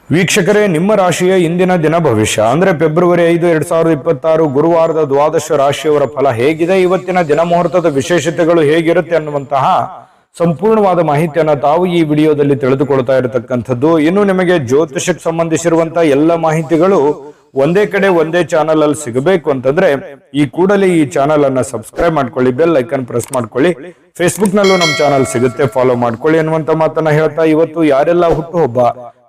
ವೀಕ್ಷಕರೇ, ನಿಮ್ಮ ರಾಶಿಯ ಇಂದಿನ ದಿನ ಭವಿಷ್ಯ ಅಂದ್ರೆ ಫೆಬ್ರವರಿ 5, 2026 ಗುರುವಾರದ ದ್ವಾದಶ ರಾಶಿಯವರ ಫಲ ಹೇಗಿದೆ, ಇವತ್ತಿನ ದಿನ ಮುಹೂರ್ತದ ವಿಶೇಷತೆಗಳು ಹೇಗಿರುತ್ತೆ ಅನ್ನುವಂತಹ ಸಂಪೂರ್ಣವಾದ ಮಾಹಿತಿಯನ್ನ ತಾವು ಈ ವಿಡಿಯೋದಲ್ಲಿ ತಿಳಿದುಕೊಳ್ತಾ ಇರತಕ್ಕಂಥದ್ದು. ಇನ್ನು ನಿಮಗೆ ಜ್ಯೋತಿಷಕ್ಕೆ ಸಂಬಂಧಿಸಿರುವಂತಹ ಎಲ್ಲ ಮಾಹಿತಿಗಳು ಒಂದೇ ಕಡೆ ಒಂದೇ ಚಾನಲ್ ಅಲ್ಲಿ ಸಿಗಬೇಕು ಅಂತಂದ್ರೆ ಈ ಕೂಡಲೇ ಈ ಚಾನಲ್ ಅನ್ನ ಸಬ್ಸ್ಕ್ರೈಬ್ ಮಾಡ್ಕೊಳ್ಳಿ, ಬೆಲ್ ಐಕನ್ ಪ್ರೆಸ್ ಮಾಡ್ಕೊಳ್ಳಿ. ಫೇಸ್ಬುಕ್ ನಲ್ಲೂ ನಮ್ಮ ಚಾನಲ್ ಸಿಗುತ್ತೆ, ಫಾಲೋ ಮಾಡ್ಕೊಳ್ಳಿ ಅನ್ನುವಂತ ಮಾತನ್ನ ಹೇಳ್ತಾ, ಇವತ್ತು ಯಾರೆಲ್ಲ ಹುಟ್ಟುಹಬ್ಬ,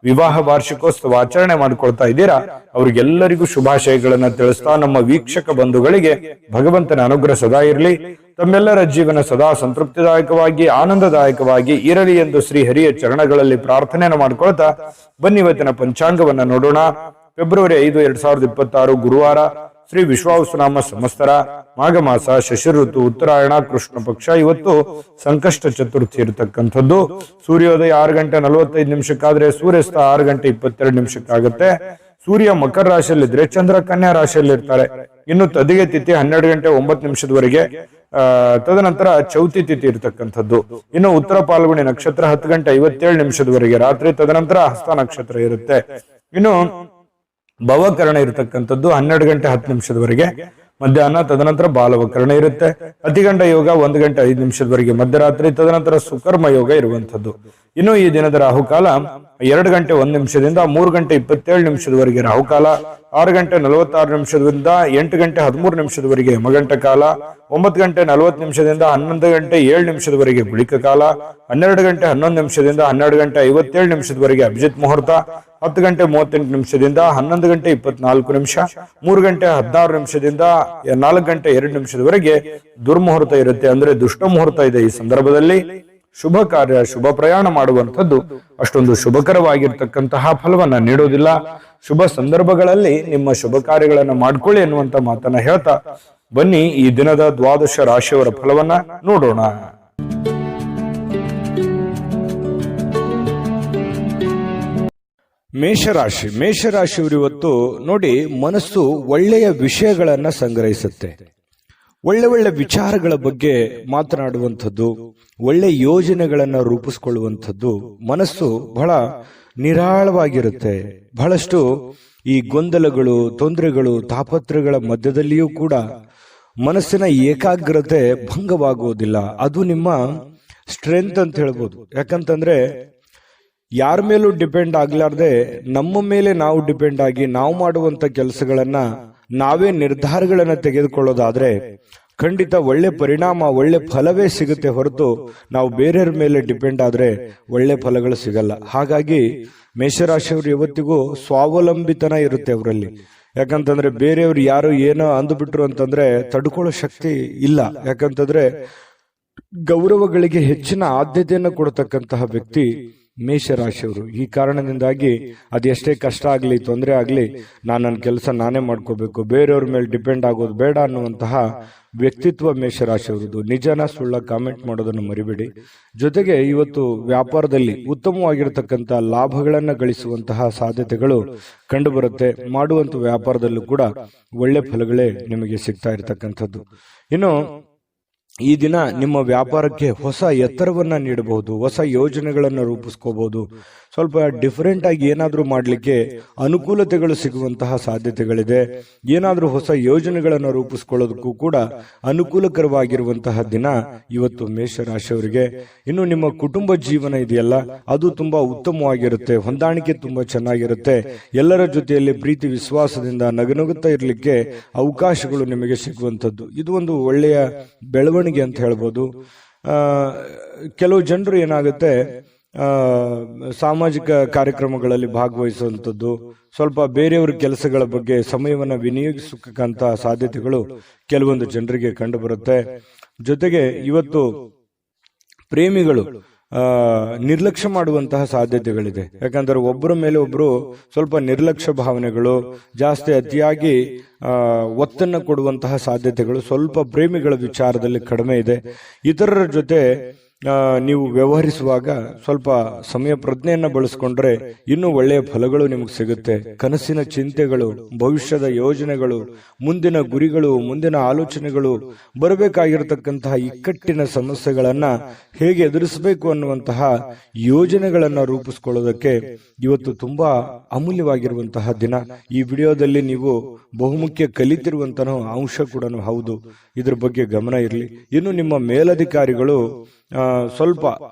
ವಿವಾಹ ವಾರ್ಷಿಕೋತ್ಸವ ಆಚರಣೆ ಮಾಡ್ಕೊಳ್ತಾ ಇದ್ದೀರಾ ಅವ್ರಿಗೆಲ್ಲರಿಗೂ ಶುಭಾಶಯಗಳನ್ನ ತಿಳಿಸ್ತಾ, ನಮ್ಮ ವೀಕ್ಷಕ ಬಂಧುಗಳಿಗೆ ಭಗವಂತನ ಅನುಗ್ರಹ ಸದಾ ಇರಲಿ, ತಮ್ಮೆಲ್ಲರ ಜೀವನ ಸದಾ ಸಂತೃಪ್ತಿದಾಯಕವಾಗಿ ಆನಂದದಾಯಕವಾಗಿ ಇರಲಿ ಎಂದು ಶ್ರೀ ಹರಿಯ ಚರಣಗಳಲ್ಲಿ ಪ್ರಾರ್ಥನೆಯನ್ನು ಮಾಡ್ಕೊಳ್ತಾ ಬನ್ನಿ ಇವತ್ತಿನ ಪಂಚಾಂಗವನ್ನ ನೋಡೋಣ. ಫೆಬ್ರವರಿ 5, 2026 ಗುರುವಾರ, ಶ್ರೀ ವಿಶ್ವಾವಸುನಾಮ ಸಂವತ್ಸರ, ಮಾಘ ಮಾಸ, ಶಶಿ ಋತು, ಉತ್ತರಾಯಣ, ಕೃಷ್ಣ ಪಕ್ಷ. ಇವತ್ತು ಸಂಕಷ್ಟ ಚತುರ್ಥಿ ಇರತಕ್ಕಂಥದ್ದು. ಸೂರ್ಯೋದಯ 6 ಗಂಟೆ 45 ನಿಮಿಷಕ್ಕಾದ್ರೆ ಸೂರ್ಯಾಸ್ತ 6 ಗಂಟೆ 22 ನಿಮಿಷಕ್ಕಾಗುತ್ತೆ. ಸೂರ್ಯ ಮಕರ ರಾಶಿಯಲ್ಲಿದ್ರೆ ಚಂದ್ರ ಕನ್ಯಾ ರಾಶಿಯಲ್ಲಿ ಇರ್ತಾರೆ. ಇನ್ನು ತದಿಗೆ ತಿಥಿ 12 ಗಂಟೆ 9 ನಿಮಿಷದವರೆಗೆ, ತದನಂತರ ಚೌತಿ ತಿಥಿ ಇರತಕ್ಕಂಥದ್ದು. ಇನ್ನು ಉತ್ತರ ಪಾಲ್ಗುಣಿ ನಕ್ಷತ್ರ 10 ಗಂಟೆ 57 ನಿಮಿಷದವರೆಗೆ ರಾತ್ರಿ, ತದನಂತರ ಹಸ್ತ ನಕ್ಷತ್ರ ಇರುತ್ತೆ. ಇನ್ನು ಭವಕರಣ ಇರತಕ್ಕಂಥದ್ದು 12 ಗಂಟೆ 10 ನಿಮಿಷದವರೆಗೆ ಮಧ್ಯಾಹ್ನ, ತದನಂತರ ಬಾಲವಕರಣ ಇರುತ್ತೆ. ಅತಿಗಂಡ ಯೋಗ 1 ಗಂಟೆ 5 ನಿಮಿಷದವರೆಗೆ ಮಧ್ಯರಾತ್ರಿ, ತದನಂತರ ಸುಕರ್ಮ ಯೋಗ ಇರುವಂತದ್ದು. ಇನ್ನು ಈ ದಿನದ ರಾಹುಕಾಲ 2 ಗಂಟೆ 1 ನಿಮಿಷದಿಂದ 3 ಗಂಟೆ 27 ನಿಮಿಷದವರೆಗೆ ರಾಹುಕಾಲ, 6 ಗಂಟೆ 46 ನಿಮಿಷದಿಂದ 8 ಗಂಟೆ 13 ನಿಮಿಷದವರೆಗೆ ಯಮಗಂಟ ಕಾಲ, 9 ಗಂಟೆ 40 ನಿಮಿಷದಿಂದ 11 ಗಂಟೆ 7 ನಿಮಿಷದವರೆಗೆ ಗುಳಿಕ ಕಾಲ, 12 ಗಂಟೆ 11 ನಿಮಿಷದಿಂದ 12 ಗಂಟೆ 57 ನಿಮಿಷದವರೆಗೆ ಅಭಿಜಿತ್ ಮುಹೂರ್ತ, 10 ಗಂಟೆ 38 ನಿಮಿಷದಿಂದ 11 ಗಂಟೆ 24 ನಿಮಿಷ, 3 ಗಂಟೆ 16 ನಿಮಿಷದಿಂದ 4 ಗಂಟೆ 2 ನಿಮಿಷದವರೆಗೆ ದುರ್ಮುಹೂರ್ತ ಇರುತ್ತೆ, ಅಂದ್ರೆ ದುಷ್ಟ ಮುಹೂರ್ತ ಇದೆ. ಈ ಸಂದರ್ಭದಲ್ಲಿ ಶುಭ ಕಾರ್ಯ, ಶುಭ ಪ್ರಯಾಣ ಮಾಡುವಂಥದ್ದು ಅಷ್ಟೊಂದು ಶುಭಕರವಾಗಿರ್ತಕ್ಕಂತಹ ಫಲವನ್ನ ನೀಡೋದಿಲ್ಲ. ಶುಭ ಸಂದರ್ಭಗಳಲ್ಲಿ ನಿಮ್ಮ ಶುಭ ಕಾರ್ಯಗಳನ್ನ ಮಾಡ್ಕೊಳ್ಳಿ ಎನ್ನುವಂತ ಮಾತನ್ನ ಹೇಳ್ತಾ ಬನ್ನಿ ಈ ದಿನದ ದ್ವಾದಶ ರಾಶಿಯವರ ಫಲವನ್ನ ನೋಡೋಣ. ಮೇಷರಾಶಿ. ಮೇಷರಾಶಿಯವರು ಇವತ್ತು ನೋಡಿ, ಮನಸ್ಸು ಒಳ್ಳೆಯ ವಿಷಯಗಳನ್ನ ಸಂಗ್ರಹಿಸುತ್ತೆ, ಒಳ್ಳೆ ವಿಚಾರಗಳ ಬಗ್ಗೆ ಮಾತನಾಡುವಂಥದ್ದು, ಒಳ್ಳೆ ಯೋಜನೆಗಳನ್ನ ರೂಪಿಸ್ಕೊಳ್ಳುವಂಥದ್ದು. ಮನಸ್ಸು ಬಹಳ ನಿರಾಳವಾಗಿರುತ್ತೆ. ಬಹಳಷ್ಟು ಈ ಗೊಂದಲಗಳು, ತೊಂದರೆಗಳು, ತಾಪತ್ರಗಳ ಮಧ್ಯದಲ್ಲಿಯೂ ಕೂಡ ಮನಸ್ಸಿನ ಏಕಾಗ್ರತೆ ಭಂಗವಾಗುವುದಿಲ್ಲ. ಅದು ನಿಮ್ಮ ಸ್ಟ್ರೆಂತ್ ಅಂತ ಹೇಳ್ಬೋದು. ಯಾಕಂತಂದ್ರೆ ಯಾರ ಮೇಲೂ ಡಿಪೆಂಡ್ ಆಗ್ಲಾರ್ದೆ ನಮ್ಮ ಮೇಲೆ ನಾವು ಡಿಪೆಂಡ್ ಆಗಿ ನಾವು ಮಾಡುವಂತ ಕೆಲಸಗಳನ್ನ ನಾವೇ ನಿರ್ಧಾರಗಳನ್ನ ತೆಗೆದುಕೊಳ್ಳೋದಾದ್ರೆ ಖಂಡಿತ ಒಳ್ಳೆ ಪರಿಣಾಮ, ಒಳ್ಳೆ ಫಲವೇ ಸಿಗುತ್ತೆ ಹೊರತು ನಾವು ಬೇರೆಯವ್ರ ಮೇಲೆ ಡಿಪೆಂಡ್ ಆದ್ರೆ ಒಳ್ಳೆ ಫಲಗಳು ಸಿಗಲ್ಲ. ಹಾಗಾಗಿ ಮೇಷರಾಶಿಯವರು ಯಾವತ್ತಿಗೂ ಸ್ವಾವಲಂಬಿತನ ಇರುತ್ತೆ ಅವರಲ್ಲಿ. ಯಾಕಂತಂದ್ರೆ ಬೇರೆಯವ್ರು ಯಾರು ಏನೋ ಅಂದುಬಿಟ್ರು ಅಂತಂದ್ರೆ ತಡ್ಕೊಳ್ಳೋ ಶಕ್ತಿ ಇಲ್ಲ. ಯಾಕಂತಂದ್ರೆ ಗೌರವಗಳಿಗೆ ಹೆಚ್ಚಿನ ಆದ್ಯತೆಯನ್ನು ಕೊಡತಕ್ಕಂತಹ ವ್ಯಕ್ತಿ ಮೇಷರಾಶಿಯವರು. ಈ ಕಾರಣದಿಂದಾಗಿ ಅದೆಷ್ಟೇ ಕಷ್ಟ ಆಗ್ಲಿ, ತೊಂದರೆ ಆಗ್ಲಿ, ನನ್ನ ಕೆಲಸ ನಾನೇ ಮಾಡ್ಕೋಬೇಕು, ಬೇರೆಯವ್ರ ಮೇಲೆ ಡಿಪೆಂಡ್ ಆಗೋದು ಬೇಡ ಅನ್ನುವಂತಹ ವ್ಯಕ್ತಿತ್ವ ಮೇಷರಾಶಿಯವರದು. ನಿಜನ ಸುಳ್ಳ ಕಾಮೆಂಟ್ ಮಾಡೋದನ್ನು ಮರಿಬೇಡಿ. ಜೊತೆಗೆ ಇವತ್ತು ವ್ಯಾಪಾರದಲ್ಲಿ ಉತ್ತಮವಾಗಿರತಕ್ಕಂತ ಲಾಭಗಳನ್ನ ಗಳಿಸುವಂತಹ ಸಾಧ್ಯತೆಗಳು ಕಂಡುಬರುತ್ತೆ. ಮಾಡುವಂತ ವ್ಯಾಪಾರದಲ್ಲೂ ಕೂಡ ಒಳ್ಳೆ ಫಲಗಳೇ ನಿಮಗೆ ಸಿಗ್ತಾ ಇರತಕ್ಕಂಥದ್ದು. ಇನ್ನು ಈ ದಿನ ನಿಮ್ಮ ವ್ಯಾಪಾರಕ್ಕೆ ಹೊಸ ಎತ್ತರವನ್ನ ನೀಡಬಹುದು, ಹೊಸ ಯೋಜನೆಗಳನ್ನು ರೂಪಿಸ್ಕೋಬಹುದು. ಸ್ವಲ್ಪ ಡಿಫರೆಂಟ್ ಆಗಿ ಏನಾದ್ರೂ ಮಾಡ್ಲಿಕ್ಕೆ ಅನುಕೂಲತೆಗಳು ಸಿಗುವಂತಹ ಸಾಧ್ಯತೆಗಳಿದೆ. ಏನಾದ್ರೂ ಹೊಸ ಯೋಜನೆಗಳನ್ನು ರೂಪಿಸ್ಕೊಳ್ಳೋದಕ್ಕೂ ಕೂಡ ಅನುಕೂಲಕರವಾಗಿರುವಂತಹ ದಿನ ಇವತ್ತು ಮೇಷರಾಶಿಯವರಿಗೆ. ಇನ್ನು ನಿಮ್ಮ ಕುಟುಂಬ ಜೀವನ ಇದೆಯಲ್ಲ, ಅದು ತುಂಬಾ ಉತ್ತಮವಾಗಿರುತ್ತೆ, ಹೊಂದಾಣಿಕೆ ತುಂಬಾ ಚೆನ್ನಾಗಿರುತ್ತೆ. ಎಲ್ಲರ ಜೊತೆಯಲ್ಲಿ ಪ್ರೀತಿ ವಿಶ್ವಾಸದಿಂದ ನಗುನಗುತ್ತಾ ಇರಲಿಕ್ಕೆ ಅವಕಾಶಗಳು ನಿಮಗೆ ಸಿಗುವಂಥದ್ದು. ಇದು ಒಂದು ಒಳ್ಳೆಯ ಬೆಳವಣಿಗೆ ಅಂತ ಹೇಳ್ಬೋದು. ಕೆಲವು ಜನರು ಏನಾಗುತ್ತೆ, ಸಾಮಾಜಿಕ ಕಾರ್ಯಕ್ರಮಗಳಲ್ಲಿ ಭಾಗವಹಿಸುವಂಥದ್ದು, ಸ್ವಲ್ಪ ಬೇರೆಯವರ ಕೆಲಸಗಳ ಬಗ್ಗೆ ಸಮಯವನ್ನು ವಿನಿಯೋಗಿಸಕ್ಕಂತ ಸಾಧ್ಯತೆಗಳು ಕೆಲವೊಂದು ಜನರಿಗೆ ಕಂಡು ಬರುತ್ತೆ. ಜೊತೆಗೆ ಇವತ್ತು ಪ್ರೇಮಿಗಳು ನಿರ್ಲಕ್ಷ್ಯ ಮಾಡುವಂತಹ ಸಾಧ್ಯತೆಗಳಿದೆ. ಯಾಕಂದ್ರೆ ಒಬ್ಬರ ಮೇಲೆ ಒಬ್ರು ಸ್ವಲ್ಪ ನಿರ್ಲಕ್ಷ್ಯ ಭಾವನೆಗಳು ಜಾಸ್ತಿ, ಅತಿಯಾಗಿ ಒತ್ತನ್ನು ಕೊಡುವಂತಹ ಸಾಧ್ಯತೆಗಳು ಸ್ವಲ್ಪ ಪ್ರೇಮಿಗಳ ವಿಚಾರದಲ್ಲಿ ಕಡಿಮೆ ಇದೆ. ಇತರರ ಜೊತೆ ನೀವು ವ್ಯವಹರಿಸುವಾಗ ಸ್ವಲ್ಪ ಸಮಯ ಪ್ರಜ್ಞೆಯನ್ನ ಬಳಸ್ಕೊಂಡ್ರೆ ಇನ್ನೂ ಒಳ್ಳೆಯ ಫಲಗಳು ನಿಮಗೆ ಸಿಗುತ್ತೆ. ಕನಸಿನ ಚಿಂತೆಗಳು, ಭವಿಷ್ಯದ ಯೋಜನೆಗಳು, ಮುಂದಿನ ಗುರಿಗಳು, ಮುಂದಿನ ಆಲೋಚನೆಗಳು, ಬರಬೇಕಾಗಿರತಕ್ಕಂತಹ ಇಕ್ಕಟ್ಟಿನ ಸಮಸ್ಯೆಗಳನ್ನ ಹೇಗೆ ಎದುರಿಸಬೇಕು ಅನ್ನುವಂತಹ ಯೋಜನೆಗಳನ್ನ ರೂಪಿಸ್ಕೊಳ್ಳೋದಕ್ಕೆ ಇವತ್ತು ತುಂಬಾ ಅಮೂಲ್ಯವಾಗಿರುವಂತಹ ದಿನ. ಈ ವಿಡಿಯೋದಲ್ಲಿ ನೀವು ಬಹುಮುಖ್ಯ ಕಲಿತಿರುವಂತಹ ಅಂಶ ಕೂಡ ಹೌದು. ಇದ್ರ ಬಗ್ಗೆ ಗಮನ ಇರಲಿ. ಇನ್ನು ನಿಮ್ಮ ಮೇಲಧಿಕಾರಿಗಳು ಸ್ವಲ್ಪ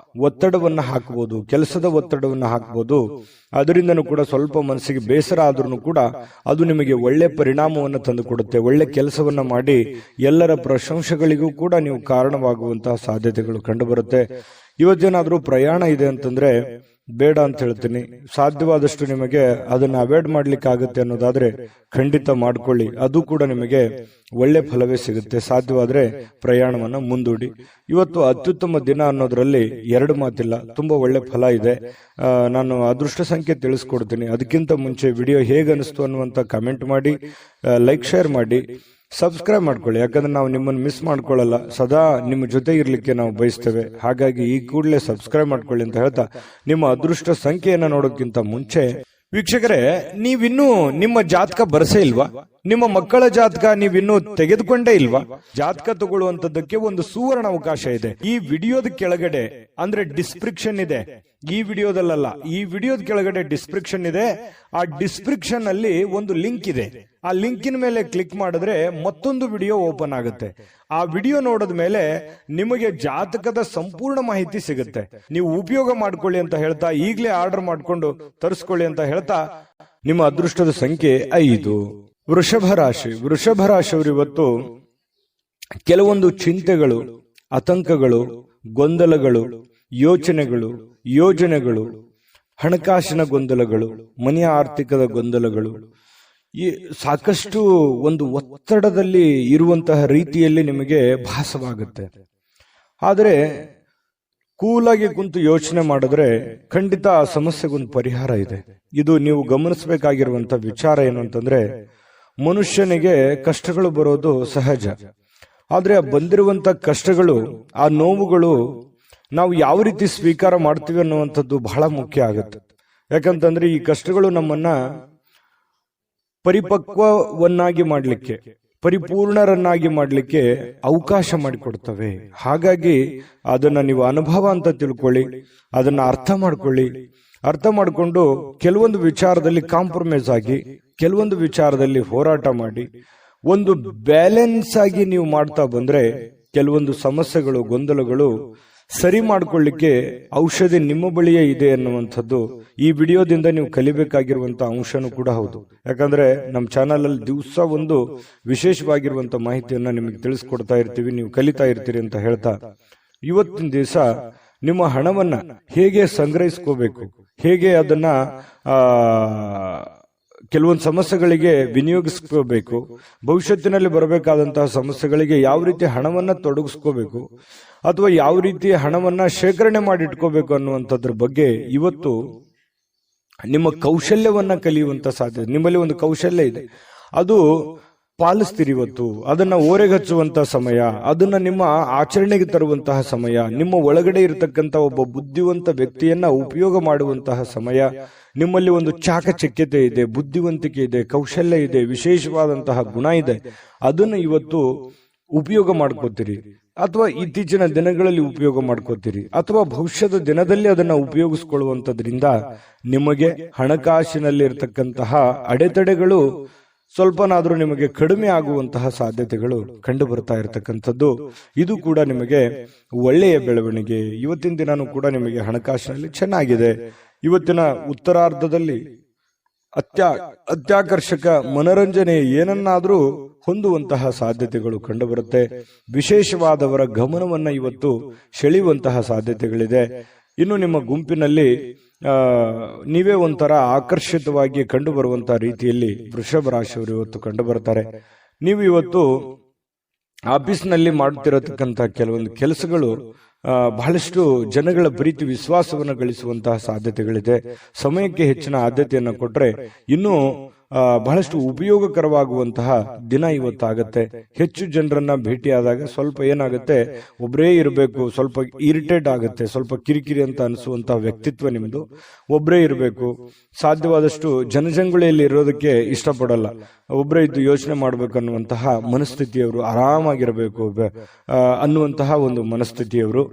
ಒತ್ತಡವನ್ನ ಹಾಕಬಹುದು, ಕೆಲಸದ ಒತ್ತಡವನ್ನ ಹಾಕಬಹುದು. ಅದರಿಂದನೂ ಕೂಡ ಸ್ವಲ್ಪ ಮನಸ್ಸಿಗೆ ಬೇಸರ ಆದ್ರೂ ಕೂಡ ಅದು ನಿಮಗೆ ಒಳ್ಳೆ ಪರಿಣಾಮವನ್ನು ತಂದು ಕೊಡುತ್ತೆ. ಒಳ್ಳೆ ಕೆಲಸವನ್ನ ಮಾಡಿ ಎಲ್ಲರ ಪ್ರಶಂಸೆಗಳಿಗೂ ಕೂಡ ನೀವು ಕಾರಣವಾಗುವಂತಹ ಸಾಧ್ಯತೆಗಳು ಕಂಡು ಬರುತ್ತೆ. ಇವತ್ತೇನಾದ್ರೂ ಪ್ರಯಾಣ ಇದೆ ಅಂತಂದ್ರೆ ಬೇಡ ಅಂತ ಹೇಳ್ತೀನಿ. ಸಾಧ್ಯವಾದಷ್ಟು ನಿಮಗೆ ಅದನ್ನ ಅವಾಯ್ಡ್ ಮಾಡ್ಲಿಕ್ಕೆ ಆಗುತ್ತೆ ಅನ್ನೋದಾದ್ರೆ ಖಂಡಿತ ಮಾಡ್ಕೊಳ್ಳಿ, ಅದು ಕೂಡ ನಿಮಗೆ ಒಳ್ಳೆ ಫಲವೇ ಸಿಗುತ್ತೆ. ಸಾಧ್ಯವಾದ್ರೆ ಪ್ರಯಾಣವನ್ನ ಮುಂದೂಡಿ. ಇವತ್ತು ಅತ್ಯುತ್ತಮ ದಿನ ಅನ್ನೋದ್ರಲ್ಲಿ ಎರಡು ಮಾತಿಲ್ಲ, ತುಂಬಾ ಒಳ್ಳೆ ಫಲ ಇದೆ. ನಾನು ಅದೃಷ್ಟ ಸಂಖ್ಯೆ ತಿಳಿಸ್ಕೊಡ್ತೀನಿ. ಅದಕ್ಕಿಂತ ಮುಂಚೆ ವಿಡಿಯೋ ಹೇಗೆ ಅನಿಸ್ತು ಅನ್ನುವಂತ ಕಮೆಂಟ್ ಮಾಡಿ, ಲೈಕ್ ಶೇರ್ ಮಾಡಿ, ಸಬ್ಸ್ಕ್ರೈಬ್ ಮಾಡ್ಕೊಳ್ಳಿ. ಯಾಕಂದ್ರೆ ನಾವು ನಿಮ್ಮನ್ನು ಮಿಸ್ ಮಾಡ್ಕೊಳ್ಳಲ್ಲ, ಸದಾ ನಿಮ್ಮ ಜೊತೆ ಇರ್ಲಿಕ್ಕೆ ನಾವು ಬಯಸ್ತೇವೆ. ಹಾಗಾಗಿ ಈ ಕೂಡಲೇ ಸಬ್ಸ್ಕ್ರೈಬ್ ಮಾಡ್ಕೊಳ್ಳಿ ಅಂತ ಹೇಳ್ತಾ, ನಿಮ್ಮ ಅದೃಷ್ಟ ಸಂಖ್ಯೆಯನ್ನ ನೋಡೋಕ್ಕಿಂತ ಮುಂಚೆ ವೀಕ್ಷಕರೇ, ನೀವಿನ್ನೂ ನಿಮ್ಮ ಜಾತಕ ಬರಸೇ ಇಲ್ವಾ? ನಿಮ್ಮ ಮಕ್ಕಳ ಜಾತಕ ನೀವಿನ್ನೂ ತೆಗೆದುಕೊಂಡೇ ಇಲ್ವಾ? ಜಾತಕ ತಗೊಳ್ಳುವಂತದ್ದಕ್ಕೆ ಒಂದು ಸುವರ್ಣ ಅವಕಾಶ ಇದೆ. ಈ ವಿಡಿಯೋದ ಕೆಳಗಡೆ ಅಂದ್ರೆ ಡಿಸ್ಕ್ರಿಪ್ಷನ್ ಇದೆ. ಈ ವಿಡಿಯೋದಲ್ಲ, ಈ ವಿಡಿಯೋದ ಕೆಳಗಡೆ ಡಿಸ್ಕ್ರಿಪ್ಷನ್ ಇದೆ. ಆ ಡಿಸ್ಕ್ರಿಪ್ಷನ್ ಅಲ್ಲಿ ಒಂದು ಲಿಂಕ್ ಇದೆ. ಆ ಲಿಂಕಿನ ಮೇಲೆ ಕ್ಲಿಕ್ ಮಾಡಿದ್ರೆ ಮತ್ತೊಂದು ವಿಡಿಯೋ ಓಪನ್ ಆಗುತ್ತೆ. ಆ ವಿಡಿಯೋ ನೋಡಿದ ಮೇಲೆ ನಿಮಗೆ ಜಾತಕದ ಸಂಪೂರ್ಣ ಮಾಹಿತಿ ಸಿಗುತ್ತೆ. ನೀವು ಉಪಯೋಗ ಮಾಡ್ಕೊಳ್ಳಿ ಅಂತ ಹೇಳ್ತಾ, ಈಗಲೇ ಆರ್ಡರ್ ಮಾಡ್ಕೊಂಡು ತರಿಸ್ಕೊಳ್ಳಿ ಅಂತ ಹೇಳ್ತಾ, ನಿಮ್ಮ ಅದೃಷ್ಟದ ಸಂಖ್ಯೆ 5. ವೃಷಭ ರಾಶಿ. ವೃಷಭ ರಾಶಿಯವರು ಇವತ್ತು ಕೆಲವೊಂದು ಚಿಂತೆಗಳು, ಆತಂಕಗಳು, ಗೊಂದಲಗಳು, ಯೋಜನೆಗಳು, ಹಣಕಾಸಿನ ಗೊಂದಲಗಳು, ಮನೆಯ ಆರ್ಥಿಕದ ಗೊಂದಲಗಳು, ಈ ಸಾಕಷ್ಟು ಒಂದು ಒತ್ತಡದಲ್ಲಿ ಇರುವಂತಹ ರೀತಿಯಲ್ಲಿ ನಿಮಗೆ ಭಾಸವಾಗುತ್ತೆ. ಆದರೆ ಕೂಲಾಗಿ ಕುಂತು ಯೋಚನೆ ಮಾಡಿದ್ರೆ ಖಂಡಿತ ಆ ಸಮಸ್ಯೆಗೊಂದು ಪರಿಹಾರ ಇದೆ. ಇದು ನೀವು ಗಮನಿಸಬೇಕಾಗಿರುವಂತ ವಿಚಾರ ಏನು ಅಂತಂದ್ರೆ, ಮನುಷ್ಯನಿಗೆ ಕಷ್ಟಗಳು ಬರೋದು ಸಹಜ. ಆದ್ರೆ ಬಂದಿರುವಂತ ಕಷ್ಟಗಳು, ಆ ನೋವುಗಳು ನಾವು ಯಾವ ರೀತಿ ಸ್ವೀಕಾರ ಮಾಡ್ತೀವಿ ಅನ್ನುವಂಥದ್ದು ಬಹಳ ಮುಖ್ಯ ಆಗುತ್ತೆ. ಯಾಕಂತಂದ್ರೆ ಈ ಕಷ್ಟಗಳು ನಮ್ಮನ್ನ ಪರಿಪಕ್ವವನ್ನಾಗಿ ಮಾಡ್ಲಿಕ್ಕೆ, ಪರಿಪೂರ್ಣರನ್ನಾಗಿ ಮಾಡ್ಲಿಕ್ಕೆ ಅವಕಾಶ ಮಾಡಿಕೊಡ್ತವೆ. ಹಾಗಾಗಿ ಅದನ್ನ ನೀವು ಅನುಭವ ಅಂತ ತಿಳ್ಕೊಳ್ಳಿ, ಅದನ್ನ ಅರ್ಥ ಮಾಡ್ಕೊಳ್ಳಿ. ಅರ್ಥ ಮಾಡಿಕೊಂಡು ಕೆಲವೊಂದು ವಿಚಾರದಲ್ಲಿ ಕಾಂಪ್ರಮೈಸ್ ಆಗಿ, ಕೆಲವೊಂದು ವಿಚಾರದಲ್ಲಿ ಹೋರಾಟ ಮಾಡಿ, ಒಂದು ಬ್ಯಾಲೆನ್ಸ್ ಆಗಿ ನೀವು ಮಾಡ್ತಾ ಬಂದ್ರೆ ಕೆಲವೊಂದು ಸಮಸ್ಯೆಗಳು, ಗೊಂದಲಗಳು ಸರಿ ಮಾಡ್ಕೊಳ್ಳಿಕ್ಕೆ ಔಷಧಿ ನಿಮ್ಮ ಬಳಿಯೇ ಇದೆ ಅನ್ನುವಂಥದ್ದು ಈ ವಿಡಿಯೋದಿಂದ ನೀವು ಕಲಿಬೇಕಾಗಿರುವಂತ ಅಂಶನೂ ಕೂಡ ಹೌದು. ಯಾಕಂದ್ರೆ ನಮ್ಮ ಚಾನಲ್ ಅಲ್ಲಿ ದಿವಸ ಒಂದು ವಿಶೇಷವಾಗಿರುವಂತ ಮಾಹಿತಿಯನ್ನ ನಿಮಗೆ ತಿಳಿಸ್ಕೊಡ್ತಾ ಇರ್ತೀವಿ, ನೀವು ಕಲಿತಾ ಇರ್ತೀರಿ ಅಂತ ಹೇಳ್ತಾ, ಇವತ್ತಿನ ದಿವಸ ನಿಮ್ಮ ಹಣವನ್ನ ಹೇಗೆ ಸಂಗ್ರಹಿಸ್ಕೋಬೇಕು, ಹೇಗೆ ಅದನ್ನ ಕೆಲವೊಂದು ಸಮಸ್ಯೆಗಳಿಗೆ ವಿನಿಯೋಗಿಸ್ಕೋಬೇಕು, ಭವಿಷ್ಯತ್ತಿನಲ್ಲಿ ಬರಬೇಕಾದಂತಹ ಸಮಸ್ಯೆಗಳಿಗೆ ಯಾವ ರೀತಿ ಹಣವನ್ನ ತೊಡಗಿಸ್ಕೋಬೇಕು, ಅಥವಾ ಯಾವ ರೀತಿ ಹಣವನ್ನ ಶೇಖರಣೆ ಮಾಡಿ ಇಟ್ಕೋಬೇಕು ಅನ್ನುವಂಥದ್ರ ಬಗ್ಗೆ ಇವತ್ತು ನಿಮ್ಮ ಕೌಶಲ್ಯವನ್ನ ಕಲಿಯುವಂತ ಸಾಧ್ಯತೆ. ನಿಮ್ಮಲ್ಲಿ ಒಂದು ಕೌಶಲ್ಯ ಇದೆ, ಅದು ಪಾಲಿಸ್ತೀರಿ. ಇವತ್ತು ಅದನ್ನ ಓರೆಗಚ್ಚುವಂತ ಸಮಯ, ಅದನ್ನ ನಿಮ್ಮ ಆಚರಣೆಗೆ ತರುವಂತಹ ಸಮಯ, ನಿಮ್ಮ ಒಳಗಡೆ ಇರತಕ್ಕಂತ ಒಬ್ಬ ಬುದ್ಧಿವಂತ ವ್ಯಕ್ತಿಯನ್ನ ಉಪಯೋಗ ಮಾಡುವಂತಹ ಸಮಯ. ನಿಮ್ಮಲ್ಲಿ ಒಂದು ಚಾಕಚಕ್ಯತೆ ಇದೆ, ಬುದ್ಧಿವಂತಿಕೆ ಇದೆ, ಕೌಶಲ್ಯ ಇದೆ, ವಿಶೇಷವಾದಂತಹ ಗುಣ ಇದೆ. ಅದನ್ನ ಇವತ್ತು ಉಪಯೋಗ ಮಾಡ್ಕೋತೀರಿ, ಅಥವಾ ಇತ್ತೀಚಿನ ದಿನಗಳಲ್ಲಿ ಉಪಯೋಗ ಮಾಡ್ಕೋತೀರಿ, ಅಥವಾ ಭವಿಷ್ಯದ ದಿನದಲ್ಲಿ ಅದನ್ನ ಉಪಯೋಗಿಸ್ಕೊಳ್ಳುವಂತದ್ರಿಂದ ನಿಮಗೆ ಹಣಕಾಸಿನಲ್ಲಿ ಇರತಕ್ಕಂತಹ ಅಡೆತಡೆಗಳು ಸ್ವಲ್ಪನಾದ್ರೂ ನಿಮಗೆ ಕಡಿಮೆ ಆಗುವಂತಹ ಸಾಧ್ಯತೆಗಳು ಕಂಡು ಬರ್ತಾ ಇರತಕ್ಕಂಥದ್ದು. ಇದು ಕೂಡ ನಿಮಗೆ ಒಳ್ಳೆಯ ಬೆಳವಣಿಗೆ. ಇವತ್ತಿನ ದಿನಾನು ಕೂಡ ನಿಮಗೆ ಹಣಕಾಸಿನಲ್ಲಿ ಚೆನ್ನಾಗಿದೆ. ಇವತ್ತಿನ ಉತ್ತರಾರ್ಧದಲ್ಲಿ ಅತ್ಯಾಕರ್ಷಕ ಮನರಂಜನೆ ಏನನ್ನಾದ್ರೂ ಹೊಂದುವಂತಹ ಸಾಧ್ಯತೆಗಳು ಕಂಡು ಬರುತ್ತೆ. ವಿಶೇಷವಾದವರ ಗಮನವನ್ನ ಇವತ್ತು ಸೆಳೆಯುವಂತಹ ಸಾಧ್ಯತೆಗಳಿದೆ. ಇನ್ನು ನಿಮ್ಮ ಗುಂಪಿನಲ್ಲಿ ನೀವೇ ಒಂಥರ ಆಕರ್ಷಿತವಾಗಿ ಕಂಡು ಬರುವಂತಹ ರೀತಿಯಲ್ಲಿ ವೃಷಭ ರಾಶಿಯವರು ಇವತ್ತು ಕಂಡು ಬರ್ತಾರೆ. ನೀವು ಇವತ್ತು ಆಫೀಸ್ನಲ್ಲಿ ಮಾಡ್ತಿರತಕ್ಕಂತ ಕೆಲವೊಂದು ಕೆಲಸಗಳು ಬಹಳಷ್ಟು ಜನಗಳ ಪ್ರೀತಿ ವಿಶ್ವಾಸವನ್ನು ಗಳಿಸುವಂತಹ ಸಾಧ್ಯತೆಗಳಿದೆ. ಸಮಯಕ್ಕೆ ಹೆಚ್ಚಿನ ಆದ್ಯತೆಯನ್ನು ಕೊಟ್ರೆ ಇನ್ನೂ ಬಹಳಷ್ಟು ಉಪಯೋಗಕರವಾಗುವಂತಹ ದಿನ ಇವತ್ತಾಗತ್ತೆ. ಹೆಚ್ಚು ಜನರನ್ನ ಭೇಟಿಯಾದಾಗ ಸ್ವಲ್ಪ ಏನಾಗುತ್ತೆ, ಒಬ್ಬರೇ ಇರಬೇಕು, ಸ್ವಲ್ಪ ಇರಿಟೇಟ್ ಆಗುತ್ತೆ, ಸ್ವಲ್ಪ ಕಿರಿಕಿರಿ ಅಂತ ಅನಿಸುವಂತಹ ವ್ಯಕ್ತಿತ್ವ ನಿಮ್ದು. ಒಬ್ಬರೇ ಇರಬೇಕು, ಸಾಧ್ಯವಾದಷ್ಟು ಜನಜಂಗುಳಿಯಲ್ಲಿ ಇರೋದಕ್ಕೆ ಇಷ್ಟಪಡಲ್ಲ, ಒಬ್ಬರೇ ಇದ್ದು ಯೋಚನೆ ಮಾಡ್ಬೇಕು ಅನ್ನುವಂತಹ ಮನಸ್ಥಿತಿಯವರು, ಆರಾಮಾಗಿರಬೇಕು ಅನ್ನುವಂತಹ ಒಂದು ಮನಸ್ಥಿತಿಯವರು.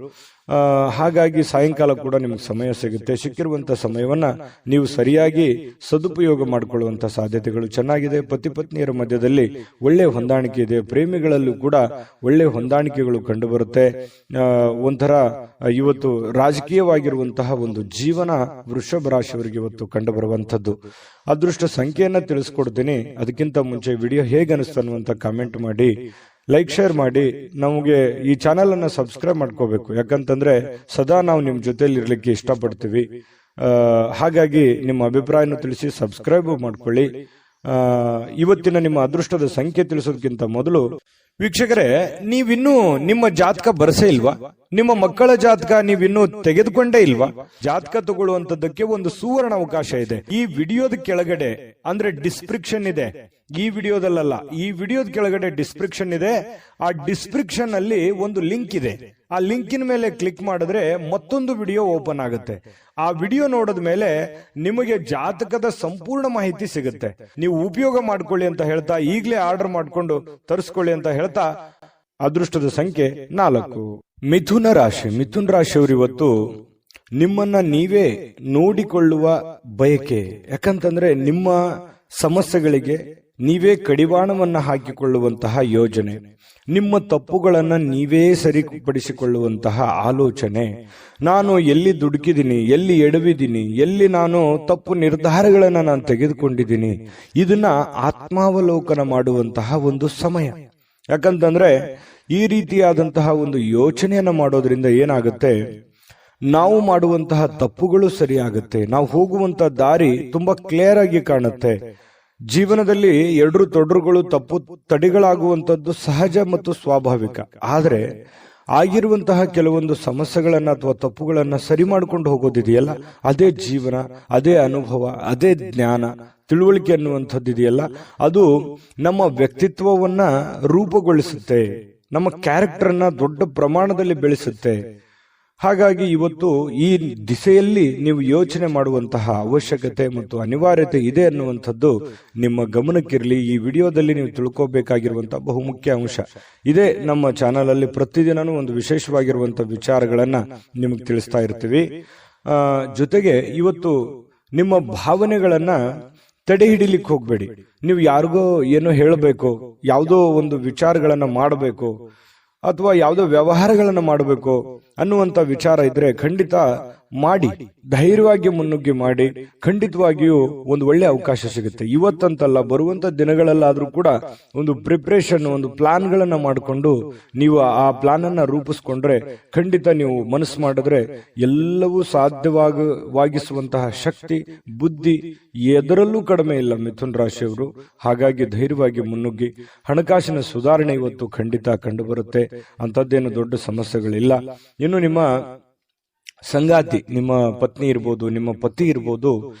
ಹಾಗಾಗಿ ಸಾಯಂಕಾಲ ಕೂಡ ನಿಮ್ಗೆ ಸಮಯ ಸಿಗುತ್ತೆ. ಸಿಕ್ಕಿರುವಂತಹ ಸಮಯವನ್ನ ನೀವು ಸರಿಯಾಗಿ ಸದುಪಯೋಗ ಮಾಡಿಕೊಳ್ಳುವಂತಹ ಸಾಧ್ಯತೆಗಳು ಚೆನ್ನಾಗಿದೆ. ಪತಿ ಪತ್ನಿಯರ ಮಧ್ಯದಲ್ಲಿ ಒಳ್ಳೆ ಹೊಂದಾಣಿಕೆ ಇದೆ. ಪ್ರೇಮಿಗಳಲ್ಲೂ ಕೂಡ ಒಳ್ಳೆ ಹೊಂದಾಣಿಕೆಗಳು ಕಂಡುಬರುತ್ತೆ. ಒಂಥರ ಇವತ್ತು ರಾಜಕೀಯವಾಗಿರುವಂತಹ ಒಂದು ಜೀವನ ವೃಷಭ ರಾಶಿಯವರಿಗೆ ಇವತ್ತು ಕಂಡುಬರುವಂತದ್ದು. ಅದೃಷ್ಟ ಸಂಖ್ಯೆಯನ್ನ ತಿಳಿಸ್ಕೊಡ್ತೀನಿ. ಅದಕ್ಕಿಂತ ಮುಂಚೆ ವಿಡಿಯೋ ಹೇಗೆ ಅನಿಸ್ತು ಅನ್ನುವಂತ ಕಾಮೆಂಟ್ ಮಾಡಿ, ಲೈಕ್ ಶೇರ್ ಮಾಡಿ. ನಮಗೆ ಈ ಚಾನೆಲ್ ಅನ್ನ ಸಬ್ಸ್ಕ್ರೈಬ್ ಮಾಡ್ಕೋಬೇಕು, ಯಾಕಂತಂದ್ರೆ ಸದಾ ನಾವು ನಿಮ್ ಜೊತೆಲಿ ಇರ್ಲಿಕ್ಕೆ ಇಷ್ಟಪಡ್ತೀವಿ. ಹಾಗಾಗಿ ನಿಮ್ಮ ಅಭಿಪ್ರಾಯನ ತಿಳಿಸಿ, ಸಬ್ಸ್ಕ್ರೈಬ್ ಮಾಡ್ಕೊಳ್ಳಿ. ಇವತ್ತಿನ ನಿಮ್ಮ ಅದೃಷ್ಟದ ಸಂಖ್ಯೆ ತಿಳಿಸೋದಕ್ಕಿಂತ ಮೊದಲು ವೀಕ್ಷಕರೇ, ನೀವಿನ್ನೂ ನಿಮ್ಮ ಜಾತಕ ಬರಸೇ ಇಲ್ವಾ? ನಿಮ್ಮ ಮಕ್ಕಳ ಜಾತಕ ನೀವಿನ್ನೂ ತೆಗೆದುಕೊಂಡೇ ಇಲ್ವಾ? ಜಾತಕ ತಗೊಳ್ಳುವಂತದ್ದಕ್ಕೆ ಒಂದು ಸುವರ್ಣ ಅವಕಾಶ ಇದೆ. ಈ ವಿಡಿಯೋದ ಕೆಳಗಡೆ ಅಂದ್ರೆ ಡಿಸ್ಕ್ರಿಪ್ಷನ್ ಇದೆ. ಈ ವಿಡಿಯೋದಲ್ಲ, ಈ ವಿಡಿಯೋದ ಕೆಳಗಡೆ ಡಿಸ್ಕ್ರಿಪ್ಷನ್ ಇದೆ. ಆ ಡಿಸ್ಕ್ರಿಪ್ಷನ್ ಅಲ್ಲಿ ಒಂದು ಲಿಂಕ್ ಇದೆ. ಆ ಲಿಂಕಿನ ಮೇಲೆ ಕ್ಲಿಕ್ ಮಾಡಿದ್ರೆ ಮತ್ತೊಂದು ವಿಡಿಯೋ ಓಪನ್ ಆಗುತ್ತೆ. ಆ ವಿಡಿಯೋ ನೋಡಿದ ಮೇಲೆ ನಿಮಗೆ ಜಾತಕದ ಸಂಪೂರ್ಣ ಮಾಹಿತಿ ಸಿಗುತ್ತೆ. ನೀವು ಉಪಯೋಗ ಮಾಡ್ಕೊಳ್ಳಿ ಅಂತ ಹೇಳ್ತಾ, ಈಗಲೇ ಆರ್ಡರ್ ಮಾಡ್ಕೊಂಡು ತರಿಸ್ಕೊಳ್ಳಿ ಅಂತ ಹೇಳ್ತಾ, ಅದೃಷ್ಟದ ಸಂಖ್ಯೆ 4. ಮಿಥುನ ರಾಶಿ. ಮಿಥುನ ರಾಶಿಯವರು ಇವತ್ತು ನಿಮ್ಮನ್ನ ನೀವೇ ನೋಡಿಕೊಳ್ಳುವ ಬಯಕೆ. ಯಾಕಂತಂದ್ರೆ ನಿಮ್ಮ ಸಮಸ್ಯೆಗಳಿಗೆ ನೀವೇ ಕಡಿವಾಣವನ್ನ ಹಾಕಿಕೊಳ್ಳುವಂತಹ ಯೋಜನೆ, ನಿಮ್ಮ ತಪ್ಪುಗಳನ್ನ ನೀವೇ ಸರಿಪಡಿಸಿಕೊಳ್ಳುವಂತಹ ಆಲೋಚನೆ, ನಾನು ಎಲ್ಲಿ ದುಡುಕಿದ್ದೀನಿ, ಎಲ್ಲಿ ಎಡವಿದ್ದೀನಿ, ಎಲ್ಲಿ ನಾನು ತಪ್ಪು ನಿರ್ಧಾರಗಳನ್ನ ನಾನು ತೆಗೆದುಕೊಂಡಿದ್ದೀನಿ, ಇದನ್ನ ಆತ್ಮಾವಲೋಕನ ಮಾಡುವಂತಹ ಒಂದು ಸಮಯ. ಯಾಕಂತಂದ್ರೆ ಈ ರೀತಿಯಾದಂತಹ ಒಂದು ಯೋಚನೆಯನ್ನ ಮಾಡೋದ್ರಿಂದ ಏನಾಗುತ್ತೆ, ನಾವು ಮಾಡುವಂತಹ ತಪ್ಪುಗಳು ಸರಿಯಾಗುತ್ತೆ, ನಾವು ಹೋಗುವಂತಹ ದಾರಿ ತುಂಬಾ ಕ್ಲಿಯರ್ ಆಗಿ ಕಾಣುತ್ತೆ. ಜೀವನದಲ್ಲಿ ಎಡರು ತೊಡರುಗಳು ತಪ್ಪು ತಡೆಗಳಾಗುವಂತದ್ದು ಸಹಜ ಮತ್ತು ಸ್ವಾಭಾವಿಕ. ಆದ್ರೆ ಆಗಿರುವಂತಹ ಕೆಲವೊಂದು ಸಮಸ್ಯೆಗಳನ್ನ ಅಥವಾ ತಪ್ಪುಗಳನ್ನ ಸರಿ ಮಾಡ್ಕೊಂಡು ಹೋಗೋದಿದೆಯಲ್ಲ, ಅದೇ ಜೀವನ, ಅದೇ ಅನುಭವ, ಅದೇ ಜ್ಞಾನ, ತಿಳುವಳಿಕೆ ಅನ್ನುವಂಥದ್ದು ಇದೆಯಲ್ಲ, ಅದು ನಮ್ಮ ವ್ಯಕ್ತಿತ್ವವನ್ನ ರೂಪುಗೊಳಿಸುತ್ತೆ, ನಮ್ಮ ಕ್ಯಾರೆಕ್ಟರ್ನ ದೊಡ್ಡ ಪ್ರಮಾಣದಲ್ಲಿ ಬೆಳೆಸುತ್ತೆ. ಹಾಗಾಗಿ ಇವತ್ತು ಈ ದಿಸೆಯಲ್ಲಿ ನೀವು ಯೋಚನೆ ಮಾಡುವಂತಹ ಅವಶ್ಯಕತೆ ಮತ್ತು ಅನಿವಾರ್ಯತೆ ಇದೆ ಅನ್ನುವಂಥದ್ದು ನಿಮ್ಮ ಗಮನಕ್ಕಿರಲಿ. ಈ ವಿಡಿಯೋದಲ್ಲಿ ನೀವು ತಿಳ್ಕೋಬೇಕಾಗಿರುವಂತಹ ಬಹುಮುಖ್ಯ ಅಂಶ ಇದೇ. ನಮ್ಮ ಚಾನಲ್ ಅಲ್ಲಿ ಪ್ರತಿದಿನನೂ ಒಂದು ವಿಶೇಷವಾಗಿರುವಂತಹ ವಿಚಾರಗಳನ್ನ ನಿಮಗೆ ತಿಳಿಸ್ತಾ ಇರ್ತೀವಿ. ಜೊತೆಗೆ ಇವತ್ತು ನಿಮ್ಮ ಭಾವನೆಗಳನ್ನ ತಡೆ ಹಿಡಿಲಿಕ್ಕೆ ಹೋಗ್ಬೇಡಿ. ನೀವು ಯಾರಿಗೋ ಏನೋ ಹೇಳಬೇಕು, ಯಾವುದೋ ಒಂದು ವಿಚಾರಗಳನ್ನ ಮಾಡಬೇಕು ಅಥವಾ ಯಾವುದೋ ವ್ಯವಹಾರಗಳನ್ನ ಮಾಡಬೇಕು ಅನ್ನುವಂತ ವಿಚಾರ ಇದ್ರೆ ಖಂಡಿತ ಮಾಡಿ, ಧೈರ್ಯವಾಗಿ ಮುನ್ನುಗ್ಗಿ ಮಾಡಿ. ಖಂಡಿತವಾಗಿಯೂ ಒಂದು ಒಳ್ಳೆ ಅವಕಾಶ ಸಿಗುತ್ತೆ. ಇವತ್ತಂತಲ್ಲ, ಬರುವಂತ ದಿನಗಳಲ್ಲಾದ್ರೂ ಕೂಡ ಒಂದು ಪ್ರಿಪರೇಷನ್, ಒಂದು ಪ್ಲಾನ್ ಗಳನ್ನ ಮಾಡಿಕೊಂಡು ನೀವು ಆ ಪ್ಲಾನ್ ಅನ್ನ ರೂಪಿಸ್ಕೊಂಡ್ರೆ ಖಂಡಿತ ನೀವು ಮನಸ್ಸು ಮಾಡಿದ್ರೆ ಎಲ್ಲವೂ ಸಾಧ್ಯವಾಗಿಸುವಂತಹ ಶಕ್ತಿ, ಬುದ್ಧಿ ಎದರಲ್ಲೂ ಕಡಿಮೆ ಇಲ್ಲ ಮಿಥುನ್ ರಾಶಿಯವರು. ಹಾಗಾಗಿ ಧೈರ್ಯವಾಗಿ ಮುನ್ನುಗ್ಗಿ. ಹಣಕಾಸಿನ ಸುಧಾರಣೆ ಇವತ್ತು ಖಂಡಿತ ಕಂಡು ಬರುತ್ತೆ. ಅಂತದ್ದೇನು ದೊಡ್ಡ ಸಮಸ್ಯೆಗಳಿಲ್ಲ. ಇನ್ನು ನಿಮ್ಮ ಸಂಗಾತಿ, ನಿಮ್ಮ ಪತ್ನಿ ಇರ್ಬೋದು, ನಿಮ್ಮ ಪತಿ ಇರ್ಬೋದು,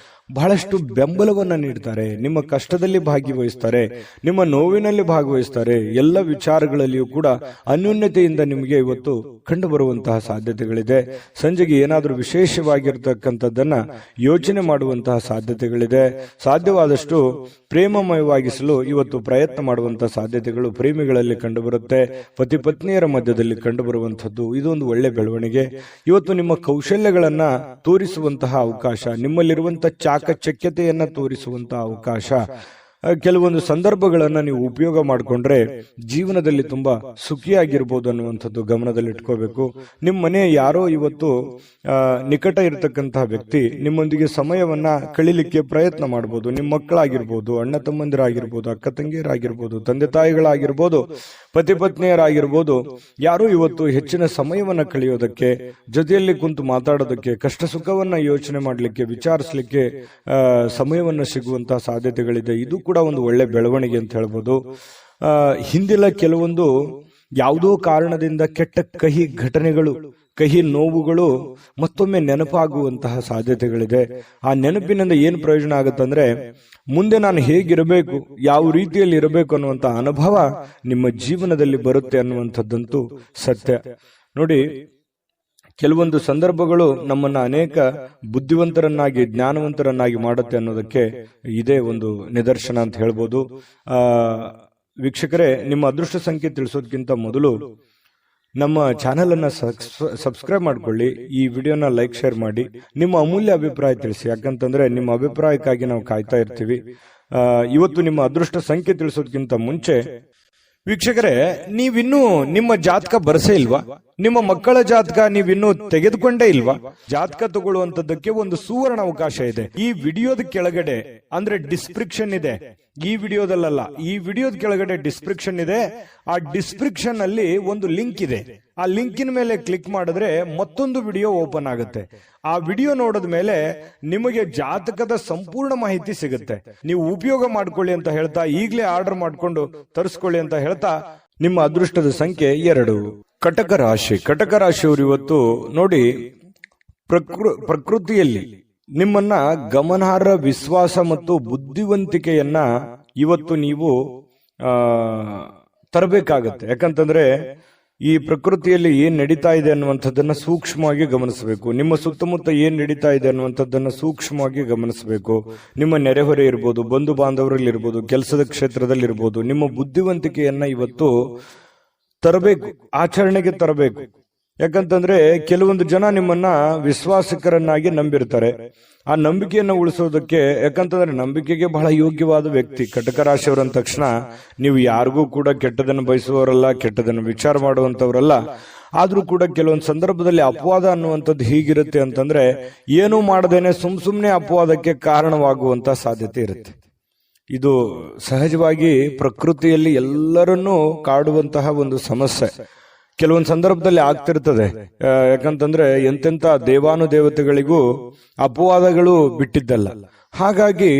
ಬಹಳಷ್ಟು ಬೆಂಬಲವನ್ನ ನೀಡ್ತಾರೆ. ನಿಮ್ಮ ಕಷ್ಟದಲ್ಲಿ ಭಾಗವಹಿಸ್ತಾರೆ, ನಿಮ್ಮ ನೋವಿನಲ್ಲಿ ಭಾಗವಹಿಸ್ತಾರೆ. ಎಲ್ಲ ವಿಚಾರಗಳಲ್ಲಿಯೂ ಕೂಡ ಅನ್ಯೋನ್ಯತೆಯಿಂದ ನಿಮಗೆ ಇವತ್ತು ಕಂಡು ಬರುವಂತಹ ಸಾಧ್ಯತೆಗಳಿದೆ. ಸಂಜೆಗೆ ಏನಾದರೂ ವಿಶೇಷವಾಗಿರ್ತಕ್ಕಂಥದ್ದನ್ನ ಯೋಚನೆ ಮಾಡುವಂತಹ ಸಾಧ್ಯತೆಗಳಿದೆ. ಸಾಧ್ಯವಾದಷ್ಟು ಪ್ರೇಮಮಯವಾಗಿಸಲು ಇವತ್ತು ಪ್ರಯತ್ನ ಮಾಡುವಂತಹ ಸಾಧ್ಯತೆಗಳು ಪ್ರೇಮಿಗಳಲ್ಲಿ ಕಂಡುಬರುತ್ತೆ. ಪತಿ ಪತ್ನಿಯರ ಮಧ್ಯದಲ್ಲಿ ಕಂಡುಬರುವಂತದ್ದು ಇದೊಂದು ಒಳ್ಳೆ ಬೆಳವಣಿಗೆ. ಇವತ್ತು ನಿಮ್ಮ ಕೌಶಲ್ಯಗಳನ್ನ ತೋರಿಸುವಂತಹ ಅವಕಾಶ, ನಿಮ್ಮಲ್ಲಿರುವಂತಹ ಚಾಕಚಕ್ಯತೆಯನ್ನ ತೋರಿಸುವಂತಹ ಅವಕಾಶ, ಕೆಲವೊಂದು ಸಂದರ್ಭಗಳನ್ನ ನೀವು ಉಪಯೋಗ ಮಾಡಿಕೊಂಡ್ರೆ ಜೀವನದಲ್ಲಿ ತುಂಬಾ ಸುಖಿಯಾಗಿರ್ಬೋದು ಅನ್ನುವಂಥದ್ದು ಗಮನದಲ್ಲಿಟ್ಕೋಬೇಕು. ನಿಮ್ಮ ಮನೆ ಯಾರೋ ಇವತ್ತು ನಿಕಟ ಇರತಕ್ಕಂತಹ ವ್ಯಕ್ತಿ ನಿಮ್ಮೊಂದಿಗೆ ಸಮಯವನ್ನ ಕಳಿಲಿಕ್ಕೆ ಪ್ರಯತ್ನ ಮಾಡಬಹುದು. ನಿಮ್ಮ ಮಕ್ಕಳಾಗಿರ್ಬೋದು, ಅಣ್ಣ ತಮ್ಮಂದಿರಾಗಿರ್ಬೋದು, ಅಕ್ಕ ತಂಗಿಯರಾಗಿರ್ಬೋದು, ತಂದೆ ತಾಯಿಗಳಾಗಿರ್ಬೋದು, ಪತಿ ಪತ್ನಿಯರಾಗಿರ್ಬೋದು, ಯಾರು ಇವತ್ತು ಹೆಚ್ಚಿನ ಸಮಯವನ್ನ ಕಳೆಯೋದಕ್ಕೆ, ಜೊತೆಯಲ್ಲಿ ಕುಂತು ಮಾತಾಡೋದಕ್ಕೆ, ಕಷ್ಟ ಸುಖವನ್ನ ಯೋಚನೆ ಮಾಡಲಿಕ್ಕೆ, ವಿಚಾರಿಸಲಿಕ್ಕೆ ಸಮಯವನ್ನ ಸಿಗುವಂತಹ ಸಾಧ್ಯತೆಗಳಿದೆ. ಇದು ಕೂಡ ಒಂದು ಒಳ್ಳೆ ಬೆಳವಣಿಗೆ ಅಂತ ಹೇಳ್ಬೋದು. ಹಿಂದಿನ ಕೆಲವೊಂದು ಯಾವುದೋ ಕಾರಣದಿಂದ ಕೆಟ್ಟ ಕಹಿ ಘಟನೆಗಳು ಕಹಿ ನೋವುಗಳು ಮತ್ತೊಮ್ಮೆ ನೆನಪಾಗುವಂತಹ ಸಾಧ್ಯತೆಗಳಿದೆ. ಆ ನೆನಪಿನಿಂದ ಏನು ಪ್ರಯೋಜನ ಆಗುತ್ತಂದ್ರೆ ಮುಂದೆ ನಾನು ಹೇಗಿರಬೇಕು, ಯಾವ ರೀತಿಯಲ್ಲಿ ಇರಬೇಕು ಅನ್ನುವಂಥ ಅನುಭವ ನಿಮ್ಮ ಜೀವನದಲ್ಲಿ ಬರುತ್ತೆ ಅನ್ನುವಂಥದ್ದಂತೂ ಸತ್ಯ. ನೋಡಿ, ಕೆಲವೊಂದು ಸಂದರ್ಭಗಳು ನಮ್ಮನ್ನ ಅನೇಕ ಬುದ್ಧಿವಂತರನ್ನಾಗಿ ಜ್ಞಾನವಂತರನ್ನಾಗಿ ಮಾಡುತ್ತೆ ಅನ್ನೋದಕ್ಕೆ ಇದೇ ಒಂದು ನಿದರ್ಶನ ಅಂತ ಹೇಳ್ಬೋದು. ವೀಕ್ಷಕರೇ, ನಿಮ್ಮ ಅದೃಷ್ಟ ಸಂಖ್ಯೆ ತಿಳಿಸೋದಕ್ಕಿಂತ ಮೊದಲು ನಮ್ಮ ಚಾನೆಲ್ ಅನ್ನ ಸಬ್ಸ್ಕ್ರೈಬ್ ಮಾಡ್ಕೊಳ್ಳಿ, ಈ ವಿಡಿಯೋನ ಲೈಕ್ ಶೇರ್ ಮಾಡಿ, ನಿಮ್ಮ ಅಮೂಲ್ಯ ಅಭಿಪ್ರಾಯ ತಿಳಿಸಿ. ಯಾಕಂತಂದ್ರೆ ನಿಮ್ಮ ಅಭಿಪ್ರಾಯಕ್ಕಾಗಿ ನಾವು ಕಾಯ್ತಾ ಇರ್ತೀವಿ. ಇವತ್ತು ನಿಮ್ಮ ಅದೃಷ್ಟ ಸಂಖ್ಯೆ ತಿಳಿಸೋದಕ್ಕಿಂತ ಮುಂಚೆ ವೀಕ್ಷಕರೇ, ನೀವಿನ್ನೂ ನಿಮ್ಮ ಜಾತಕ ಬರಸೇ ಇಲ್ವಾ? ನಿಮ್ಮ ಮಕ್ಕಳ ಜಾತಕ ನೀವಿನ್ನೂ ತೆಗೆದುಕೊಂಡೇ ಇಲ್ವಾ? ಜಾತಕ ತಗೊಳ್ಳುವಂತದ್ದಕ್ಕೆ ಒಂದು ಸುವರ್ಣ ಅವಕಾಶ ಇದೆ. ಈ ವಿಡಿಯೋದ ಕೆಳಗಡೆ ಅಂದ್ರೆ ಡಿಸ್ಕ್ರಿಪ್ಷನ್ ಇದೆ, ಈ ವಿಡಿಯೋದಲ್ಲ, ಈ ವಿಡಿಯೋದ ಕೆಳಗಡೆ ಡಿಸ್ಕ್ರಿಪ್ಷನ್ ಇದೆ. ಆ ಡಿಸ್ಕ್ರಿಪ್ಷನ್ ಅಲ್ಲಿ ಒಂದು ಲಿಂಕ್ ಇದೆ. ಆ ಲಿಂಕಿನ ಮೇಲೆ ಕ್ಲಿಕ್ ಮಾಡಿದ್ರೆ ಮತ್ತೊಂದು ವಿಡಿಯೋ ಓಪನ್ ಆಗುತ್ತೆ. ಆ ವಿಡಿಯೋ ನೋಡಿದ ಮೇಲೆ ನಿಮಗೆ ಜಾತಕದ ಸಂಪೂರ್ಣ ಮಾಹಿತಿ ಸಿಗುತ್ತೆ. ನೀವು ಉಪಯೋಗ ಮಾಡ್ಕೊಳ್ಳಿ ಅಂತ ಹೇಳ್ತಾ, ಈಗಲೇ ಆರ್ಡರ್ ಮಾಡ್ಕೊಂಡು ತರಿಸ್ಕೊಳ್ಳಿ ಅಂತ ಹೇಳ್ತಾ, ನಿಮ್ಮ ಅದೃಷ್ಟದ ಸಂಖ್ಯೆ 2. ಕಟಕ ರಾಶಿ. ಕಟಕ ರಾಶಿಯವರು ಇವತ್ತು ನೋಡಿ, ಪ್ರಕೃತಿಯಲ್ಲಿ ನಿಮ್ಮನ್ನ ಗಮನಾರ್ಹ ವಿಶ್ವಾಸ ಮತ್ತು ಬುದ್ಧಿವಂತಿಕೆಯನ್ನ ಇವತ್ತು ನೀವು ತರಬೇಕಾಗತ್ತೆ. ಯಾಕಂತಂದ್ರೆ ಈ ಪ್ರಕೃತಿಯಲ್ಲಿ ಏನ್ ನಡೀತಾ ಇದೆ ಅನ್ನುವಂಥದ್ದನ್ನ ಸೂಕ್ಷ್ಮವಾಗಿ ಗಮನಿಸಬೇಕು. ನಿಮ್ಮ ಸುತ್ತಮುತ್ತ ಏನ್ ನಡೀತಾ ಇದೆ ಅನ್ನುವಂಥದ್ದನ್ನ ಸೂಕ್ಷ್ಮವಾಗಿ ಗಮನಿಸಬೇಕು. ನಿಮ್ಮ ನೆರೆಹೊರೆ ಇರ್ಬೋದು, ಬಂಧು ಬಾಂಧವರಲ್ಲಿ ಇರ್ಬೋದು, ಕೆಲಸದ ಕ್ಷೇತ್ರದಲ್ಲಿ ಇರ್ಬೋದು, ನಿಮ್ಮ ಬುದ್ಧಿವಂತಿಕೆಯನ್ನ ಇವತ್ತು ತರಬೇಕು, ಆಚರಣೆಗೆ ತರಬೇಕು. ಯಾಕಂತಂದ್ರೆ ಕೆಲವೊಂದು ಜನ ನಿಮ್ಮನ್ನ ವಿಶ್ವಾಸಕರನ್ನಾಗಿ ನಂಬಿರ್ತಾರೆ. ಆ ನಂಬಿಕೆಯನ್ನು ಉಳಿಸೋದಕ್ಕೆ, ಯಾಕಂತಂದ್ರೆ ನಂಬಿಕೆಗೆ ಬಹಳ ಯೋಗ್ಯವಾದ ವ್ಯಕ್ತಿ ಕಟಕ ರಾಶಿಯವರ ಅಂದ ತಕ್ಷಣ ನೀವು ಯಾರಿಗೂ ಕೂಡ ಕೆಟ್ಟದನ್ನು ಬಯಸುವವರಲ್ಲ, ಕೆಟ್ಟದನ್ನು ವಿಚಾರ ಮಾಡುವಂತವರಲ್ಲ. ಆದ್ರೂ ಕೂಡ ಕೆಲವೊಂದು ಸಂದರ್ಭದಲ್ಲಿ ಅಪವಾದ ಅನ್ನುವಂಥದ್ದು ಹೀಗಿರುತ್ತೆ ಅಂತಂದ್ರೆ, ಏನೂ ಮಾಡದೇನೆ ಸುಮ್ನೆ ಅಪವಾದಕ್ಕೆ ಕಾರಣವಾಗುವಂತ ಸಾಧ್ಯತೆ ಇರುತ್ತೆ. ಇದು ಸಹಜವಾಗಿ ಪ್ರಕೃತಿಯಲ್ಲಿ ಎಲ್ಲರನ್ನೂ ಕಾಡುವಂತಹ ಒಂದು ಸಮಸ್ಯೆ. ಕೆಲವೊಂದು ಸಂದರ್ಭದಲ್ಲಿ ಆಗ್ತಿರ್ತದೆ. ಯಾಕಂತಂದ್ರೆ ಎಂತೆಂತ ದೇವಾನುದೇವತೆಗಳಿಗೂ ಅಪವಾದಗಳು ಬಿಟ್ಟಿದ್ದಲ್ಲ. ಹಾಗಾಗಿ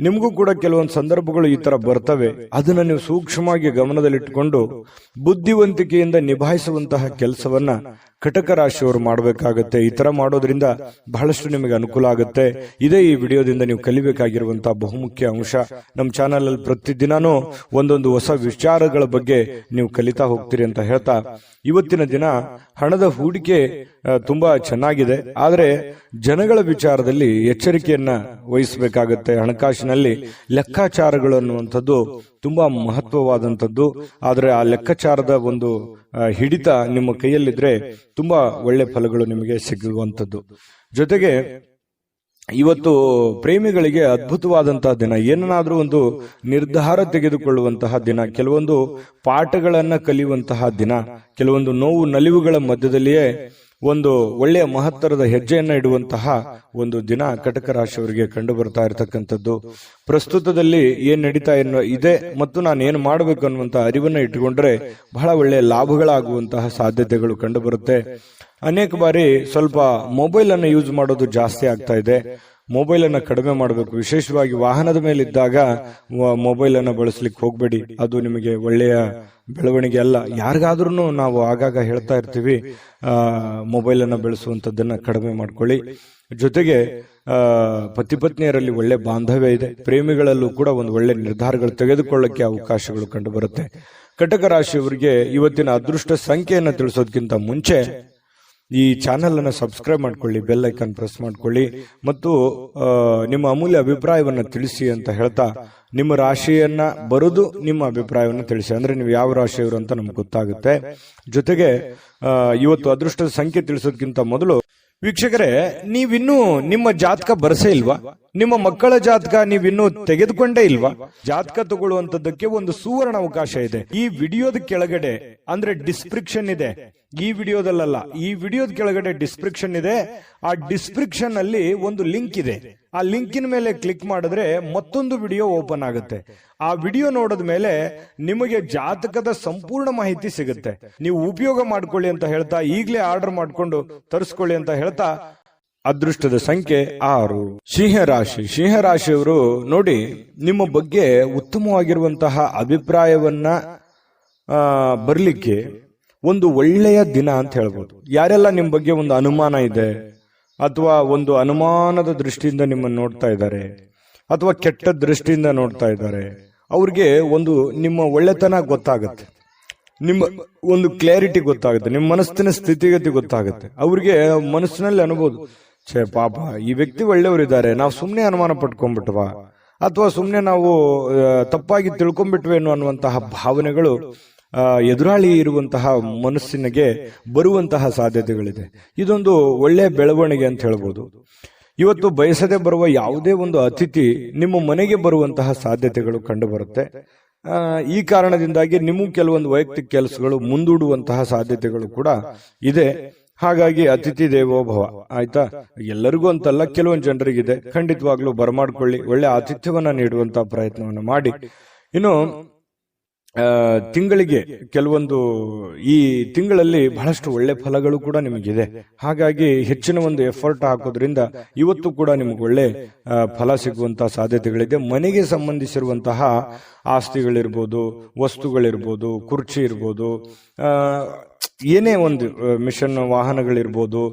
ನಿಮಗೂ ಕೂಡ ಕೆಲವೊಂದು ಸಂದರ್ಭಗಳು ಈ ತರ ಬರ್ತವೆ. ಅದನ್ನ ನೀವು ಸೂಕ್ಷ್ಮವಾಗಿ ಗಮನದಲ್ಲಿಟ್ಟುಕೊಂಡು ಬುದ್ಧಿವಂತಿಕೆಯಿಂದ ನಿಭಾಯಿಸುವಂತಹ ಕೆಲಸವನ್ನ ಕಟಕ ರಾಶಿಯವರು ಮಾಡಬೇಕಾಗತ್ತೆ. ಈ ತರ ಮಾಡೋದ್ರಿಂದ ಬಹಳಷ್ಟು ನಿಮಗೆ ಅನುಕೂಲ ಆಗುತ್ತೆ. ಇದೇ ಈ ವಿಡಿಯೋದಿಂದ ನೀವು ಕಲಿಬೇಕಾಗಿರುವಂತಹ ಬಹುಮುಖ್ಯ ಅಂಶ. ನಮ್ಮ ಚಾನಲ್ ಅಲ್ಲಿ ಪ್ರತಿದಿನಾನೂ ಒಂದೊಂದು ಹೊಸ ವಿಚಾರಗಳ ಬಗ್ಗೆ ನೀವು ಕಲಿತಾ ಹೋಗ್ತೀರಿ ಅಂತ ಹೇಳ್ತಾ, ಇವತ್ತಿನ ದಿನ ಹಣದ ಹೂಡಿಕೆ ತುಂಬಾ ಚೆನ್ನಾಗಿದೆ. ಆದ್ರೆ ಜನಗಳ ವಿಚಾರದಲ್ಲಿ ಎಚ್ಚರಿಕೆಯನ್ನ ವಹಿಸಬೇಕಾಗತ್ತೆ. ಹಣಕಾಸಿನಲ್ಲಿ ಲೆಕ್ಕಾಚಾರಗಳು ಅನ್ನುವಂಥದ್ದು ತುಂಬಾ ಮಹತ್ವವಾದಂಥದ್ದು. ಆದ್ರೆ ಆ ಲೆಕ್ಕಾಚಾರದ ಒಂದು ಹಿಡಿತ ನಿಮ್ಮ ಕೈಯಲ್ಲಿದ್ರೆ ತುಂಬಾ ಒಳ್ಳೆ ಫಲಗಳು ನಿಮಗೆ ಸಿಗುವಂಥದ್ದು. ಜೊತೆಗೆ ಇವತ್ತು ಪ್ರೇಮಿಗಳಿಗೆ ಅದ್ಭುತವಾದಂತಹ ದಿನ. ಏನನ್ನಾದ್ರೂ ಒಂದು ನಿರ್ಧಾರ ತೆಗೆದುಕೊಳ್ಳುವಂತಹ ದಿನ, ಕೆಲವೊಂದು ಪಾಠಗಳನ್ನ ಕಲಿಯುವಂತಹ ದಿನ, ಕೆಲವೊಂದು ನೋವು ನಲಿವುಗಳ ಮಧ್ಯದಲ್ಲಿಯೇ ಒಂದು ಒಳ್ಳೆಯ ಮಹತ್ತರದ ಹೆಜ್ಜೆಯನ್ನ ಇಡುವಂತಹ ಒಂದು ದಿನ ಕಟಕ ರಾಶಿಯವರಿಗೆ ಕಂಡು ಬರ್ತಾ ಇರತಕ್ಕಂಥದ್ದು. ಪ್ರಸ್ತುತದಲ್ಲಿ ಏನ್ ನಡೀತಾ ಇದೆ ಮತ್ತು ನಾನು ಏನು ಮಾಡಬೇಕು ಅನ್ನುವಂತ ಅರಿವನ್ನ ಇಟ್ಟುಕೊಂಡ್ರೆ ಬಹಳ ಒಳ್ಳೆಯ ಲಾಭಗಳಾಗುವಂತಹ ಸಾಧ್ಯತೆಗಳು ಕಂಡು ಬರುತ್ತೆ. ಅನೇಕ ಬಾರಿ ಸ್ವಲ್ಪ ಮೊಬೈಲ್ ಅನ್ನು ಯೂಸ್ ಮಾಡೋದು ಜಾಸ್ತಿ ಆಗ್ತಾ ಇದೆ. ಮೊಬೈಲ್ ಅನ್ನ ಕಡಿಮೆ ಮಾಡಬೇಕು. ವಿಶೇಷವಾಗಿ ವಾಹನದ ಮೇಲೆ ಇದ್ದಾಗ ಮೊಬೈಲ್ ಅನ್ನ ಬಳಸಲಿಕ್ಕೆ ಹೋಗ್ಬೇಡಿ. ಅದು ನಿಮಗೆ ಒಳ್ಳೆಯ ಬೆಳವಣಿಗೆ ಅಲ್ಲ. ಯಾರಿಗಾದ್ರೂ ನಾವು ಆಗಾಗ ಹೇಳ್ತಾ ಇರ್ತೀವಿ, ಮೊಬೈಲ್ ಅನ್ನ ಬೆಳೆಸುವಂತದ್ದನ್ನ ಕಡಿಮೆ ಮಾಡ್ಕೊಳ್ಳಿ. ಜೊತೆಗೆ ಪತಿ ಪತ್ನಿಯರಲ್ಲಿ ಒಳ್ಳೆ ಬಾಂಧವ್ಯ ಇದೆ. ಪ್ರೇಮಿಗಳಲ್ಲೂ ಕೂಡ ಒಂದು ಒಳ್ಳೆ ನಿರ್ಧಾರಗಳು ತೆಗೆದುಕೊಳ್ಳಕ್ಕೆ ಅವಕಾಶಗಳು ಕಂಡು ಬರುತ್ತೆ. ಕಟಕ ರಾಶಿಯವರಿಗೆ ಇವತ್ತಿನ ಅದೃಷ್ಟ ಸಂಖ್ಯೆಯನ್ನು ತಿಳಿಸೋದಕ್ಕಿಂತ ಮುಂಚೆ ಈ ಚಾನೆಲ್ ಅನ್ನು ಸಬ್ಸ್ಕ್ರೈಬ್ ಮಾಡ್ಕೊಳ್ಳಿ, ಬೆಲ್ ಐಕಾನ್ ಪ್ರೆಸ್ ಮಾಡ್ಕೊಳ್ಳಿ ಮತ್ತು ನಿಮ್ಮ ಅಮೂಲ್ಯ ಅಭಿಪ್ರಾಯವನ್ನ ತಿಳಿಸಿ ಅಂತ ಹೇಳ್ತಾ, ನಿಮ್ಮ ರಾಶಿಯನ್ನ ಬರೆದು ನಿಮ್ಮ ಅಭಿಪ್ರಾಯವನ್ನು ತಿಳಿಸಿ. ಅಂದ್ರೆ ನೀವು ಯಾವ ರಾಶಿಯವರು ಅಂತ ನಮ್ಗೆ ಗೊತ್ತಾಗುತ್ತೆ. ಜೊತೆಗೆ ಇವತ್ತು ಅದೃಷ್ಟದ ಸಂಖ್ಯೆ ತಿಳಿಸೋದಕ್ಕಿಂತ ಮೊದಲು ವೀಕ್ಷಕರೇ, ನೀವಿನ್ನೂ ನಿಮ್ಮ ಜಾತಕ ಬರಸೇ ಇಲ್ವಾ? ನಿಮ್ಮ ಮಕ್ಕಳ ಜಾತಕ ನೀವಿನ್ನೂ ತೆಗೆದುಕೊಂಡೇ ಇಲ್ವಾ? ಜಾತಕ ತಗೊಳ್ಳುವಂತದ್ದಕ್ಕೆ ಒಂದು ಸುವರ್ಣ ಅವಕಾಶ ಇದೆ. ಈ ವಿಡಿಯೋದ ಕೆಳಗಡೆ ಅಂದ್ರೆ ಡಿಸ್ಕ್ರಿಪ್ಷನ್ ಇದೆ, ಈ ವಿಡಿಯೋದಲ್ಲ, ಈ ವಿಡಿಯೋದ ಕೆಳಗಡೆ ಡಿಸ್ಕ್ರಿಪ್ಷನ್ ಇದೆ. ಆ ಡಿಸ್ಕ್ರಿಪ್ಷನ್ ಅಲ್ಲಿ ಒಂದು ಲಿಂಕ್ ಇದೆ. ಆ ಲಿಂಕಿನ ಮೇಲೆ ಕ್ಲಿಕ್ ಮಾಡಿದ್ರೆ ಮತ್ತೊಂದು ವಿಡಿಯೋ ಓಪನ್ ಆಗುತ್ತೆ. ಆ ವಿಡಿಯೋ ನೋಡಿದ ಮೇಲೆ ನಿಮಗೆ ಜಾತಕದ ಸಂಪೂರ್ಣ ಮಾಹಿತಿ ಸಿಗುತ್ತೆ. ನೀವು ಉಪಯೋಗ ಮಾಡ್ಕೊಳ್ಳಿ ಅಂತ ಹೇಳ್ತಾ, ಈಗಲೇ ಆರ್ಡರ್ ಮಾಡ್ಕೊಂಡು ತರಿಸ್ಕೊಳ್ಳಿ ಅಂತ ಹೇಳ್ತಾ, ಅದೃಷ್ಟದ ಸಂಖ್ಯೆ 6. ಸಿಂಹರಾಶಿ. ಸಿಂಹರಾಶಿಯವರು ನೋಡಿ, ನಿಮ್ಮ ಬಗ್ಗೆ ಉತ್ತಮವಾಗಿರುವಂತಹ ಅಭಿಪ್ರಾಯವನ್ನ ಬರಲಿಕ್ಕೆ ಒಂದು ಒಳ್ಳೆಯ ದಿನ ಅಂತ ಹೇಳ್ಬೋದು. ಯಾರೆಲ್ಲ ನಿಮ್ಮ ಬಗ್ಗೆ ಒಂದು ಅನುಮಾನ ಇದೆ ಅಥವಾ ಒಂದು ಅನುಮಾನದ ದೃಷ್ಟಿಯಿಂದ ನಿಮ್ಮನ್ನು ನೋಡ್ತಾ ಇದ್ದಾರೆ ಅಥವಾ ಕೆಟ್ಟ ದೃಷ್ಟಿಯಿಂದ ನೋಡ್ತಾ ಇದ್ದಾರೆ, ಅವ್ರಿಗೆ ಒಂದು ನಿಮ್ಮ ಒಳ್ಳೆತನ ಗೊತ್ತಾಗುತ್ತೆ, ನಿಮ್ಮ ಒಂದು ಕ್ಲಾರಿಟಿ ಗೊತ್ತಾಗುತ್ತೆ, ನಿಮ್ಮ ಮನಸ್ಸಿನ ಸ್ಥಿತಿಗತಿ ಗೊತ್ತಾಗುತ್ತೆ. ಅವ್ರಿಗೆ ಮನಸ್ಸಿನಲ್ಲಿ ಅನ್ಬೋದು, ಛೇ ಪಾಪ ಈ ವ್ಯಕ್ತಿ ಒಳ್ಳೆಯವರಿದ್ದಾರೆ, ನಾವು ಸುಮ್ಮನೆ ಅನುಮಾನ ಪಟ್ಕೊಂಡ್ಬಿಟ್ವಾ ಅಥವಾ ಸುಮ್ಮನೆ ನಾವು ತಪ್ಪಾಗಿ ತಿಳ್ಕೊಂಡ್ಬಿಟ್ವೇನು ಅನ್ನುವಂತಹ ಭಾವನೆಗಳು ಎದುರಾಳಿ ಇರುವಂತಹ ಮನಸ್ಸಿನಿಗೆ ಬರುವಂತಹ ಸಾಧ್ಯತೆಗಳಿದೆ. ಇದೊಂದು ಒಳ್ಳೆಯ ಬೆಳವಣಿಗೆ ಅಂತ ಹೇಳ್ಬೋದು. ಇವತ್ತು ಬಯಸದೆ ಬರುವ ಯಾವುದೇ ಒಂದು ಅತಿಥಿ ನಿಮ್ಮ ಮನೆಗೆ ಬರುವಂತಹ ಸಾಧ್ಯತೆಗಳು ಕಂಡು ಬರುತ್ತೆ. ಈ ಕಾರಣದಿಂದಾಗಿ ನಿಮಗೂ ಕೆಲವೊಂದು ವೈಯಕ್ತಿಕ ಕೆಲಸಗಳು ಮುಂದೂಡುವಂತಹ ಸಾಧ್ಯತೆಗಳು ಕೂಡ ಇದೆ. ಹಾಗಾಗಿ ಅತಿಥಿ ದೇವೋಭವ, ಆಯ್ತಾ, ಎಲ್ಲರಿಗೂ ಅಂತಲ್ಲ, ಕೆಲವೊಂದು ಜನರಿಗಿದೆ. ಖಂಡಿತವಾಗ್ಲೂ ಬರಮಾಡ್ಕೊಳ್ಳಿ, ಒಳ್ಳೆ ಆತಿಥ್ಯವನ್ನ ನೀಡುವಂತಹ ಪ್ರಯತ್ನವನ್ನು ಮಾಡಿ. ಇನ್ನು ತಿಂಗಳಿಗೆ ಕೆಲವೊಂದು ಈ ತಿಂಗಳಲ್ಲಿ ಬಹಳಷ್ಟು ಒಳ್ಳೆ ಫಲಗಳು ಕೂಡ ನಿಮಗಿದೆ. ಹಾಗಾಗಿ ಹೆಚ್ಚಿನ ಒಂದು ಎಫರ್ಟ್ ಹಾಕೋದ್ರಿಂದ ಇವತ್ತು ಕೂಡ ನಿಮಗೆ ಒಳ್ಳೆ ಫಲ ಸಿಗುವಂತಹ ಸಾಧ್ಯತೆಗಳಿದೆ. ಮನೆಗೆ ಸಂಬಂಧಿಸಿರುವಂತಹ ಆಸ್ತಿಗಳಿರ್ಬೋದು, ವಸ್ತುಗಳಿರ್ಬೋದು, ಕುರ್ಚಿ ಇರ್ಬೋದು, ಏನೇ ಒಂದು ಮಿಷನ್ ವಾಹನಗಳಿರ್ಬೋದು,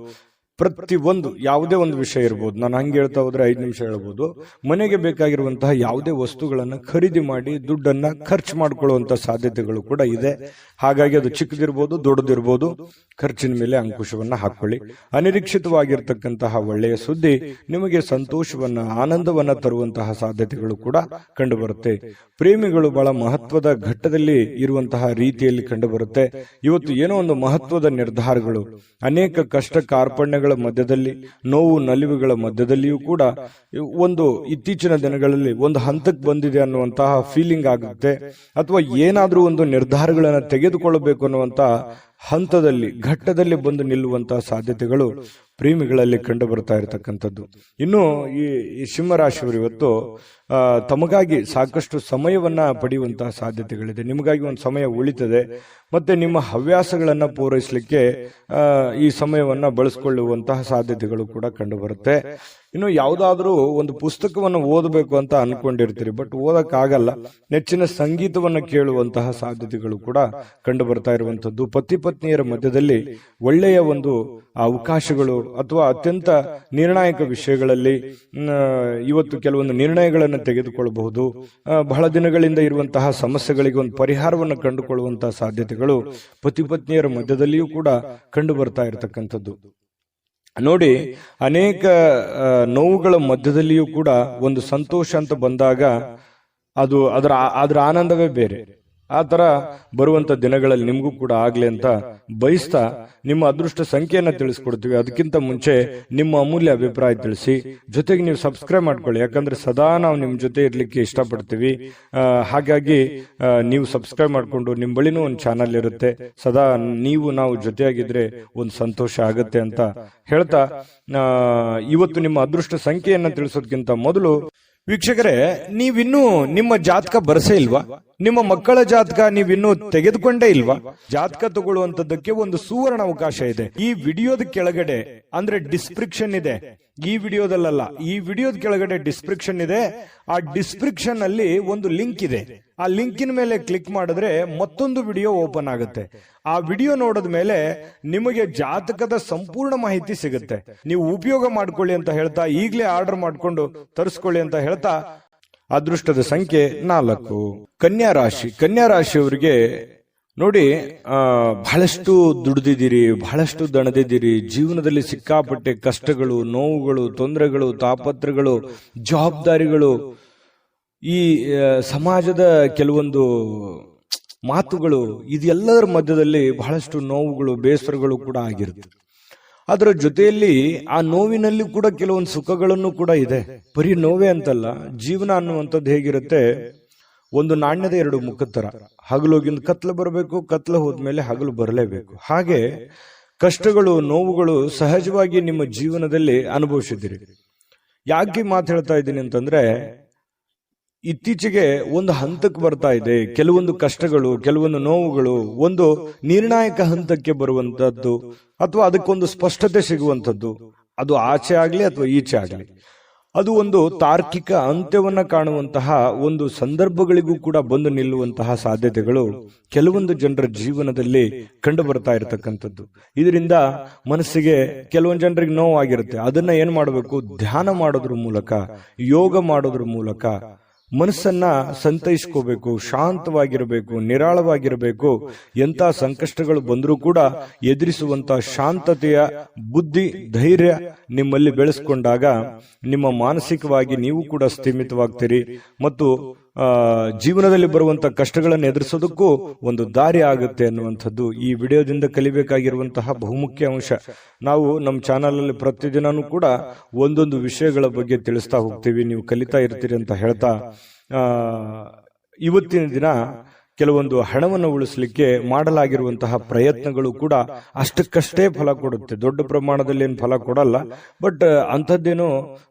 ಪ್ರತಿಯೊಂದು ಯಾವುದೇ ಒಂದು ವಿಷಯ ಇರ್ಬೋದು. ನಾನು ಹಂಗೆ ಹೇಳ್ತಾ ಹೋದ್ರೆ 5 ನಿಮಿಷ ಹೇಳ್ಬೋದು. ಮನೆಗೆ ಬೇಕಾಗಿರುವಂತಹ ಯಾವುದೇ ವಸ್ತುಗಳನ್ನ ಖರೀದಿ ಮಾಡಿ ದುಡ್ಡನ್ನ ಖರ್ಚು ಮಾಡ್ಕೊಳ್ಳುವಂತ ಸಾಧ್ಯತೆಗಳು ಕೂಡ ಇದೆ. ಹಾಗಾಗಿ ಅದು ಚಿಕ್ಕದಿರ್ಬೋದು, ದೊಡ್ಡದಿರ್ಬೋದು, ಖರ್ಚಿನ ಮೇಲೆ ಅಂಕುಶವನ್ನ ಹಾಕೊಳ್ಳಿ. ಅನಿರೀಕ್ಷಿತವಾಗಿರ್ತಕ್ಕಂತಹ ಒಳ್ಳೆಯ ಸುದ್ದಿ ನಿಮಗೆ ಸಂತೋಷವನ್ನ, ಆನಂದವನ್ನ ತರುವಂತಹ ಸಾಧ್ಯತೆಗಳು ಕೂಡ ಕಂಡು ಬರುತ್ತೆ. ಪ್ರೇಮಿಗಳು ಬಹಳ ಮಹತ್ವದ ಘಟ್ಟದಲ್ಲಿ ಇರುವಂತಹ ರೀತಿಯಲ್ಲಿ ಕಂಡು ಬರುತ್ತೆ. ಇವತ್ತು ಏನೋ ಒಂದು ಮಹತ್ವದ ನಿರ್ಧಾರಗಳು, ಅನೇಕ ಕಷ್ಟ ಕಾರ್ಪಣ್ಯಗಳ ಮಧ್ಯದಲ್ಲಿ, ನೋವು ನಲಿವುಗಳ ಮಧ್ಯದಲ್ಲಿಯೂ ಕೂಡ ಒಂದು ಇತ್ತೀಚಿನ ದಿನಗಳಲ್ಲಿ ಒಂದು ಹಂತಕ್ಕೆ ಬಂದಿದೆ ಅನ್ನುವಂತಹ ಫೀಲಿಂಗ್ ಆಗುತ್ತೆ. ಅಥವಾ ಏನಾದ್ರೂ ಒಂದು ನಿರ್ಧಾರಗಳನ್ನು ತೆಗೆದುಕೊಳ್ಳಬೇಕು ಅನ್ನುವಂತಹ ಹಂತದಲ್ಲಿ, ಘಟ್ಟದಲ್ಲಿ ಬಂದು ನಿಲ್ಲುವಂತಹ ಸಾಧ್ಯತೆಗಳು ಪ್ರೇಮಿಗಳಲ್ಲಿ ಕಂಡು ಬರ್ತಾ ಇರತಕ್ಕಂಥದ್ದು. ಇನ್ನು ಈ ಸಿಂಹರಾಶಿಯವರು ಇವತ್ತು ತಮಗಾಗಿ ಸಾಕಷ್ಟು ಸಮಯವನ್ನ ಪಡೆಯುವಂತಹ ಸಾಧ್ಯತೆಗಳಿದೆ. ನಿಮಗಾಗಿ ಒಂದು ಸಮಯ ಉಳಿತದೆ. ಮತ್ತೆ ನಿಮ್ಮ ಹವ್ಯಾಸಗಳನ್ನ ಪೂರೈಸಲಿಕ್ಕೆ ಈ ಸಮಯವನ್ನ ಬಳಸಿಕೊಳ್ಳುವಂತಹ ಸಾಧ್ಯತೆಗಳು ಕೂಡ ಕಂಡು ಬರುತ್ತೆ. ಇನ್ನು ಯಾವುದಾದ್ರೂ ಒಂದು ಪುಸ್ತಕವನ್ನು ಓದಬೇಕು ಅಂತ ಅನ್ಕೊಂಡಿರ್ತೀರಿ, ಬಟ್ ಓದಕ್ಕಾಗಲ್ಲ. ನೆಚ್ಚಿನ ಸಂಗೀತವನ್ನು ಕೇಳುವಂತಹ ಸಾಧ್ಯತೆಗಳು ಕೂಡ ಕಂಡು ಬರ್ತಾ ಇರುವಂತದ್ದು. ಪತಿ ಪತ್ನಿಯರ ಮಧ್ಯದಲ್ಲಿ ಒಳ್ಳೆಯ ಒಂದು ಅವಕಾಶಗಳು ಅಥವಾ ಅತ್ಯಂತ ನಿರ್ಣಾಯಕ ವಿಷಯಗಳಲ್ಲಿ ಇವತ್ತು ಕೆಲವೊಂದು ನಿರ್ಣಯಗಳನ್ನು ತೆಗೆದುಕೊಳ್ಳಬಹುದು. ಬಹಳ ದಿನಗಳಿಂದ ಇರುವಂತಹ ಸಮಸ್ಯೆಗಳಿಗೆ ಒಂದು ಪರಿಹಾರವನ್ನು ಕಂಡುಕೊಳ್ಳುವಂತಹ ಸಾಧ್ಯತೆಗಳು ಪತಿ ಪತ್ನಿಯರ ಮಧ್ಯದಲ್ಲಿಯೂ ಕೂಡ ಕಂಡು ಬರ್ತಾ ಇರತಕ್ಕಂಥದ್ದು. ನೋಡಿ, ಅನೇಕ ನೋವುಗಳ ಮಧ್ಯದಲ್ಲಿಯೂ ಕೂಡ ಒಂದು ಸಂತೋಷ ಅಂತ ಬಂದಾಗ ಅದರ ಆನಂದವೇ ಬೇರೆ. ಆ ತರ ಬರುವಂತ ದಿನಗಳಲ್ಲಿ ನಿಮಗೂ ಕೂಡ ಆಗ್ಲಿ ಅಂತ ಬಯಸ್ತಾ ನಿಮ್ಮ ಅದೃಷ್ಟ ಸಂಖ್ಯೆಯನ್ನ ತಿಳಿಸ್ಕೊಡ್ತೀವಿ. ಅದಕ್ಕಿಂತ ಮುಂಚೆ ನಿಮ್ಮ ಅಮೂಲ್ಯ ಅಭಿಪ್ರಾಯ ತಿಳಿಸಿ, ಜೊತೆಗೆ ನೀವು ಸಬ್ಸ್ಕ್ರೈಬ್ ಮಾಡ್ಕೊಳ್ಳಿ. ಯಾಕಂದ್ರೆ ಸದಾ ನಾವು ನಿಮ್ ಜೊತೆ ಇರ್ಲಿಕ್ಕೆ ಇಷ್ಟಪಡ್ತೀವಿ. ಹಾಗಾಗಿ ನೀವು ಸಬ್ಸ್ಕ್ರೈಬ್ ಮಾಡ್ಕೊಂಡು ನಿಮ್ ಬಳಿನೂ ಒಂದು ಚಾನಲ್ ಇರುತ್ತೆ. ಸದಾ ನಾವು ಜೊತೆಯಾಗಿದ್ರೆ ಒಂದು ಸಂತೋಷ ಆಗತ್ತೆ ಅಂತ ಹೇಳ್ತಾ, ಇವತ್ತು ನಿಮ್ಮ ಅದೃಷ್ಟ ಸಂಖ್ಯೆಯನ್ನ ತಿಳಿಸೋದಕ್ಕಿಂತ ಮೊದಲು ವೀಕ್ಷಕರೇ, ನೀವಿನ್ನೂ ನಿಮ್ಮ ಜಾತಕ ಬರಸೇ ಇಲ್ವಾ? ನಿಮ್ಮ ಮಕ್ಕಳ ಜಾತಕ ನೀವಿನ್ನೂ ತೆಗೆದುಕೊಂಡೇ ಇಲ್ವಾ? ಜಾತಕ ತಗೊಳ್ಳುವಂತದ್ದಕ್ಕೆ ಒಂದು ಸುವರ್ಣ ಅವಕಾಶ ಇದೆ. ಈ ವಿಡಿಯೋದ ಕೆಳಗಡೆ ಅಂದ್ರೆ ಡಿಸ್ಕ್ರಿಪ್ಷನ್ ಇದೆ. ಈ ವಿಡಿಯೋದಲ್ಲ, ಈ ವಿಡಿಯೋದ ಕೆಳಗಡೆ ಡಿಸ್ಕ್ರಿಪ್ಷನ್ ಇದೆ. ಆ ಡಿಸ್ಕ್ರಿಪ್ಷನ್ ಅಲ್ಲಿ ಒಂದು ಲಿಂಕ್ ಇದೆ. ಆ ಲಿಂಕಿನ ಮೇಲೆ ಕ್ಲಿಕ್ ಮಾಡಿದ್ರೆ ಮತ್ತೊಂದು ವಿಡಿಯೋ ಓಪನ್ ಆಗುತ್ತೆ. ಆ ವಿಡಿಯೋ ನೋಡಿದ ಮೇಲೆ ನಿಮಗೆ ಜಾತಕದ ಸಂಪೂರ್ಣ ಮಾಹಿತಿ ಸಿಗುತ್ತೆ. ನೀವು ಉಪಯೋಗ ಮಾಡ್ಕೊಳ್ಳಿ ಅಂತ ಹೇಳ್ತಾ, ಈಗಲೇ ಆರ್ಡರ್ ಮಾಡ್ಕೊಂಡು ತರಿಸ್ಕೊಳ್ಳಿ ಅಂತ ಹೇಳ್ತಾ, ಅದೃಷ್ಟದ ಸಂಖ್ಯೆ 4. ಕನ್ಯಾ ರಾಶಿ. ಕನ್ಯಾ ರಾಶಿಯವರಿಗೆ ನೋಡಿ, ಬಹಳಷ್ಟು ದುಡಿದಿದ್ದೀರಿ, ಬಹಳಷ್ಟು ದಣದಿದ್ದೀರಿ. ಜೀವನದಲ್ಲಿ ಸಿಕ್ಕಾಪಟ್ಟೆ ಕಷ್ಟಗಳು, ನೋವುಗಳು, ತೊಂದರೆಗಳು, ತಾಪತ್ರಗಳು, ಜವಾಬ್ದಾರಿಗಳು, ಈ ಸಮಾಜದ ಕೆಲವೊಂದು ಮಾತುಗಳು, ಇದೆಲ್ಲದರ ಮಧ್ಯದಲ್ಲಿ ಬಹಳಷ್ಟು ನೋವುಗಳು, ಬೇಸರಗಳು ಕೂಡ ಆಗಿರುತ್ತೆ. ಅದರ ಜೊತೆಯಲ್ಲಿ ಆ ನೋವಿನಲ್ಲಿ ಕೂಡ ಕೆಲವೊಂದು ಸುಖಗಳನ್ನು ಕೂಡ ಇದೆ. ಬರೀ ನೋವೇ ಅಂತಲ್ಲ, ಜೀವನ ಅನ್ನುವಂಥದ್ದು ಹೇಗಿರುತ್ತೆ, ಒಂದು ನಾಣ್ಯದ 2 ಮುಖದ ತರ. ಹಗಲೋಗಿಂದ ಕತ್ಲು ಬರಬೇಕು, ಕತ್ಲು ಹೋದ್ಮೇಲೆ ಹಗಲು ಬರಲೇಬೇಕು. ಹಾಗೆ ಕಷ್ಟಗಳು, ನೋವುಗಳು ಸಹಜವಾಗಿ ನಿಮ್ಮ ಜೀವನದಲ್ಲಿ ಅನುಭವಿಸಿದ್ದೀರಿ. ಯಾಕೆ ಮಾತು ಹೇಳ್ತಾ ಇದ್ದೀನಿ ಅಂತಂದ್ರೆ, ಇತ್ತೀಚೆಗೆ ಒಂದು ಹಂತಕ್ಕೆ ಬರ್ತಾ ಇದೆ. ಕೆಲವೊಂದು ಕಷ್ಟಗಳು, ಕೆಲವೊಂದು ನೋವುಗಳು ಒಂದು ನಿರ್ಣಾಯಕ ಹಂತಕ್ಕೆ ಬರುವಂತದ್ದು, ಅಥವಾ ಅದಕ್ಕೊಂದು ಸ್ಪಷ್ಟತೆ ಸಿಗುವಂಥದ್ದು. ಅದು ಆಚೆ ಆಗ್ಲಿ ಅಥವಾ ಈಚೆ ಆಗ್ಲಿ, ಅದು ಒಂದು ತಾರ್ಕಿಕ ಅಂತ್ಯವನ್ನ ಕಾಣುವಂತಹ ಒಂದು ಸಂದರ್ಭಗಳಿಗೂ ಕೂಡ ಬಂದು ನಿಲ್ಲುವಂತಹ ಸಾಧ್ಯತೆಗಳು ಕೆಲವೊಂದು ಜನರ ಜೀವನದಲ್ಲಿ ಕಂಡು ಬರ್ತಾ ಇರತಕ್ಕಂಥದ್ದು. ಇದರಿಂದ ಮನಸ್ಸಿಗೆ ಕೆಲವೊಂದು ಜನರಿಗೆ ನೋವಾಗಿರುತ್ತೆ. ಅದನ್ನ ಏನ್ ಮಾಡಬೇಕು? ಧ್ಯಾನ ಮಾಡೋದ್ರ ಮೂಲಕ, ಯೋಗ ಮಾಡೋದ್ರ ಮೂಲಕ ಮನಸ್ಸನ್ನ ಸಂತೈಸ್ಕೋಬೇಕು, ಶಾಂತವಾಗಿರಬೇಕು, ನಿರಾಳವಾಗಿರಬೇಕು. ಎಂಥ ಸಂಕಷ್ಟಗಳು ಬಂದರೂ ಕೂಡ ಎದುರಿಸುವಂತ ಶಾಂತತೆಯ ಬುದ್ಧಿ, ಧೈರ್ಯ ನಿಮ್ಮಲ್ಲಿ ಬೆಳೆಸ್ಕೊಂಡಾಗ ನಿಮ್ಮ ಮಾನಸಿಕವಾಗಿ ನೀವು ಕೂಡ ಸ್ಥಿಮಿತವಾಗ್ತೀರಿ ಮತ್ತು ಜೀವನದಲ್ಲಿ ಬರುವಂತ ಕಷ್ಟಗಳನ್ನು ಎದುರಿಸೋದಕ್ಕೂ ಒಂದು ದಾರಿ ಆಗುತ್ತೆ ಅನ್ನುವಂಥದ್ದು ಈ ವಿಡಿಯೋದಿಂದ ಕಲಿಬೇಕಾಗಿರುವಂತಹ ಬಹುಮುಖ್ಯ ಅಂಶ. ನಾವು ನಮ್ಮ ಚಾನಲ್ ಅಲ್ಲಿ ಪ್ರತಿದಿನನೂ ಕೂಡ ಒಂದೊಂದು ವಿಷಯಗಳ ಬಗ್ಗೆ ತಿಳಿಸ್ತಾ ಹೋಗ್ತೀವಿ, ನೀವು ಕಲಿತಾ ಇರ್ತೀರಿ ಅಂತ ಹೇಳ್ತಾ ಇವತ್ತಿನ ದಿನ ಕೆಲವೊಂದು ಹಣವನ್ನು ಉಳಿಸಲಿಕ್ಕೆ ಮಾಡಲಾಗಿರುವಂತಹ ಪ್ರಯತ್ನಗಳು ಕೂಡ ಅಷ್ಟಕ್ಕಷ್ಟೇ ಫಲ ಕೊಡುತ್ತೆ. ದೊಡ್ಡ ಪ್ರಮಾಣದಲ್ಲಿ ಏನು ಫಲ ಕೊಡಲ್ಲ, ಬಟ್ ಅಂಥದ್ದೇನೋ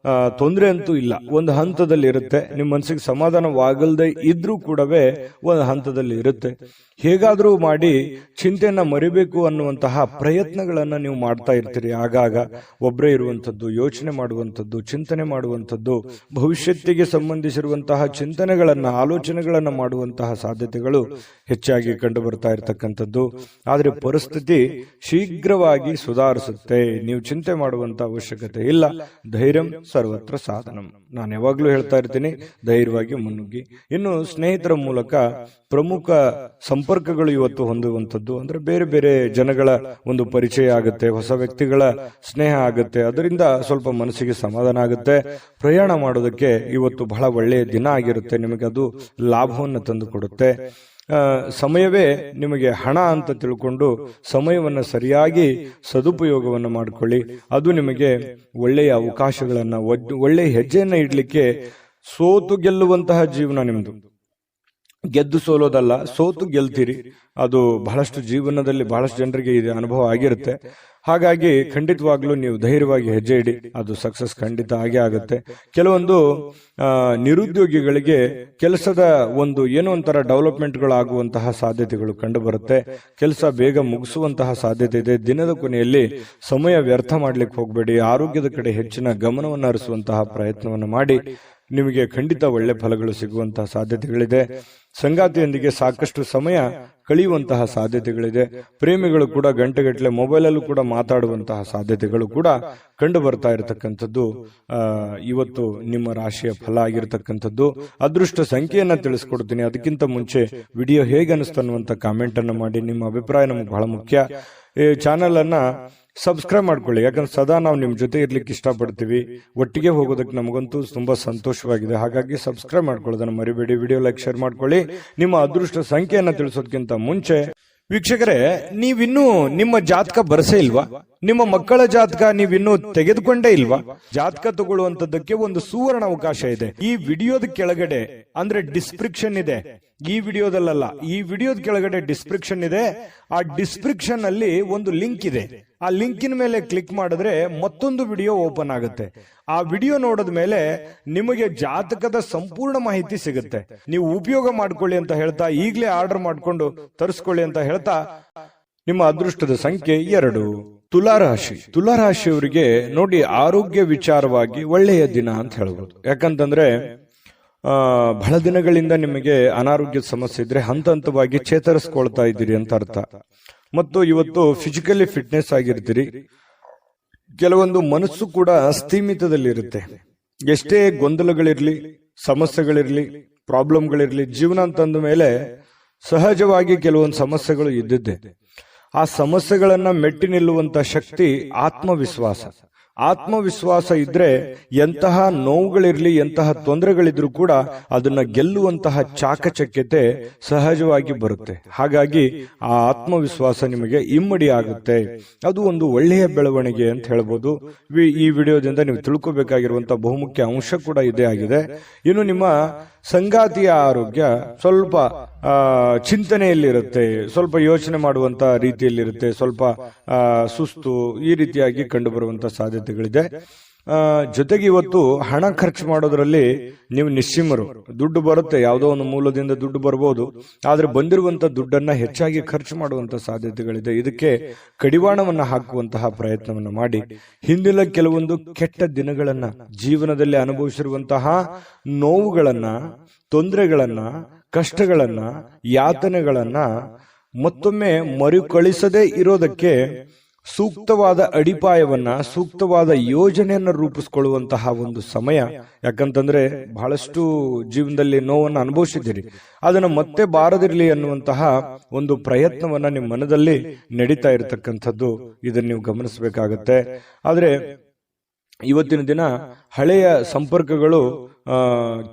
ತೊಂದರೆ ಅಂತೂ ಇಲ್ಲ. ಒಂದು ಹಂತದಲ್ಲಿ ಇರುತ್ತೆ. ನಿಮ್ಮ ಮನಸ್ಸಿಗೆ ಸಮಾಧಾನವಾಗಲ್ದೆ ಇದ್ರೂ ಕೂಡವೇ ಒಂದು ಹಂತದಲ್ಲಿ ಇರುತ್ತೆ. ಹೇಗಾದ್ರೂ ಮಾಡಿ ಚಿಂತೆಯನ್ನ ಮರಿಬೇಕು ಅನ್ನುವಂತಹ ಪ್ರಯತ್ನಗಳನ್ನ ನೀವು ಮಾಡ್ತಾ ಇರ್ತೀರಿ. ಆಗಾಗ ಒಬ್ಬರೇ ಇರುವಂಥದ್ದು, ಯೋಚನೆ ಮಾಡುವಂಥದ್ದು, ಚಿಂತನೆ ಮಾಡುವಂಥದ್ದು, ಭವಿಷ್ಯತ್ತಿಗೆ ಸಂಬಂಧಿಸಿರುವಂತಹ ಚಿಂತನೆಗಳನ್ನ, ಆಲೋಚನೆಗಳನ್ನ ಮಾಡುವಂತಹ ಸಾಧ್ಯತೆಗಳು ಹೆಚ್ಚಾಗಿ ಕಂಡು ಬರ್ತಾ ಇರತಕ್ಕಂಥದ್ದು. ಆದ್ರೆ ಪರಿಸ್ಥಿತಿ ಶೀಘ್ರವಾಗಿ ಸುಧಾರಿಸುತ್ತೆ. ನೀವು ಚಿಂತೆ ಮಾಡುವಂತ ಅವಶ್ಯಕತೆ ಇಲ್ಲ. ಧೈರ್ಯಂ ಸರ್ವತ್ರ ಸಾಧನಂ. ನಾನು ಯಾವಾಗ್ಲೂ ಹೇಳ್ತಾ ಇರ್ತೀನಿ, ಧೈರ್ಯವಾಗಿ ಮುನ್ನುಗ್ಗಿ. ಇನ್ನು ಸ್ನೇಹಿತರ ಮೂಲಕ ಪ್ರಮುಖ ಸಂಪರ್ಕಗಳು ಇವತ್ತು ಹೊಂದುವಂಥದ್ದು ಅಂದ್ರೆ ಬೇರೆ ಬೇರೆ ಜನಗಳ ಒಂದು ಪರಿಚಯ ಆಗುತ್ತೆ, ಹೊಸ ವ್ಯಕ್ತಿಗಳ ಸ್ನೇಹ ಆಗುತ್ತೆ. ಅದರಿಂದ ಸ್ವಲ್ಪ ಮನಸ್ಸಿಗೆ ಸಮಾಧಾನ ಆಗುತ್ತೆ. ಪ್ರಯಾಣ ಮಾಡೋದಕ್ಕೆ ಇವತ್ತು ಬಹಳ ಒಳ್ಳೆಯ ದಿನ ಆಗಿರುತ್ತೆ. ನಿಮಗೆ ಅದು ಲಾಭವನ್ನು ತಂದು ಕೊಡುತ್ತೆ. ಸಮಯವೇ ನಿಮಗೆ ಹಣ ಅಂತ ತಿಳ್ಕೊಂಡು ಸಮಯವನ್ನ ಸರಿಯಾಗಿ ಸದುಪಯೋಗವನ್ನು ಮಾಡಿಕೊಳ್ಳಿ. ಅದು ನಿಮಗೆ ಒಳ್ಳೆಯ ಅವಕಾಶಗಳನ್ನ, ಒಳ್ಳೆಯ ಹೆಜ್ಜೆಯನ್ನ ಇಡ್ಲಿಕ್ಕೆ, ಸೋತು ಗೆಲ್ಲುವಂತಹ ಜೀವನ ನಿಮ್ದು. ಗೆದ್ದು ಸೋಲೋದಲ್ಲ, ಸೋತು ಗೆಲ್ತೀರಿ. ಅದು ಬಹಳಷ್ಟು ಜೀವನದಲ್ಲಿ ಬಹಳಷ್ಟು ಜನರಿಗೆ ಇದು ಅನುಭವ ಆಗಿರುತ್ತೆ. ಹಾಗಾಗಿ ಖಂಡಿತವಾಗ್ಲೂ ನೀವು ಧೈರ್ಯವಾಗಿ ಹೆಜ್ಜೆ ಇಡಿ, ಅದು ಸಕ್ಸಸ್ ಖಂಡಿತ ಆಗೇ ಆಗುತ್ತೆ. ಕೆಲವೊಂದು ನಿರುದ್ಯೋಗಿಗಳಿಗೆ ಕೆಲಸದ ಒಂದು ಏನೋ ಒಂಥರ ಡೆವಲಪ್ಮೆಂಟ್ಗಳಾಗುವಂತಹ ಸಾಧ್ಯತೆಗಳು ಕಂಡು ಬರುತ್ತೆ. ಕೆಲಸ ಬೇಗ ಮುಗಿಸುವಂತಹ ಸಾಧ್ಯತೆ ಇದೆ. ದಿನದ ಕೊನೆಯಲ್ಲಿ ಸಮಯ ವ್ಯರ್ಥ ಮಾಡ್ಲಿಕ್ಕೆ ಹೋಗಬೇಡಿ. ಆರೋಗ್ಯದ ಕಡೆ ಹೆಚ್ಚಿನ ಗಮನವನ್ನು ಹರಿಸುವಂತಹ ಪ್ರಯತ್ನವನ್ನು ಮಾಡಿ. ನಿಮಗೆ ಖಂಡಿತ ಒಳ್ಳೆ ಫಲಗಳು ಸಿಗುವಂತಹ ಸಾಧ್ಯತೆಗಳಿದೆ. ಸಂಗಾತಿಯೊಂದಿಗೆ ಸಾಕಷ್ಟು ಸಮಯ ಕಳೆಯುವಂತಹ ಸಾಧ್ಯತೆಗಳಿದೆ. ಪ್ರೇಮಿಗಳು ಕೂಡ ಗಂಟೆಗಟ್ಟಲೆ ಮೊಬೈಲಲ್ಲೂ ಕೂಡ ಮಾತಾಡುವಂತಹ ಸಾಧ್ಯತೆಗಳು ಕೂಡ ಕಂಡು ಬರ್ತಾ ಇರತಕ್ಕಂಥದ್ದು ಇವತ್ತು ನಿಮ್ಮ ರಾಶಿಯ ಫಲ ಆಗಿರತಕ್ಕಂಥದ್ದು. ಅದೃಷ್ಟ ಸಂಖ್ಯೆಯನ್ನ ತಿಳಿಸ್ಕೊಡ್ತೀನಿ. ಅದಕ್ಕಿಂತ ಮುಂಚೆ ವಿಡಿಯೋ ಹೇಗೆ ಅನಿಸ್ತು ಅನ್ನುವಂಥ ಕಾಮೆಂಟ್ ಅನ್ನು ಮಾಡಿ. ನಿಮ್ಮ ಅಭಿಪ್ರಾಯ ನಮಗೆ ಬಹಳ ಮುಖ್ಯ. ಈ ಚಾನೆಲ್ ಅನ್ನ ಸಬ್ಸ್ಕ್ರೈಬ್ ಮಾಡ್ಕೊಳ್ಳಿ, ಯಾಕಂದ್ರೆ ಸದಾ ನಾವು ನಿಮ್ ಜೊತೆ ಇರ್ಲಿಕ್ಕೆ ಇಷ್ಟಪಡ್ತೀವಿ. ಒಟ್ಟಿಗೆ ಹೋಗೋದಕ್ಕೆ ನಮಗಂತೂ ತುಂಬಾ ಸಂತೋಷವಾಗಿದೆ. ಹಾಗಾಗಿ ಸಬ್ಸ್ಕ್ರೈಬ್ ಮಾಡ್ಕೊಳ್ಳೋದನ್ನ ಮರಿಬೇಡಿ. ವಿಡಿಯೋ ಲೈಕ್, ಶೇರ್ ಮಾಡ್ಕೊಳ್ಳಿ. ನಿಮ್ಮ ಅದೃಷ್ಟ ಸಂಖ್ಯೆಯನ್ನ ತಿಳಿಸೋದಕ್ಕಿಂತ ಮುಂಚೆ ವೀಕ್ಷಕರೇ, ನೀವಿನ್ನೂ ನಿಮ್ಮ ಜಾತಕ ಬರಸೇ ಇಲ್ವಾ? ನಿಮ್ಮ ಮಕ್ಕಳ ಜಾತಕ ನೀವಿನ್ನೂ ತೆಗೆದುಕೊಂಡೇ ಇಲ್ವಾ? ಜಾತಕ ತಗೊಳ್ಳುವಂತದ್ದಕ್ಕೆ ಒಂದು ಸುವರ್ಣ ಅವಕಾಶ ಇದೆ. ಈ ವಿಡಿಯೋದ ಕೆಳಗಡೆ ಅಂದ್ರೆ ಡಿಸ್ಕ್ರಿಪ್ಷನ್ ಇದೆ. ಈ ವಿಡಿಯೋದಲ್ಲ, ಈ ವಿಡಿಯೋದ ಕೆಳಗಡೆ ಡಿಸ್ಕ್ರಿಪ್ಷನ್ ಇದೆ. ಆ ಡಿಸ್ಕ್ರಿಪ್ಷನ್ ಅಲ್ಲಿ ಒಂದು ಲಿಂಕ್ ಇದೆ. ಆ ಲಿಂಕಿನ ಮೇಲೆ ಕ್ಲಿಕ್ ಮಾಡಿದ್ರೆ ಮತ್ತೊಂದು ವಿಡಿಯೋ ಓಪನ್ ಆಗುತ್ತೆ. ಆ ವಿಡಿಯೋ ನೋಡಿದ ಮೇಲೆ ನಿಮಗೆ ಜಾತಕದ ಸಂಪೂರ್ಣ ಮಾಹಿತಿ ಸಿಗುತ್ತೆ. ನೀವು ಉಪಯೋಗ ಮಾಡ್ಕೊಳ್ಳಿ ಅಂತ ಹೇಳ್ತಾ, ಈಗಲೇ ಆರ್ಡರ್ ಮಾಡ್ಕೊಂಡು ತರಿಸ್ಕೊಳ್ಳಿ ಅಂತ ಹೇಳ್ತಾ, ನಿಮ್ಮ ಅದೃಷ್ಟದ ಸಂಖ್ಯೆ 2. ತುಲಾರಾಶಿ. ತುಲಾರಾಶಿಯವರಿಗೆ ನೋಡಿ, ಆರೋಗ್ಯ ವಿಚಾರವಾಗಿ ಒಳ್ಳೆಯ ದಿನ ಅಂತ ಹೇಳ್ಬೋದು. ಯಾಕಂತಂದ್ರೆ ಬಹಳ ದಿನಗಳಿಂದ ನಿಮಗೆ ಅನಾರೋಗ್ಯದ ಸಮಸ್ಯೆ ಇದ್ರೆ ಹಂತ ಹಂತವಾಗಿ ಚೇತರಿಸ್ಕೊಳ್ತಾ ಇದ್ದೀರಿ ಅಂತ ಅರ್ಥ. ಮತ್ತು ಇವತ್ತು ಫಿಸಿಕಲಿ ಫಿಟ್ನೆಸ್ ಆಗಿರ್ತೀರಿ. ಕೆಲವೊಂದು ಮನಸ್ಸು ಕೂಡ ಸ್ಥೀಮಿತದಲ್ಲಿರುತ್ತೆ. ಎಷ್ಟೇ ಗೊಂದಲಗಳಿರ್ಲಿ, ಸಮಸ್ಯೆಗಳಿರ್ಲಿ, ಪ್ರಾಬ್ಲಮ್ಗಳಿರ್ಲಿ, ಜೀವನ ಅಂತಂದ ಮೇಲೆ ಸಹಜವಾಗಿ ಕೆಲವೊಂದು ಸಮಸ್ಯೆಗಳು ಇದ್ದಿದ್ದೆ. ಆ ಸಮಸ್ಯೆಗಳನ್ನ ಮೆಟ್ಟಿ ನಿಲ್ಲುವಂತ ಶಕ್ತಿ ಆತ್ಮವಿಶ್ವಾಸ. ಆತ್ಮವಿಶ್ವಾಸ ಇದ್ರೆ ಎಂತಹ ನೋವುಗಳಿರ್ಲಿ, ಎಂತಹ ತೊಂದರೆಗಳಿದ್ರೂ ಕೂಡ ಅದನ್ನ ಗೆಲ್ಲುವಂತಹ ಚಾಕಚಕ್ಯತೆ ಸಹಜವಾಗಿ ಬರುತ್ತೆ. ಹಾಗಾಗಿ ಆ ಆತ್ಮವಿಶ್ವಾಸ ನಿಮಗೆ ಇಮ್ಮಡಿ ಆಗುತ್ತೆ. ಅದು ಒಂದು ಒಳ್ಳೆಯ ಬೆಳವಣಿಗೆ ಅಂತ ಹೇಳ್ಬೋದು. ಈ ವಿಡಿಯೋದಿಂದ ನೀವು ತಿಳ್ಕೋಬೇಕಾಗಿರುವಂತಹ ಬಹುಮುಖ್ಯ ಅಂಶ ಕೂಡ ಇದೇ ಆಗಿದೆ. ಇನ್ನು ನಿಮ್ಮ ಸಂಗಾತಿಯ ಆರೋಗ್ಯ ಸ್ವಲ್ಪ ಚಿಂತನೆಯಲ್ಲಿರುತ್ತೆ, ಸ್ವಲ್ಪ ಯೋಚನೆ ಮಾಡುವಂತ ರೀತಿಯಲ್ಲಿರುತ್ತೆ, ಸ್ವಲ್ಪ ಸುಸ್ತು ಈ ರೀತಿಯಾಗಿ ಕಂಡು ಬರುವಂತ ಸಾಧ್ಯತೆಗಳಿದೆ. ಜೊತೆಗೆ ಇವತ್ತು ಹಣ ಖರ್ಚು ಮಾಡೋದ್ರಲ್ಲಿ ನೀವು ನಿಶ್ಚಿಮರು. ದುಡ್ಡು ಬರುತ್ತೆ, ಯಾವುದೋ ಒಂದು ಮೂಲದಿಂದ ದುಡ್ಡು ಬರ್ಬೋದು, ಆದ್ರೆ ಬಂದಿರುವಂತ ದುಡ್ಡನ್ನ ಹೆಚ್ಚಾಗಿ ಖರ್ಚು ಮಾಡುವಂತ ಸಾಧ್ಯತೆಗಳಿದೆ. ಇದಕ್ಕೆ ಕಡಿವಾಣವನ್ನ ಹಾಕುವಂತಹ ಪ್ರಯತ್ನವನ್ನ ಮಾಡಿ ಹಿಂದಿನ ಕೆಲವೊಂದು ಕೆಟ್ಟ ದಿನಗಳನ್ನ, ಜೀವನದಲ್ಲಿ ಅನುಭವಿಸಿರುವಂತಹ ನೋವುಗಳನ್ನ, ತೊಂದರೆಗಳನ್ನ, ಕಷ್ಟಗಳನ್ನ, ಯಾತನೆಗಳನ್ನ ಮತ್ತೊಮ್ಮೆ ಮರುಕಳಿಸದೇ ಇರೋದಕ್ಕೆ ಸೂಕ್ತವಾದ ಅಡಿಪಾಯವನ್ನ, ಸೂಕ್ತವಾದ ಯೋಜನೆಯನ್ನ ರೂಪಿಸಿಕೊಳ್ಳುವಂತಹ ಒಂದು ಸಮಯ. ಯಾಕಂತಂದ್ರೆ ಬಹಳಷ್ಟು ಜೀವನದಲ್ಲಿ ನೋವನ್ನು ಅನುಭವಿಸಿದ್ದೀರಿ, ಅದನ್ನ ಮತ್ತೆ ಬಾರದಿರಲಿ ಅನ್ನುವಂತಹ ಒಂದು ಪ್ರಯತ್ನವನ್ನ ನಿಮ್ಮ ಮನದಲ್ಲಿ ನಡೀತಾ ಇರತಕ್ಕಂಥದ್ದು. ಇದನ್ನ ನೀವು ಗಮನಿಸಬೇಕಾಗತ್ತೆ. ಆದ್ರೆ ಇವತ್ತಿನ ದಿನ ಹಳೆಯ ಸಂಪರ್ಕಗಳು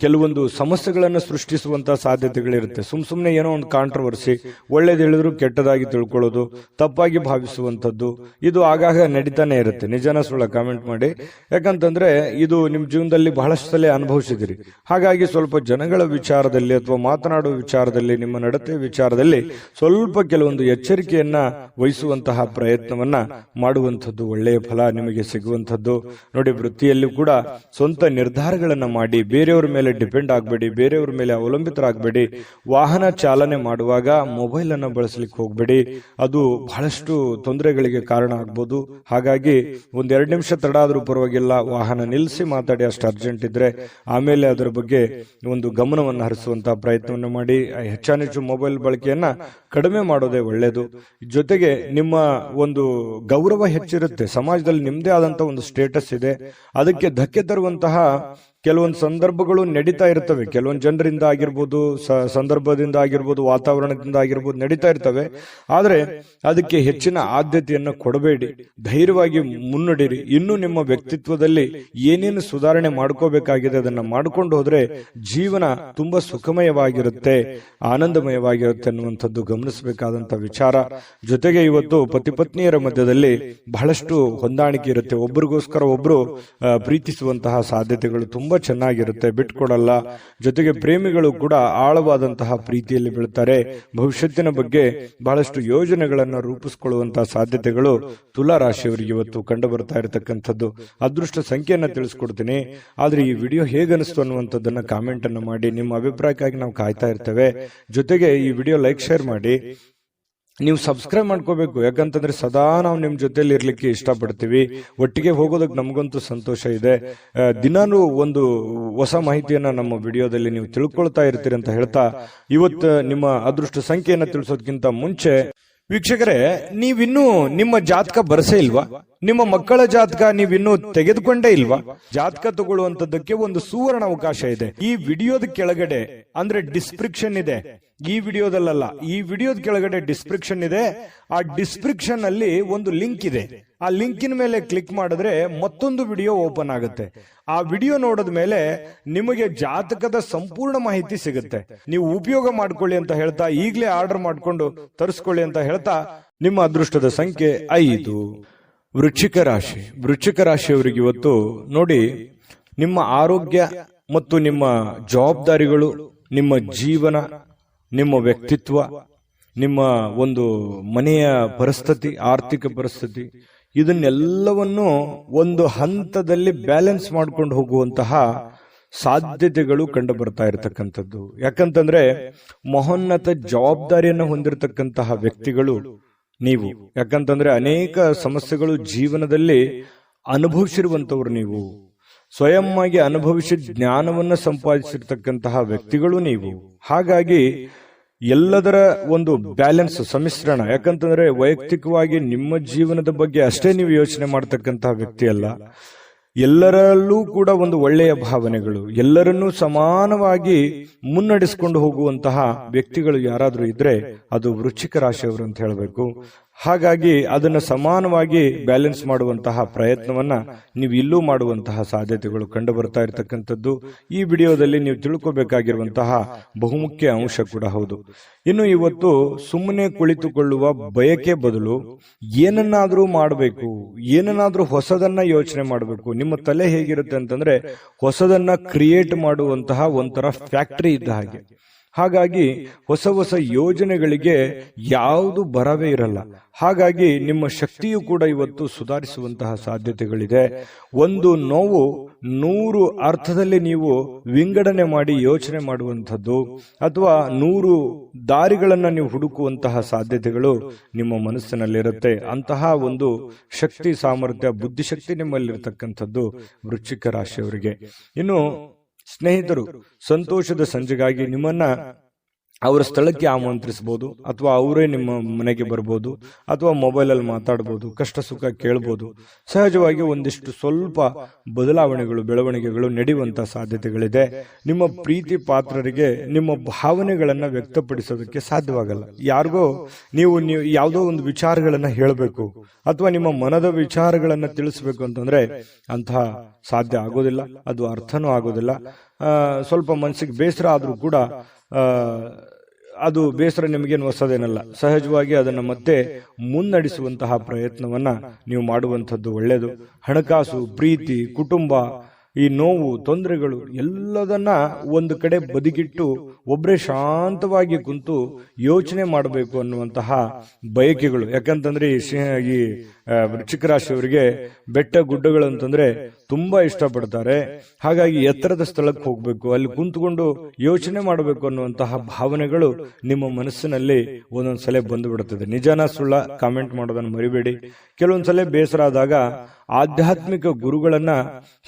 ಕೆಲವೊಂದು ಸಮಸ್ಯೆಗಳನ್ನು ಸೃಷ್ಟಿಸುವಂತಹ ಸಾಧ್ಯತೆಗಳಿರುತ್ತೆ. ಸುಮ್ಮನೆ ಏನೋ ಒಂದು ಕಾಂಟ್ರವರ್ಸಿ, ಒಳ್ಳೇದು ಹೇಳಿದ್ರು ಕೆಟ್ಟದಾಗಿ ತಿಳ್ಕೊಳ್ಳೋದು, ತಪ್ಪಾಗಿ ಭಾವಿಸುವಂಥದ್ದು, ಇದು ಆಗಾಗ ನಡೀತಾನೆ ಇರುತ್ತೆ. ನಿಜನ ಸುಳ್ಳ ಕಾಮೆಂಟ್ ಮಾಡಿ. ಯಾಕಂತಂದ್ರೆ ಇದು ನಿಮ್ಮ ಜೀವನದಲ್ಲಿ ಬಹಳಷ್ಟು ಸಲ ಅನುಭವಿಸಿದಿರಿ. ಹಾಗಾಗಿ ಸ್ವಲ್ಪ ಜನಗಳ ವಿಚಾರದಲ್ಲಿ ಅಥವಾ ಮಾತನಾಡುವ ವಿಚಾರದಲ್ಲಿ, ನಿಮ್ಮ ನಡತೆ ವಿಚಾರದಲ್ಲಿ ಸ್ವಲ್ಪ ಕೆಲವೊಂದು ಎಚ್ಚರಿಕೆಯನ್ನ ವಹಿಸುವಂತಹ ಪ್ರಯತ್ನವನ್ನ ಮಾಡುವಂಥದ್ದು ಒಳ್ಳೆಯ ಫಲ ನಿಮಗೆ ಸಿಗುವಂಥದ್ದು. ನೋಡಿ, ವೃತ್ತಿಯಲ್ಲಿ ಕೂಡ ಸ್ವಂತ ನಿರ್ಧಾರಗಳನ್ನ ಮಾಡಿ ಬೇರೆಯವರ ಮೇಲೆ ಡಿಪೆಂಡ್ ಆಗಬೇಡಿ, ಬೇರೆಯವರ ಮೇಲೆ ಅವಲಂಬಿತರಾಗಬೇಡಿ. ವಾಹನ ಚಾಲನೆ ಮಾಡುವಾಗ ಮೊಬೈಲ್ ಅನ್ನು ಬಳಸಲಿಕ್ಕೆ ಹೋಗಬೇಡಿ, ಅದು ಬಹಳಷ್ಟು ತೊಂದರೆಗಳಿಗೆ ಕಾರಣ ಆಗ್ಬೋದು. ಹಾಗಾಗಿ 1-2 ನಿಮಿಷ ತಡ ಆದ್ರೂ ಪರವಾಗಿಲ್ಲ, ವಾಹನ ನಿಲ್ಲಿಸಿ ಮಾತಾಡಿ, ಅಷ್ಟು ಅರ್ಜೆಂಟ್ ಇದ್ರೆ. ಆಮೇಲೆ ಅದರ ಬಗ್ಗೆ ಒಂದು ಗಮನವನ್ನು ಹರಿಸುವಂತಹ ಪ್ರಯತ್ನವನ್ನು ಮಾಡಿ. ಹೆಚ್ಚಾನೆಚ್ಚು ಮೊಬೈಲ್ ಬಳಕೆಯನ್ನ ಕಡಿಮೆ ಮಾಡೋದೇ ಒಳ್ಳೆಯದು. ಜೊತೆಗೆ ನಿಮ್ಮ ಒಂದು ಗೌರವ ಹೆಚ್ಚಿರುತ್ತೆ, ಸಮಾಜದಲ್ಲಿ ನಿಮ್ಮದೇ ಆದಂತ ಒಂದು ಸ್ಟೇಟಸ್ ಇದೆ, ಅದಕ್ಕೆ ಧಕ್ಕೆ ತರುವಂತಹ ಕೆಲವೊಂದು ಸಂದರ್ಭಗಳು ನಡೀತಾ ಇರ್ತವೆ. ಕೆಲವೊಂದು ಜನರಿಂದ ಆಗಿರ್ಬೋದು, ಸಂದರ್ಭದಿಂದ ಆಗಿರ್ಬೋದು, ವಾತಾವರಣದಿಂದ ಆಗಿರ್ಬೋದು, ನಡೀತಾ ಇರ್ತವೆ. ಆದ್ರೆ ಅದಕ್ಕೆ ಹೆಚ್ಚಿನ ಆದ್ಯತೆಯನ್ನು ಕೊಡಬೇಡಿ, ಧೈರ್ಯವಾಗಿ ಮುನ್ನಡೆಯಿರಿ. ಇನ್ನು ನಿಮ್ಮ ವ್ಯಕ್ತಿತ್ವದಲ್ಲಿ ಏನೇನು ಸುಧಾರಣೆ ಮಾಡ್ಕೋಬೇಕಾಗಿದೆ ಅದನ್ನ ಮಾಡ್ಕೊಂಡು ಹೋದ್ರೆ ಜೀವನ ತುಂಬಾ ಸುಖಮಯವಾಗಿರುತ್ತೆ, ಆನಂದಮಯವಾಗಿರುತ್ತೆ ಅನ್ನುವಂಥದ್ದು ಗಮನಿಸಬೇಕಾದಂತ ವಿಚಾರ. ಜೊತೆಗೆ ಇವತ್ತು ಪತಿ ಪತ್ನಿಯರ ಮಧ್ಯದಲ್ಲಿ ಬಹಳಷ್ಟು ಹೊಂದಾಣಿಕೆ ಇರುತ್ತೆ, ಒಬ್ಬರಿಗೋಸ್ಕರ ಒಬ್ರು ಪ್ರೀತಿಸುವಂತಹ ಸಾಧ್ಯತೆಗಳು ತುಂಬಾ ಚೆನ್ನಾಗಿರುತ್ತೆ, ಬಿಟ್ಕೊಡಲ್ಲ. ಜೊತೆಗೆ ಪ್ರೇಮಿಗಳು ಕೂಡ ಆಳವಾದಂತಹ ಪ್ರೀತಿಯಲ್ಲಿ ಬೀಳ್ತಾರೆ. ಭವಿಷ್ಯತ್ತಿನ ಬಗ್ಗೆ ಬಹಳಷ್ಟು ಯೋಜನೆಗಳನ್ನು ರೂಪಿಸಿಕೊಳ್ಳುವಂತಹ ಸಾಧ್ಯತೆಗಳು ತುಲಾ ರಾಶಿಯವರಿಗೆ ಇವತ್ತು ಕಂಡು ಬರ್ತಾ ಇರತಕ್ಕಂಥದ್ದು. ಅದೃಷ್ಟ ಸಂಖ್ಯೆಯನ್ನ ತಿಳಿಸ್ಕೊಡ್ತೀನಿ. ಆದ್ರೆ ಈ ವಿಡಿಯೋ ಹೇಗನಿಸ್ತು ಅನ್ನುವಂಥದ್ದನ್ನ ಕಾಮೆಂಟ್ ಅನ್ನು ಮಾಡಿ. ನಿಮ್ಮ ಅಭಿಪ್ರಾಯಕ್ಕಾಗಿ ನಾವು ಕಾಯ್ತಾ ಇರ್ತೇವೆ. ಜೊತೆಗೆ ಈ ವಿಡಿಯೋ ಲೈಕ್, ಶೇರ್ ಮಾಡಿ. ನೀವು ಸಬ್ಸ್ಕ್ರೈಬ್ ಮಾಡ್ಕೋಬೇಕು, ಯಾಕಂತಂದ್ರೆ ಸದಾ ನಾವು ನಿಮ್ ಜೊತೆಲಿ ಇರ್ಲಿಕ್ಕೆ ಇಷ್ಟಪಡ್ತೀವಿ. ಒಟ್ಟಿಗೆ ಹೋಗೋದಕ್ಕೆ ನಮಗಂತೂ ಸಂತೋಷ ಇದೆ. ದಿನಾನು ಒಂದು ಹೊಸ ಮಾಹಿತಿಯನ್ನ ನಮ್ಮ ವಿಡಿಯೋದಲ್ಲಿ ನೀವು ತಿಳ್ಕೊಳ್ತಾ ಇರ್ತೀರಿ ಅಂತ ಹೇಳ್ತಾ, ಇವತ್ತು ನಿಮ್ಮ ಅದೃಷ್ಟ ಸಂಖ್ಯೆಯನ್ನ ತಿಳಿಸೋದಕ್ಕಿಂತ ಮುಂಚೆ ವೀಕ್ಷಕರೇ, ನೀವಿನ್ನೂ ನಿಮ್ಮ ಜಾತಕ ಬರಸೇ ಇಲ್ವಾ? ನಿಮ್ಮ ಮಕ್ಕಳ ಜಾತಕ ನೀವಿನ್ನೂ ತೆಗೆದುಕೊಂಡೇ ಇಲ್ವಾ? ಜಾತಕ ತಗೊಳ್ಳುವಂತದ್ದಕ್ಕೆ ಒಂದು ಸುವರ್ಣ ಅವಕಾಶ ಇದೆ. ಈ ವಿಡಿಯೋದ ಕೆಳಗಡೆ, ಅಂದ್ರೆ ಡಿಸ್ಕ್ರಿಪ್ಷನ್ ಇದೆ, ಈ ವಿಡಿಯೋದಲ್ಲ, ಈ ವಿಡಿಯೋದ ಕೆಳಗಡೆ ಡಿಸ್ಕ್ರಿಪ್ಷನ್ ಇದೆ. ಆ ಡಿಸ್ಕ್ರಿಪ್ಷನ್ ಅಲ್ಲಿ ಒಂದು ಲಿಂಕ್ ಇದೆ. ಆ ಲಿಂಕಿನ ಮೇಲೆ ಕ್ಲಿಕ್ ಮಾಡಿದ್ರೆ ಮತ್ತೊಂದು ವಿಡಿಯೋ ಓಪನ್ ಆಗುತ್ತೆ. ಆ ವಿಡಿಯೋ ನೋಡಿದ ಮೇಲೆ ನಿಮಗೆ ಜಾತಕದ ಸಂಪೂರ್ಣ ಮಾಹಿತಿ ಸಿಗುತ್ತೆ. ನೀವು ಉಪಯೋಗ ಮಾಡ್ಕೊಳ್ಳಿ ಅಂತ ಹೇಳ್ತಾ, ಈಗಲೇ ಆರ್ಡರ್ ಮಾಡ್ಕೊಂಡು ತರಿಸ್ಕೊಳ್ಳಿ ಅಂತ ಹೇಳ್ತಾ, ನಿಮ್ಮ ಅದೃಷ್ಟದ ಸಂಖ್ಯೆ 5. ವೃಶ್ಚಿಕ ರಾಶಿ. ವೃಶ್ಚಿಕ ರಾಶಿಯವರಿಗೆ ಇವತ್ತು ನೋಡಿ, ನಿಮ್ಮ ಆರೋಗ್ಯ ಮತ್ತು ನಿಮ್ಮ ಜವಾಬ್ದಾರಿಗಳು, ನಿಮ್ಮ ಜೀವನ, ನಿಮ್ಮ ವ್ಯಕ್ತಿತ್ವ, ನಿಮ್ಮ ಒಂದು ಮನೆಯ ಪರಿಸ್ಥಿತಿ, ಆರ್ಥಿಕ ಪರಿಸ್ಥಿತಿ, ಇದನ್ನೆಲ್ಲವನ್ನು ಒಂದು ಹಂತದಲ್ಲಿ ಬ್ಯಾಲೆನ್ಸ್ ಮಾಡ್ಕೊಂಡು ಹೋಗುವಂತಹ ಸಾಧ್ಯತೆಗಳು ಕಂಡು ಬರ್ತಾ ಇರತಕ್ಕಂಥದ್ದು. ಯಾಕಂತಂದ್ರೆ ಮಹೋನ್ನತ ಜವಾಬ್ದಾರಿಯನ್ನು ಹೊಂದಿರತಕ್ಕಂತಹ ವ್ಯಕ್ತಿಗಳು ನೀವು. ಯಾಕಂತಂದ್ರೆ ಅನೇಕ ಸಮಸ್ಯೆಗಳು ಜೀವನದಲ್ಲಿ ಅನುಭವಿಸಿರುವಂತವ್ರು ನೀವು. ಸ್ವಯಂ ಆಗಿ ಅನುಭವಿಸಿ ಜ್ಞಾನವನ್ನು ಸಂಪಾದಿಸಿರ್ತಕ್ಕಂತಹ ವ್ಯಕ್ತಿಗಳು ನೀವು. ಹಾಗಾಗಿ ಎಲ್ಲದರ ಒಂದು ಬ್ಯಾಲೆನ್ಸ್, ಸಮ್ಮಿಶ್ರಣ. ಯಾಕಂತಂದ್ರೆ ವೈಯಕ್ತಿಕವಾಗಿ ನಿಮ್ಮ ಜೀವನದ ಬಗ್ಗೆ ಅಷ್ಟೇ ನೀವು ಯೋಚನೆ ಮಾಡ್ತಕ್ಕಂತಹ ವ್ಯಕ್ತಿ ಅಲ್ಲ. ಎಲ್ಲರಲ್ಲೂ ಕೂಡ ಒಂದು ಒಳ್ಳೆಯ ಭಾವನೆಗಳು, ಎಲ್ಲರನ್ನೂ ಸಮಾನವಾಗಿ ಮುನ್ನಡೆಸಿಕೊಂಡು ಹೋಗುವಂತಹ ವ್ಯಕ್ತಿಗಳು ಯಾರಾದ್ರೂ ಇದ್ರೆ ಅದು ವೃಶ್ಚಿಕ ರಾಶಿಯವರು ಅಂತ ಹೇಳಬೇಕು. ಹಾಗಾಗಿ ಅದನ್ನು ಸಮಾನವಾಗಿ ಬ್ಯಾಲೆನ್ಸ್ ಮಾಡುವಂತಹ ಪ್ರಯತ್ನವನ್ನ ನೀವು ಇಲ್ಲೂ ಮಾಡುವಂತಹ ಸಾಧ್ಯತೆಗಳು ಕಂಡು ಬರ್ತಾ ಇರತಕ್ಕಂಥದ್ದು ಈ ವಿಡಿಯೋದಲ್ಲಿ ನೀವು ತಿಳ್ಕೋಬೇಕಾಗಿರುವಂತಹ ಬಹುಮುಖ್ಯ ಅಂಶ ಕೂಡ ಹೌದು. ಇನ್ನು ಇವತ್ತು ಸುಮ್ಮನೆ ಕುಳಿತುಕೊಳ್ಳುವ ಬಯಕೆ ಬದಲು ಏನನ್ನಾದ್ರೂ ಮಾಡಬೇಕು, ಏನನ್ನಾದ್ರೂ ಹೊಸದನ್ನ ಯೋಚನೆ ಮಾಡಬೇಕು. ನಿಮ್ಮ ತಲೆ ಹೇಗಿರುತ್ತೆ ಅಂತಂದ್ರೆ ಹೊಸದನ್ನ ಕ್ರಿಯೇಟ್ ಮಾಡುವಂತಹ ಒಂಥರ ಫ್ಯಾಕ್ಟರಿ ಇದ್ದ ಹಾಗೆ. ಹಾಗಾಗಿ ಹೊಸ ಹೊಸ ಯೋಜನೆಗಳಿಗೆ ಯಾವುದು ಬರವೇ ಇರಲ್ಲ. ಹಾಗಾಗಿ ನಿಮ್ಮ ಶಕ್ತಿಯು ಕೂಡ ಇವತ್ತು ಸುಧಾರಿಸುವಂತಹ ಸಾಧ್ಯತೆಗಳಿದೆ. ಒಂದು ನೋವು 100 ಅರ್ಥದಲ್ಲಿ ನೀವು ವಿಂಗಡಣೆ ಮಾಡಿ ಯೋಚನೆ ಮಾಡುವಂಥದ್ದು ಅಥವಾ 100 ದಾರಿಗಳನ್ನ ನೀವು ಹುಡುಕುವಂತಹ ಸಾಧ್ಯತೆಗಳು ನಿಮ್ಮ ಮನಸ್ಸಿನಲ್ಲಿರುತ್ತೆ. ಅಂತಹ ಒಂದು ಶಕ್ತಿ, ಸಾಮರ್ಥ್ಯ, ಬುದ್ಧಿಶಕ್ತಿ ನಿಮ್ಮಲ್ಲಿರ್ತಕ್ಕಂಥದ್ದು ವೃಶ್ಚಿಕ ರಾಶಿಯವರಿಗೆ. ಇನ್ನು ಸ್ನೇಹಿತರು, ಸಂತೋಷದ ಸಂಜೆಗಾಗಿ ನಿಮ್ಮನ್ನ ಅವರ ಸ್ಥಳಕ್ಕೆ ಆಮಂತ್ರಿಸಬಹುದು, ಅಥವಾ ಅವರೇ ನಿಮ್ಮ ಮನೆಗೆ ಬರ್ಬೋದು, ಅಥವಾ ಮೊಬೈಲಲ್ಲಿ ಮಾತಾಡ್ಬೋದು, ಕಷ್ಟ ಸುಖ ಕೇಳ್ಬೋದು. ಸಹಜವಾಗಿ ಒಂದಿಷ್ಟು ಸ್ವಲ್ಪ ಬದಲಾವಣೆಗಳು, ಬೆಳವಣಿಗೆಗಳು ನಡೆಯುವಂತಹ ಸಾಧ್ಯತೆಗಳಿದೆ. ನಿಮ್ಮ ಪ್ರೀತಿ ಪಾತ್ರರಿಗೆ ನಿಮ್ಮ ಭಾವನೆಗಳನ್ನ ವ್ಯಕ್ತಪಡಿಸೋದಕ್ಕೆ ಸಾಧ್ಯವಾಗಲ್ಲ. ಯಾರಿಗೋ ನೀವು ಯಾವುದೋ ಒಂದು ವಿಚಾರಗಳನ್ನ ಹೇಳಬೇಕು ಅಥವಾ ನಿಮ್ಮ ಮನದ ವಿಚಾರಗಳನ್ನ ತಿಳಿಸ್ಬೇಕು ಅಂತಂದ್ರೆ ಅಂತಹ ಸಾಧ್ಯ ಆಗೋದಿಲ್ಲ, ಅದು ಅರ್ಥನೂ ಆಗೋದಿಲ್ಲ. ಸ್ವಲ್ಪ ಮನಸ್ಸಿಗೆ ಬೇಸರ ಆದ್ರೂ ಕೂಡ ಅದು ಬೇಸರ ನಿಮಗೇನು ಹೊಸದೇನಲ್ಲ. ಸಹಜವಾಗಿ ಅದನ್ನು ಮತ್ತೆ ಮುನ್ನಡೆಸುವಂತಹ ಪ್ರಯತ್ನವನ್ನ ನೀವು ಮಾಡುವಂಥದ್ದು ಒಳ್ಳೆಯದು. ಹಣಕಾಸು, ಪ್ರೀತಿ, ಕುಟುಂಬ, ಈ ನೋವು, ತೊಂದರೆಗಳು ಎಲ್ಲದನ್ನ ಒಂದು ಕಡೆ ಬದಿಗಿಟ್ಟು ಒಬ್ಬರೇ ಶಾಂತವಾಗಿ ಕುಂತು ಯೋಚನೆ ಮಾಡಬೇಕು ಅನ್ನುವಂತಹ ಬಯಕೆಗಳು. ಯಾಕಂತಂದ್ರೆ ಈ ವೃಶ್ಚಿಕ ರಾಶಿಯವರಿಗೆ ಬೆಟ್ಟ ಗುಡ್ಡಗಳು ಅಂತಂದ್ರೆ ತುಂಬಾ ಇಷ್ಟಪಡ್ತಾರೆ. ಹಾಗಾಗಿ ಎತ್ತರದ ಸ್ಥಳಕ್ಕೆ ಹೋಗ್ಬೇಕು, ಅಲ್ಲಿ ಕುಂತ್ಕೊಂಡು ಯೋಚನೆ ಮಾಡಬೇಕು ಅನ್ನುವಂತಹ ಭಾವನೆಗಳು ನಿಮ್ಮ ಮನಸ್ಸಿನಲ್ಲಿ ಒಂದೊಂದ್ಸಲ ಬಂದು ಬಿಡುತ್ತದೆ. ನಿಜಾನ ಸುಳ್ಳ ಕಾಮೆಂಟ್ ಮಾಡೋದನ್ನು ಮರಿಬೇಡಿ. ಕೆಲವೊಂದ್ಸಲ ಬೇಸರ ಆದಾಗ ಆಧ್ಯಾತ್ಮಿಕ ಗುರುಗಳನ್ನ,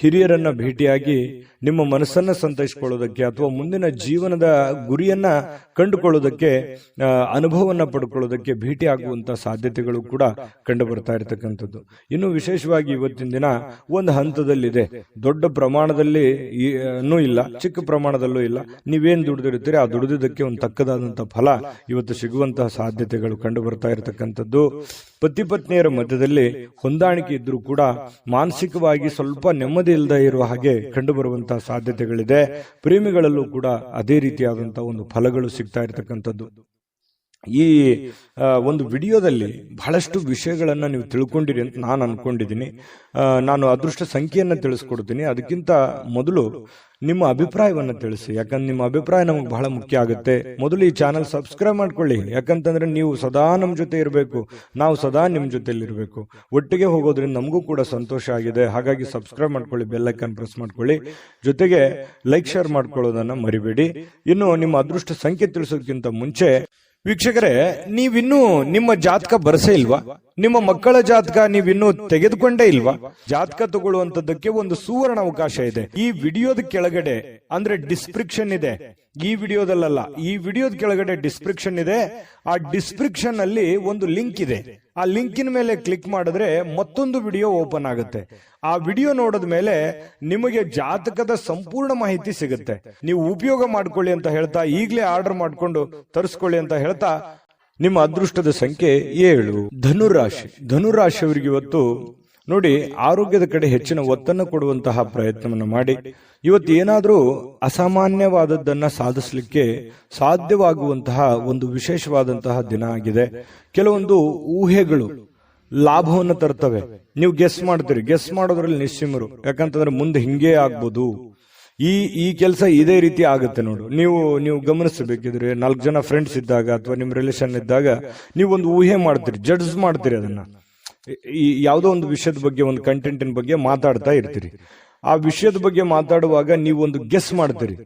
ಹಿರಿಯರನ್ನ ಭೇಟಿಯಾಗಿ ನಿಮ್ಮ ಮನಸ್ಸನ್ನ ಸಂತೈಸಿಕೊಳ್ಳೋದಕ್ಕೆ ಅಥವಾ ಮುಂದಿನ ಜೀವನದ ಗುರಿಯನ್ನ ಕಂಡುಕೊಳ್ಳೋದಕ್ಕೆ, ಅನುಭವವನ್ನ ಪಡ್ಕೊಳ್ಳೋದಕ್ಕೆ ಭೇಟಿ ಆಗುವಂತಹ ಸಾಧ್ಯತೆಗಳು ಕೂಡ ಕಂಡು ಬರ್ತಾ ಇರತಕ್ಕಂಥದ್ದು. ಇನ್ನು ವಿಶೇಷವಾಗಿ ಇವತ್ತಿನ ದಿನ ಒಂದು ಹಂತದಲ್ಲಿದೆ. ದೊಡ್ಡ ಪ್ರಮಾಣದಲ್ಲಿ ಇಲ್ಲ, ಚಿಕ್ಕ ಪ್ರಮಾಣದಲ್ಲೂ ಇಲ್ಲ. ನೀವೇನ್ ದುಡಿದಿರ್ತೀರಿ ಆ ದುಡಿದಕ್ಕೆ ಒಂದು ತಕ್ಕದಾದಂತಹ ಫಲ ಇವತ್ತು ಸಿಗುವಂತಹ ಸಾಧ್ಯತೆಗಳು ಕಂಡು ಬರ್ತಾ ಇರತಕ್ಕಂಥದ್ದು. ಪತಿ ಪತ್ನಿಯರ ಮಧ್ಯದಲ್ಲಿ ಹೊಂದಾಣಿಕೆ ಇದ್ರೂ ಕೂಡ ಮಾನಸಿಕವಾಗಿ ಸ್ವಲ್ಪ ನೆಮ್ಮದಿ ಇಲ್ಲದೆ ಇರುವ ಹಾಗೆ ಕಂಡು ಬರುವಂತಹ ಸಾಧ್ಯತೆಗಳಿದೆ. ಪ್ರೇಮಿಗಳಲ್ಲೂ ಕೂಡ ಅದೇ ರೀತಿಯಾದಂತಹ ಒಂದು ಫಲಗಳು ಸಿಗ್ತಾ ಇರತಕ್ಕಂಥದ್ದು. ಈ ಒಂದು ವಿಡಿಯೋದಲ್ಲಿ ಬಹಳಷ್ಟು ವಿಷಯಗಳನ್ನ ನೀವು ತಿಳ್ಕೊಂಡಿರಿ ಅಂತ ನಾನು ಅನ್ಕೊಂಡಿದ್ದೀನಿ. ನಾನು ಅದೃಷ್ಟ ಸಂಖ್ಯೆಯನ್ನ ತಿಳಿಸ್ಕೊಡ್ತೀನಿ. ಅದಕ್ಕಿಂತ ಮೊದಲು ನಿಮ್ಮ ಅಭಿಪ್ರಾಯವನ್ನ ತಿಳಿಸಿ, ಯಾಕಂದ್ರೆ ನಿಮ್ಮ ಅಭಿಪ್ರಾಯ ನಮಗೆ ಬಹಳ ಮುಖ್ಯ ಆಗುತ್ತೆ. ಮೊದಲು ಈ ಚಾನಲ್ ಸಬ್ಸ್ಕ್ರೈಬ್ ಮಾಡ್ಕೊಳ್ಳಿ, ಯಾಕಂತಂದ್ರೆ ನೀವು ಸದಾ ನಮ್ಮ ಜೊತೆ ಇರಬೇಕು, ನಾವು ಸದಾ ನಿಮ್ಮ ಜೊತೆಲಿ ಇರಬೇಕು. ಒಟ್ಟಿಗೆ ಹೋಗೋದ್ರಿಂದ ನಮಗೂ ಕೂಡ ಸಂತೋಷ ಆಗಿದೆ. ಹಾಗಾಗಿ ಸಬ್ಸ್ಕ್ರೈಬ್ ಮಾಡ್ಕೊಳ್ಳಿ, ಬೆಲ್ ಐಕಾನ್ ಪ್ರೆಸ್ ಮಾಡ್ಕೊಳ್ಳಿ, ಜೊತೆಗೆ ಲೈಕ್ ಶೇರ್ ಮಾಡ್ಕೊಳ್ಳೋದನ್ನ ಮರಿಬೇಡಿ. ಇನ್ನು ನಿಮ್ಮ ಅದೃಷ್ಟ ಸಂಖ್ಯೆ ತಿಳಿಸೋದಕ್ಕಿಂತ ಮುಂಚೆ ವೀಕ್ಷಕರೇ, ನೀವಿನ್ನೂ ನಿಮ್ಮ ಜಾತಕ ಬರಸೇ ಇಲ್ವಾ? ನಿಮ್ಮ ಮಕ್ಕಳ ಜಾತಕ ನೀವಿನ್ನೂ ತೆಗೆದುಕೊಂಡೇ ಇಲ್ವಾ? ಜಾತಕ ತಗೊಳ್ಳುವಂತದ್ದಕ್ಕೆ ಒಂದು ಸುವರ್ಣ ಅವಕಾಶ ಇದೆ. ಈ ವಿಡಿಯೋದ ಕೆಳಗಡೆ ಅಂದ್ರೆ ಡಿಸ್ಕ್ರಿಪ್ಷನ್ ಇದೆ. ಈ ವಿಡಿಯೋದಲ್ಲ, ಈ ವಿಡಿಯೋದ ಕೆಳಗಡೆ ಡಿಸ್ಕ್ರಿಪ್ಷನ್ ಇದೆ. ಆ ಡಿಸ್ಕ್ರಿಪ್ಷನ್ ಅಲ್ಲಿ ಒಂದು ಲಿಂಕ್ ಇದೆ. ಆ ಲಿಂಕಿನ ಮೇಲೆ ಕ್ಲಿಕ್ ಮಾಡಿದ್ರೆ ಮತ್ತೊಂದು ವಿಡಿಯೋ ಓಪನ್ ಆಗುತ್ತೆ. ಆ ವಿಡಿಯೋ ನೋಡಿದ ಮೇಲೆ ನಿಮಗೆ ಜಾತಕದ ಸಂಪೂರ್ಣ ಮಾಹಿತಿ ಸಿಗುತ್ತೆ. ನೀವು ಉಪಯೋಗ ಮಾಡ್ಕೊಳ್ಳಿ ಅಂತ ಹೇಳ್ತಾ, ಈಗಲೇ ಆರ್ಡರ್ ಮಾಡ್ಕೊಂಡು ತರಿಸ್ಕೊಳ್ಳಿ ಅಂತ ಹೇಳ್ತಾ, ನಿಮ್ಮ ಅದೃಷ್ಟದ ಸಂಖ್ಯೆ 7. ಧನುರಾಶಿ. ಧನುರಾಶಿಯವರಿಗೆ ಇವತ್ತು ನೋಡಿ, ಆರೋಗ್ಯದ ಕಡೆ ಹೆಚ್ಚಿನ ಒತ್ತನ್ನು ಕೊಡುವಂತಹ ಪ್ರಯತ್ನವನ್ನು ಮಾಡಿ ಇವತ್ತು ಏನಾದರೂ ಅಸಾಮಾನ್ಯವಾದದ್ದನ್ನ ಸಾಧಿಸಲಿಕ್ಕೆ ಸಾಧ್ಯವಾಗುವಂತಹ ಒಂದು ವಿಶೇಷವಾದಂತಹ ದಿನ ಆಗಿದೆ. ಕೆಲವೊಂದು ಊಹೆಗಳು ಲಾಭವನ್ನು ತರ್ತವೆ. ನೀವು ಗೆಸ್ ಮಾಡ್ತೀರಿ, ಗೆಸ್ ಮಾಡೋದ್ರಲ್ಲಿ ನಿಶ್ಚಿಮರು. ಯಾಕಂತಂದ್ರೆ ಮುಂದೆ ಹಿಂಗೇ ಆಗ್ಬೋದು, ಈ ಕೆಲಸ ಇದೇ ರೀತಿ ಆಗುತ್ತೆ ನೋಡು. ನೀವು ಗಮನಿಸಬೇಕಿದ್ರೆ 4 ಜನ ಫ್ರೆಂಡ್ಸ್ ಇದ್ದಾಗ ಅಥವಾ ನಿಮ್ಮ ರಿಲೇಷನ್ ಇದ್ದಾಗ ನೀವು ಒಂದು ಊಹೆ ಮಾಡ್ತೀರಿ, ಜಡ್ಜ್ ಮಾಡ್ತೀರಿ. ಅದನ್ನ ಯಾವುದೋ ಒಂದು ವಿಷಯದ ಬಗ್ಗೆ, ಒಂದು ಕಂಟೆಂಟಿನ ಬಗ್ಗೆ ಮಾತಾಡ್ತಾ ಇರ್ತೀರಿ. ಆ ವಿಷಯದ ಬಗ್ಗೆ ಮಾತಾಡುವಾಗ ನೀವು ಒಂದು ಗೆಸ್ ಮಾಡ್ತೀರಿ.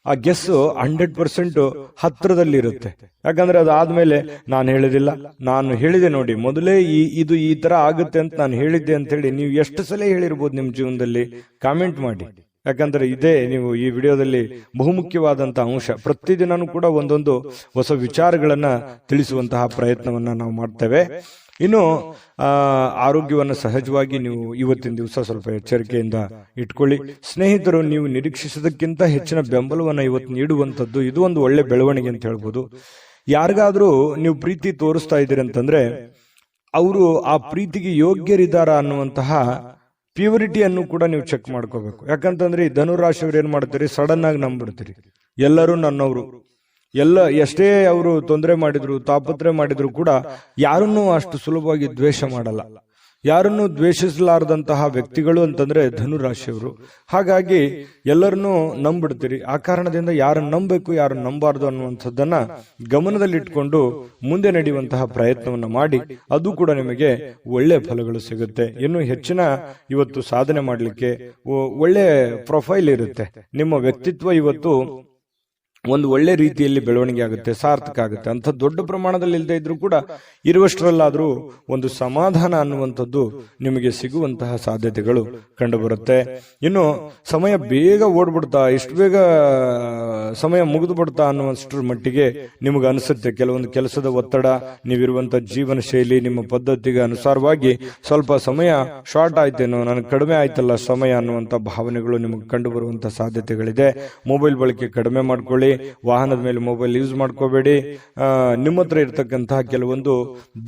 ಆ ಗೆಸ್ 100% ಹತ್ರದಲ್ಲಿ ಇರುತ್ತೆ. ಯಾಕಂದ್ರೆ ಅದಾದ್ಮೇಲೆ ನಾನು ಹೇಳಿದೆ ನೋಡಿ, ಮೊದಲೇ ಇದು ಈ ತರ ಆಗುತ್ತೆ ಅಂತ ನಾನು ಹೇಳಿದ್ದೆ ಅಂತ ಹೇಳಿ ನೀವು ಎಷ್ಟು ಸಲ ಹೇಳಿರ್ಬೋದು ನಿಮ್ಮ ಜೀವನದಲ್ಲಿ? ಕಾಮೆಂಟ್ ಮಾಡಿ. ಯಾಕಂದ್ರೆ ಇದೇ ನೀವು ಈ ವಿಡಿಯೋದಲ್ಲಿ ಬಹುಮುಖ್ಯವಾದಂತಹ ಅಂಶ. ಪ್ರತಿದಿನನೂ ಕೂಡ ಒಂದೊಂದು ಹೊಸ ವಿಚಾರಗಳನ್ನ ತಿಳಿಸುವಂತಹ ಪ್ರಯತ್ನವನ್ನ ನಾವು ಮಾಡ್ತೇವೆ. ಇನ್ನು ಆರೋಗ್ಯವನ್ನು ಸಹಜವಾಗಿ ನೀವು ಇವತ್ತಿನ ದಿವಸ ಸ್ವಲ್ಪ ಎಚ್ಚರಿಕೆಯಿಂದ ಇಟ್ಕೊಳ್ಳಿ. ಸ್ನೇಹಿತರು, ನೀವು ನಿರೀಕ್ಷಿಸೋದಕ್ಕಿಂತ ಹೆಚ್ಚಿನ ಬೆಂಬಲವನ್ನ ಇವತ್ತು ನೀಡುವಂಥದ್ದು ಇದು ಒಂದು ಒಳ್ಳೆ ಬೆಳವಣಿಗೆ ಅಂತ ಹೇಳ್ಬೋದು. ಯಾರಿಗಾದ್ರೂ ನೀವು ಪ್ರೀತಿ ತೋರಿಸ್ತಾ ಇದ್ದೀರಿ ಅಂತಂದ್ರೆ ಅವರು ಆ ಪ್ರೀತಿಗೆ ಯೋಗ್ಯರಿದ್ದಾರ ಅನ್ನುವಂತಹ ಪ್ಯೂರಿಟಿಯನ್ನು ಕೂಡ ನೀವು ಚೆಕ್ ಮಾಡ್ಕೋಬೇಕು. ಯಾಕಂತಂದ್ರೆ ಈ ಧನುರಾಶಿಯವ್ರು ಏನ್ ಮಾಡ್ತೀರಿ, ಸಡನ್ ಆಗಿ ನಂಬಿಡ್ತೀರಿ. ಎಲ್ಲರೂ ನನ್ನವರು, ಎಷ್ಟೇ ಅವರು ತೊಂದರೆ ಮಾಡಿದ್ರು, ತಾಪತ್ರೆ ಮಾಡಿದ್ರು ಕೂಡ ಯಾರನ್ನೂ ಅಷ್ಟು ಸುಲಭವಾಗಿ ದ್ವೇಷ ಮಾಡಲ್ಲ. ಯಾರನ್ನು ದ್ವೇಷಿಸಲಾರದಂತಹ ವ್ಯಕ್ತಿಗಳು ಅಂತಂದ್ರೆ ಧನುರಾಶಿಯವರು. ಹಾಗಾಗಿ ಎಲ್ಲರನ್ನೂ ನಂಬಿಡ್ತೀರಿ. ಆ ಕಾರಣದಿಂದ ಯಾರನ್ನು ನಂಬಬೇಕು ಯಾರನ್ನು ನಂಬಾರ್ದು ಅನ್ನುವಂಥದ್ದನ್ನ ಗಮನದಲ್ಲಿಟ್ಕೊಂಡು ಮುಂದೆ ನಡೆಯುವಂತಹ ಪ್ರಯತ್ನವನ್ನ ಮಾಡಿ, ಅದು ಕೂಡ ನಿಮಗೆ ಒಳ್ಳೆ ಫಲಗಳು ಸಿಗುತ್ತೆ. ಇನ್ನು ಹೆಚ್ಚಿನ ಇವತ್ತು ಸಾಧನೆ ಮಾಡಲಿಕ್ಕೆ ಒಳ್ಳೆ ಪ್ರೊಫೈಲ್ ಇರುತ್ತೆ. ನಿಮ್ಮ ವ್ಯಕ್ತಿತ್ವ ಇವತ್ತು ಒಂದು ಒಳ್ಳೆ ರೀತಿಯಲ್ಲಿ ಬೆಳವಣಿಗೆ ಆಗುತ್ತೆ, ಸಾರ್ಥಕ ಆಗುತ್ತೆ. ಅಂತ ದೊಡ್ಡ ಪ್ರಮಾಣದಲ್ಲಿ ಇಲ್ಲದೆ ಇದ್ರೂ ಕೂಡ ಇರುವಷ್ಟರಲ್ಲಾದ್ರೂ ಒಂದು ಸಮಾಧಾನ ಅನ್ನುವಂಥದ್ದು ನಿಮಗೆ ಸಿಗುವಂತಹ ಸಾಧ್ಯತೆಗಳು ಕಂಡುಬರುತ್ತೆ. ಇನ್ನು ಸಮಯ ಬೇಗ ಓಡ್ಬಿಡ್ತಾ, ಇಷ್ಟು ಬೇಗ ಸಮಯ ಮುಗಿದು ಬಿಡ್ತಾ ಅನ್ನುವಷ್ಟರ ಮಟ್ಟಿಗೆ ನಿಮಗೆ ಅನಿಸುತ್ತೆ. ಕೆಲವೊಂದು ಕೆಲಸದ ಒತ್ತಡ, ನೀವಿರುವಂತಹ ಜೀವನ ಶೈಲಿ, ನಿಮ್ಮ ಪದ್ಧತಿಗೆ ಅನುಸಾರವಾಗಿ ಸ್ವಲ್ಪ ಸಮಯ ಶಾರ್ಟ್ ಆಯ್ತೇನೋ, ನನಗೆ ಕಡಿಮೆ ಆಯ್ತಲ್ಲ ಸಮಯ ಅನ್ನುವಂಥ ಭಾವನೆಗಳು ನಿಮಗೆ ಕಂಡು ಬರುವಂತಹ ಸಾಧ್ಯತೆಗಳಿದೆ. ಮೊಬೈಲ್ ಬಳಕೆ ಕಡಿಮೆ ಮಾಡ್ಕೊಳ್ಳಿ, ವಾಹನದ ಮೇಲೆ ಮೊಬೈಲ್ ಯೂಸ್ ಮಾಡ್ಕೋಬೇಡಿ. ನಿಮ್ಮ ಹತ್ರ ಇರತಕ್ಕಂತಹ ಕೆಲವೊಂದು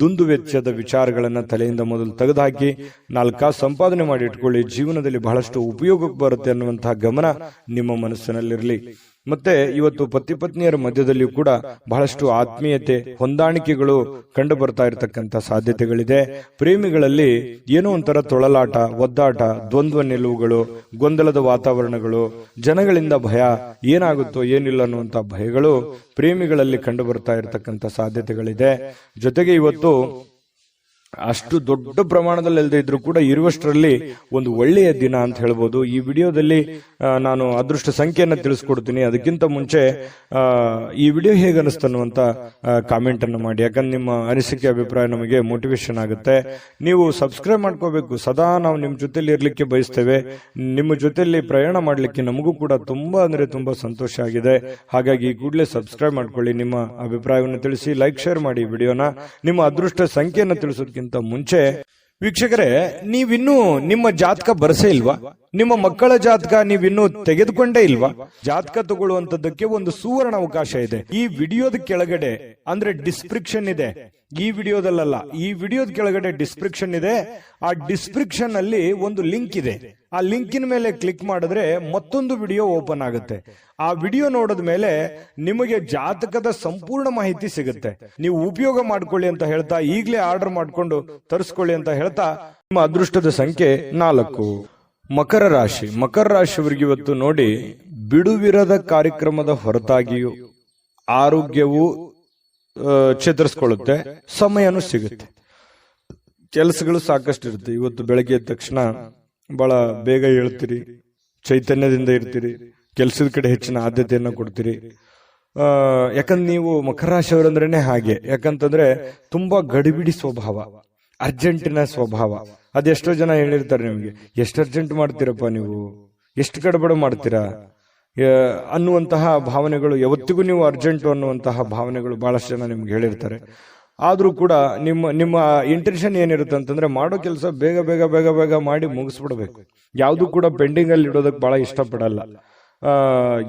ದುಂದು ವೆಚ್ಚದ ವಿಚಾರಗಳನ್ನ ತಲೆಯಿಂದ ಮೊದಲು ತೆಗೆದುಹಾಕಿ 4 ಕಾಸು ಸಂಪಾದನೆ ಮಾಡಿ ಇಟ್ಕೊಳ್ಳಿ. ಜೀವನದಲ್ಲಿ ಬಹಳಷ್ಟು ಉಪಯೋಗಕ್ಕೆ ಬರುತ್ತೆ ಅನ್ನುವಂತಹ ಗಮನ ನಿಮ್ಮ ಮನಸ್ಸಿನಲ್ಲಿರಲಿ. ಮತ್ತೆ ಇವತ್ತು ಪತಿ ಪತ್ನಿಯರ ಮಧ್ಯದಲ್ಲಿಯೂ ಕೂಡ ಬಹಳಷ್ಟು ಆತ್ಮೀಯತೆ, ಹೊಂದಾಣಿಕೆಗಳು ಕಂಡು ಬರ್ತಾ ಇರತಕ್ಕಂತ ಸಾಧ್ಯತೆಗಳಿದೆ. ಪ್ರೇಮಿಗಳಲ್ಲಿ ಏನೋ ಒಂಥರ ತೊಳಲಾಟ, ಒದ್ದಾಟ, ದ್ವಂದ್ವ ನಿಲುವುಗಳು, ಗೊಂದಲದ ವಾತಾವರಣಗಳು, ಜನಗಳಿಂದ ಭಯ, ಏನಾಗುತ್ತೋ ಏನಿಲ್ಲ ಅನ್ನುವಂತ ಭಯಗಳು ಪ್ರೇಮಿಗಳಲ್ಲಿ ಕಂಡು ಬರ್ತಾ ಇರತಕ್ಕಂತ ಸಾಧ್ಯತೆಗಳಿದೆ. ಜೊತೆಗೆ ಇವತ್ತು ಅಷ್ಟು ದೊಡ್ಡ ಪ್ರಮಾಣದಲ್ಲಿ ಅಲ್ಲದೆ ಇದ್ರೂ ಕೂಡ ಇರುವಷ್ಟರಲ್ಲಿ ಒಂದು ಒಳ್ಳೆಯ ದಿನ ಅಂತ ಹೇಳ್ಬೋದು. ಈ ವಿಡಿಯೋದಲ್ಲಿ ನಾನು ಅದೃಷ್ಟ ಸಂಖ್ಯೆಯನ್ನು ತಿಳಿಸ್ಕೊಡ್ತೀನಿ. ಅದಕ್ಕಿಂತ ಮುಂಚೆ ಈ ವಿಡಿಯೋ ಹೇಗೆ ಅನಿಸ್ತನ್ನುವಂತ ಕಾಮೆಂಟ್ ಅನ್ನು ಮಾಡಿ. ಯಾಕಂದ್ರೆ ನಿಮ್ಮ ಅನಿಸಿಕೆ, ಅಭಿಪ್ರಾಯ ನಮಗೆ ಮೋಟಿವೇಶನ್ ಆಗುತ್ತೆ. ನೀವು ಸಬ್ಸ್ಕ್ರೈಬ್ ಮಾಡ್ಕೋಬೇಕು. ಸದಾ ನಾವು ನಿಮ್ಮ ಜೊತೆಲಿ ಇರ್ಲಿಕ್ಕೆ ಬಯಸ್ತೇವೆ. ನಿಮ್ಮ ಜೊತೆಲಿ ಪ್ರಯಾಣ ಮಾಡ್ಲಿಕ್ಕೆ ನಮಗೂ ಕೂಡ ತುಂಬಾ ಅಂದ್ರೆ ತುಂಬಾ ಸಂತೋಷ ಆಗಿದೆ. ಹಾಗಾಗಿ ಕೂಡಲೇ ಸಬ್ಸ್ಕ್ರೈಬ್ ಮಾಡ್ಕೊಳ್ಳಿ. ನಿಮ್ಮ ಅಭಿಪ್ರಾಯವನ್ನು ತಿಳಿಸಿ, ಲೈಕ್, ಶೇರ್ ಮಾಡಿ ವಿಡಿಯೋನ. ನಿಮ್ಮ ಅದೃಷ್ಟ ಸಂಖ್ಯೆಯನ್ನು ತಿಳಿಸೋದಕ್ಕಿಂತ ಮುಂಚೆ ವೀಕ್ಷಕರೇ, ನೀವಿನ್ನೂ ನಿಮ್ಮ ಜಾತಕ ಬರಸೇ ಇಲ್ವಾ? ನಿಮ್ಮ ಮಕ್ಕಳ ಜಾತಕ ನೀವಿನ್ನೂ ತೆಗೆದುಕೊಂಡೇ ಇಲ್ವಾ? ಜಾತಕ ತಗೊಳ್ಳುವಂತದ್ದಕ್ಕೆ ಒಂದು ಸುವರ್ಣ ಅವಕಾಶ ಇದೆ. ಈ ವಿಡಿಯೋದ ಕೆಳಗಡೆ ಅಂದ್ರೆ ಡಿಸ್ಕ್ರಿಪ್ಷನ್ ಇದೆ. ಈ ವಿಡಿಯೋದಲ್ಲ, ಈ ವಿಡಿಯೋದ ಕೆಳಗಡೆ ಡಿಸ್ಕ್ರಿಪ್ಷನ್ ಇದೆ. ಆ ಡಿಸ್ಕ್ರಿಪ್ಷನ್ ಅಲ್ಲಿ ಒಂದು ಲಿಂಕ್ ಇದೆ. ಆ ಲಿಂಕಿನ ಮೇಲೆ ಕ್ಲಿಕ್ ಮಾಡಿದ್ರೆ ಮತ್ತೊಂದು ವಿಡಿಯೋ ಓಪನ್ ಆಗುತ್ತೆ. ಆ ವಿಡಿಯೋ ನೋಡಿದ ಮೇಲೆ ನಿಮಗೆ ಜಾತಕದ ಸಂಪೂರ್ಣ ಮಾಹಿತಿ ಸಿಗುತ್ತೆ. ನೀವು ಉಪಯೋಗ ಮಾಡ್ಕೊಳ್ಳಿ ಅಂತ ಹೇಳ್ತಾ, ಈಗಲೇ ಆರ್ಡರ್ ಮಾಡ್ಕೊಂಡು ತರಿಸ್ಕೊಳ್ಳಿ ಅಂತ ಹೇಳ್ತಾ, ನಿಮ್ಮ ಅದೃಷ್ಟದ ಸಂಖ್ಯೆ 4. ಮಕರ ರಾಶಿ. ಮಕರ ರಾಶಿಯವರಿಗೆ ಇವತ್ತು ನೋಡಿ, ಬಿಡುವಿರದ ಕಾರ್ಯಕ್ರಮದ ಹೊರತಾಗಿಯೂ ಆರೋಗ್ಯವು ಚೇತರಿಸಿಕೊಳ್ಳುತ್ತೆ, ಸಮಯನೂ ಸಿಗುತ್ತೆ. ಕೆಲಸಗಳು ಸಾಕಷ್ಟು ಇರುತ್ತೆ. ಇವತ್ತು ಬೆಳಗ್ಗೆ ಎದ್ದ ತಕ್ಷಣ ಬಹಳ ಬೇಗ ಹೇಳ್ತೀರಿ, ಚೈತನ್ಯದಿಂದ ಇರ್ತೀರಿ, ಕೆಲಸದ ಕಡೆ ಹೆಚ್ಚಿನ ಆದ್ಯತೆಯನ್ನು ಕೊಡ್ತೀರಿ. ಯಾಕಂದ್ರೆ ನೀವು ಮಕರ ರಾಶಿಯವರಂದ್ರೇನೆ ಹಾಗೆ. ಯಾಕಂತಂದ್ರೆ ತುಂಬಾ ಗಡಿಬಿಡಿ ಸ್ವಭಾವ, ಅರ್ಜೆಂಟಿನ ಸ್ವಭಾವ. ಅದೆಷ್ಟೋ ಜನ ಹೇಳಿರ್ತಾರೆ ನಿಮ್ಗೆ, ಎಷ್ಟು ಅರ್ಜೆಂಟ್ ಮಾಡ್ತೀರಪ್ಪ ನೀವು, ಎಷ್ಟು ಗಡಬಡ ಮಾಡ್ತೀರಾ ಅನ್ನುವಂತಹ ಭಾವನೆಗಳು. ಯಾವತ್ತಿಗೂ ನೀವು ಅರ್ಜೆಂಟು ಅನ್ನುವಂತಹ ಭಾವನೆಗಳು ಬಹಳಷ್ಟು ಜನ ನಿಮ್ಗೆ ಹೇಳಿರ್ತಾರೆ. ಆದ್ರೂ ಕೂಡ ನಿಮ್ಮ ಇಂಟೆನ್ಷನ್ ಏನಿರುತ್ತೆ ಅಂತಂದ್ರೆ, ಮಾಡೋ ಕೆಲಸ ಬೇಗ ಬೇಗ ಬೇಗ ಬೇಗ ಮಾಡಿ ಮುಗಿಸ್ಬಿಡ್ಬೇಕು. ಯಾವುದು ಕೂಡ ಪೆಂಡಿಂಗ್ ಅಲ್ಲಿ ಇಡೋದಕ್ಕೆ ಬಹಳ ಇಷ್ಟಪಡಲ್ಲ.